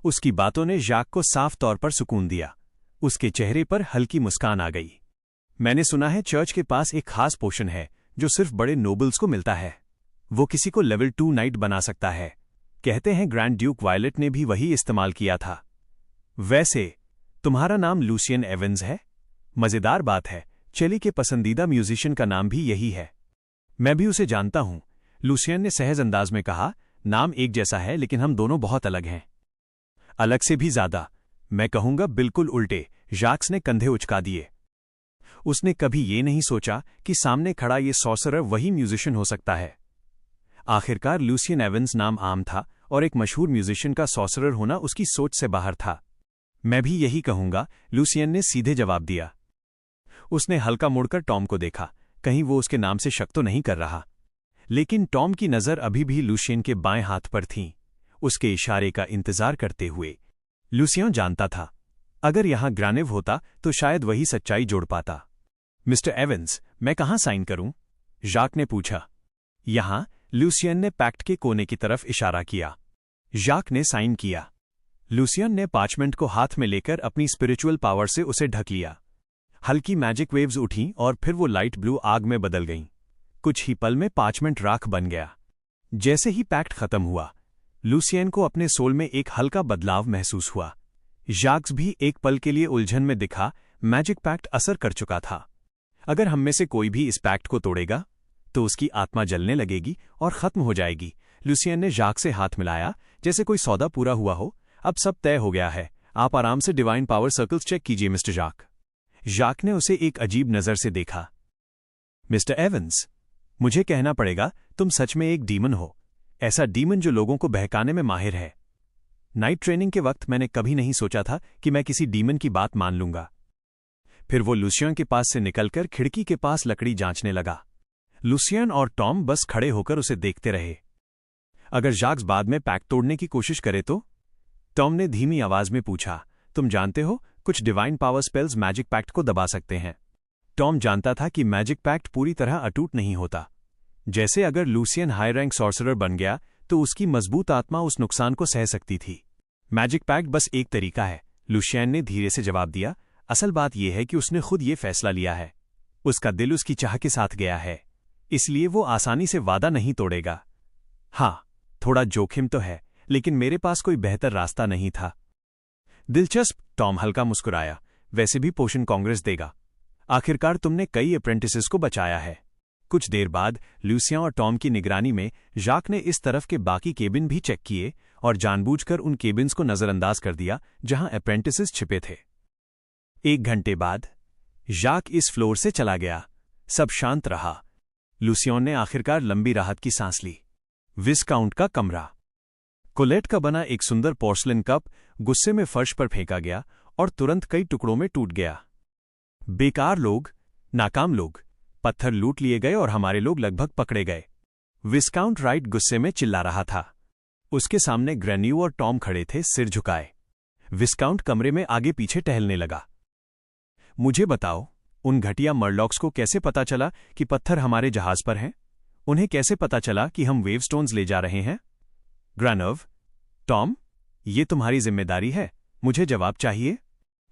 उसकी बातों ने जाक को साफ तौर पर सुकून दिया। उसके चेहरे पर हल्की मुस्कान आ गई। मैंने सुना है चर्च के पास एक खास पोशन है जो सिर्फ बड़े नोबल्स को मिलता है। वो किसी को लेवल 2 नाइट बना सकता है। कहते हैं ग्रैंड ड्यूक वायलेट ने भी वही इस्तेमाल किया था। वैसे तुम्हारा नाम लूसियन एवंस है? मजेदार बात है, चेली के पसंदीदा म्यूजिशियन का नाम भी यही है। मैं भी उसे जानता हूं, लूसियन ने सहज अंदाज में कहा। नाम एक जैसा है लेकिन हम दोनों बहुत अलग हैं। अलग से भी ज्यादा, मैं कहूंगा बिल्कुल उल्टे। जाक्स ने कंधे उचका दिए। उसने कभी ये नहीं सोचा कि सामने खड़ा ये सॉर्सरर वही म्यूजिशियन हो सकता है। आखिरकार लूसियन एवंस नाम आम था और एक मशहूर म्यूजिशियन का सॉर्सरर होना उसकी सोच से बाहर था। मैं भी यही कहूंगा, लूसियन ने सीधे जवाब दिया। उसने हल्का मुड़कर टॉम को देखा, कहीं वो उसके नाम से शक तो नहीं कर रहा। लेकिन टॉम की नज़र अभी भी लूसियन के बाएं हाथ पर थी, उसके इशारे का इंतजार करते हुए। लूसियन जानता था, अगर यहां ग्रानिव होता तो शायद वही सच्चाई जोड़ पाता। मिस्टर एवंस, मैं कहां साइन करूं? जाक ने पूछा। यहां, लूसियन ने पैक्ट के कोने की तरफ इशारा किया। जाक ने साइन किया। लूसियन ने पार्चमेंट को हाथ में लेकर अपनी स्पिरिचुअल पावर से उसे ढक लिया। हल्की मैजिक वेव्स उठीं और फिर वो लाइट ब्लू आग में बदल गईं। कुछ ही पल में पार्चमेंट राख बन गया। जैसे ही पैक्ट खत्म हुआ, लूसियन को अपने सोल में एक हल्का बदलाव महसूस हुआ। जाक्स भी एक पल के लिए उलझन में दिखा, मैजिक पैक्ट असर कर चुका था। अगर हम में से कोई भी इस पैक्ट को तोड़ेगा तो उसकी आत्मा जलने लगेगी और खत्म हो जाएगी। लूसियन ने जाक से हाथ मिलाया, जैसे कोई सौदा पूरा हुआ हो। अब सब तय हो गया है, आप आराम से डिवाइन पावर सर्कल्स चेक कीजिए मिस्टर जाक। जाक ने उसे एक अजीब नज़र से देखा। मिस्टर एवंस, मुझे कहना पड़ेगा, तुम सच में एक डीमन हो, ऐसा डीमन जो लोगों को बहकाने में माहिर है। नाइट ट्रेनिंग के वक्त मैंने कभी नहीं सोचा था कि मैं किसी डीमन की बात मान लूंगा। फिर वो लूसियन के पास से निकलकर खिड़की के पास लकड़ी जांचने लगा। लूसियन और टॉम बस खड़े होकर उसे देखते रहे। अगर जाक्स बाद में पैक्ट तोड़ने की कोशिश करे तो? टॉम ने धीमी आवाज में पूछा। तुम जानते हो, कुछ divine power spells magic pact को दबा सकते हैं। टॉम जानता था कि मैजिक पैक्ट पूरी तरह अटूट नहीं होता। जैसे अगर लूसियन हाई रैंक सॉर्सरर बन गया तो उसकी मजबूत आत्मा उस नुकसान को सह सकती थी। मैजिक पैक्ट बस एक तरीका है, लूसियन ने धीरे से जवाब दिया। असल बात यह है कि उसने खुद ये फैसला लिया है। उसका दिल उसकी चाह के साथ गया है, इसलिए वो आसानी से वादा नहीं तोड़ेगा। हाँ, थोड़ा जोखिम तो है, लेकिन मेरे पास कोई बेहतर रास्ता नहीं था। दिलचस्प, टॉम हल्का मुस्कुराया। वैसे भी पोषण कांग्रेस देगा। आखिरकार तुमने कई अप्रेंटिसेस को बचाया है। कुछ देर बाद लूसियन और टॉम की निगरानी में जाक ने इस तरफ के बाकी केबिन भी चेक किए और जानबूझकर उन केबिन्स को नजरअंदाज कर दिया जहां अप्रेंटिसेस छिपे थे। 1 घंटे बाद जाक इस फ्लोर से चला गया। सब शांत रहा। लूसियन ने आखिरकार लंबी राहत की सांस ली। विस्काउंट का कमरा। कोलेट का बना एक सुंदर पोर्सलिन कप गुस्से में फर्श पर फेंका गया और तुरंत कई टुकड़ों में टूट गया। बेकार लोग, नाकाम लोग, पत्थर लूट लिए गए और हमारे लोग लगभग पकड़े गए। विस्काउंट राइट गुस्से में चिल्ला रहा था। उसके सामने ग्रेन्यू और टॉम खड़े थे, सिर झुकाए। विस्काउंट कमरे में आगे पीछे टहलने लगा। मुझे बताओ, उन घटिया मरलॉक्स को कैसे पता चला कि पत्थर हमारे जहाज पर हैं? उन्हें कैसे पता चला कि हम वेवस्टोन्स ले जा रहे हैं? ग्रेनव, टॉम, ये तुम्हारी जिम्मेदारी है, मुझे जवाब चाहिए।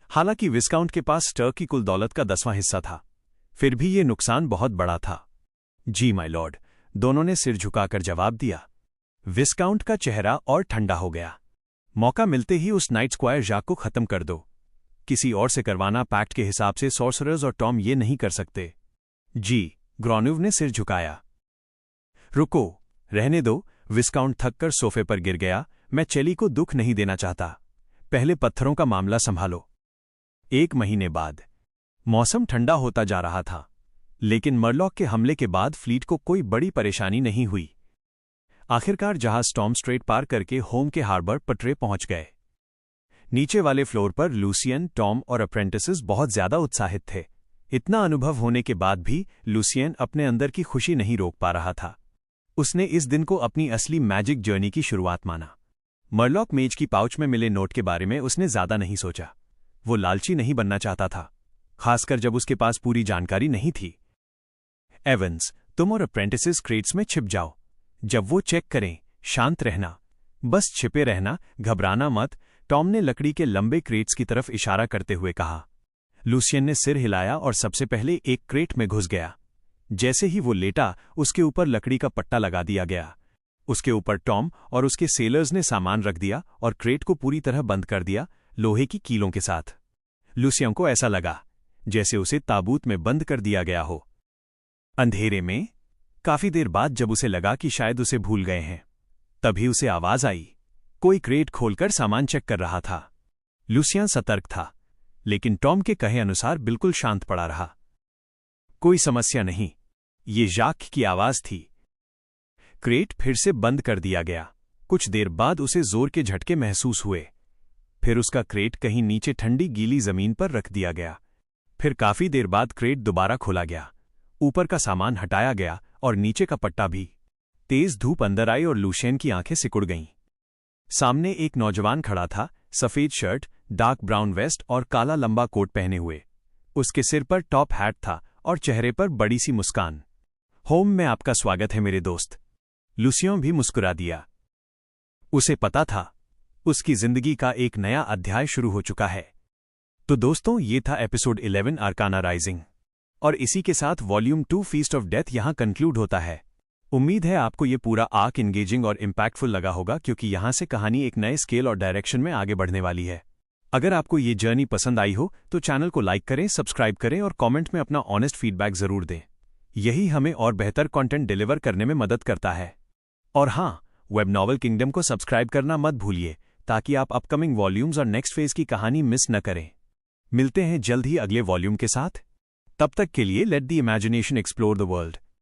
हालांकि विस्काउंट के पास स्टर की कुल दौलत का 10वां हिस्सा था, फिर भी ये नुकसान बहुत बड़ा था। जी माय लॉर्ड, दोनों ने सिर झुकाकर जवाब दिया। विस्काउंट का चेहरा और ठंडा हो गया। मौका मिलते ही उस नाइट स्क्वायर जाक को खत्म कर दो। किसी और से करवाना पैक्ट के हिसाब से सॉर्सरर्स और टॉम ये नहीं कर सकते। जी, ग्रेन्यू ने सिर झुकाया। रुको, रहने दो। विस्काउंट थककर सोफे पर गिर गया। मैं चेली को दुख नहीं देना चाहता। पहले पत्थरों का मामला संभालो। 1 महीने बाद मौसम ठंडा होता जा रहा था, लेकिन मरलॉक के हमले के बाद फ्लीट को कोई बड़ी परेशानी नहीं हुई। आखिरकार जहाज स्टॉर्म स्ट्रेट पार करके होम के हार्बर पटरे पहुंच गए। नीचे वाले फ्लोर पर लूसियन, टॉम और अप्रेंटिसेस बहुत ज्यादा उत्साहित थे। इतना अनुभव होने के बाद भी लूसियन अपने अंदर की खुशी नहीं रोक पा रहा था। उसने इस दिन को अपनी असली मैजिक जर्नी की शुरुआत माना। मरलॉक मेज की पाउच में मिले नोट के बारे में उसने ज्यादा नहीं सोचा। वो लालची नहीं बनना चाहता था, खासकर जब उसके पास पूरी जानकारी नहीं थी। एवंस, तुम और अप्रेंटिसेस क्रेट्स में छिप जाओ। जब वो चेक करें, शांत रहना, बस छिपे रहना, घबराना मत। टॉम ने लकड़ी के लंबे क्रेट्स की तरफ इशारा करते हुए कहा। लूसियन ने सिर हिलाया और सबसे पहले एक क्रेट में घुस गया। जैसे ही वो लेटा, उसके ऊपर लकड़ी का पट्टा लगा दिया गया। उसके ऊपर टॉम और उसके सेलर्स ने सामान रख दिया और क्रेट को पूरी तरह बंद कर दिया, लोहे की कीलों के साथ। लूसियन को ऐसा लगा जैसे उसे ताबूत में बंद कर दिया गया हो। अंधेरे में काफी देर बाद जब उसे लगा कि शायद उसे भूल गए हैं, तभी उसे आवाज आई। कोई क्रेट खोलकर सामान चेक कर रहा था। लूसियन सतर्क था, लेकिन टॉम के कहे अनुसार बिल्कुल शांत पड़ा रहा। कोई समस्या नहीं, ये जाक की आवाज थी। क्रेट फिर से बंद कर दिया गया। कुछ देर बाद उसे जोर के झटके महसूस हुए। फिर उसका क्रेट कहीं नीचे ठंडी गीली जमीन पर रख दिया गया। फिर काफी देर बाद क्रेट दोबारा खोला गया। ऊपर का सामान हटाया गया और नीचे का पट्टा भी। तेज धूप अंदर आई और लुशियन की आंखें सिकुड़ गईं। सामने एक नौजवान खड़ा था, सफेद शर्ट, डार्क ब्राउन वेस्ट और काला लंबा कोट पहने हुए। उसके सिर पर टॉप हैट था और चेहरे पर बड़ी सी मुस्कान। होम में आपका स्वागत है मेरे दोस्त। लुशियन भी मुस्कुरा दिया। उसे पता था उसकी जिंदगी का एक नया अध्याय शुरू हो चुका है। तो दोस्तों, ये था एपिसोड 11 आर्काना राइजिंग, और इसी के साथ वॉल्यूम 2 फीस्ट ऑफ डेथ यहां कंक्लूड होता है। उम्मीद है आपको ये पूरा आर्क इंगेजिंग और इम्पैक्टफुल लगा होगा, क्योंकि यहां से कहानी एक नए स्केल और डायरेक्शन में आगे बढ़ने वाली है। अगर आपको ये जर्नी पसंद आई हो तो चैनल को लाइक करें, सब्सक्राइब करें और कमेंट में अपना ऑनेस्ट फीडबैक जरूर दें। यही हमें और बेहतर कंटेंट डिलीवर करने में मदद करता है। और हाँ, वेब नॉवल किंगडम को सब्सक्राइब करना मत भूलिए, ताकि आप अपकमिंग वॉल्यूम्स और नेक्स्ट फेज की कहानी मिस न करें। मिलते हैं जल्द ही अगले वॉल्यूम के साथ। तब तक के लिए let the imagination explore the world.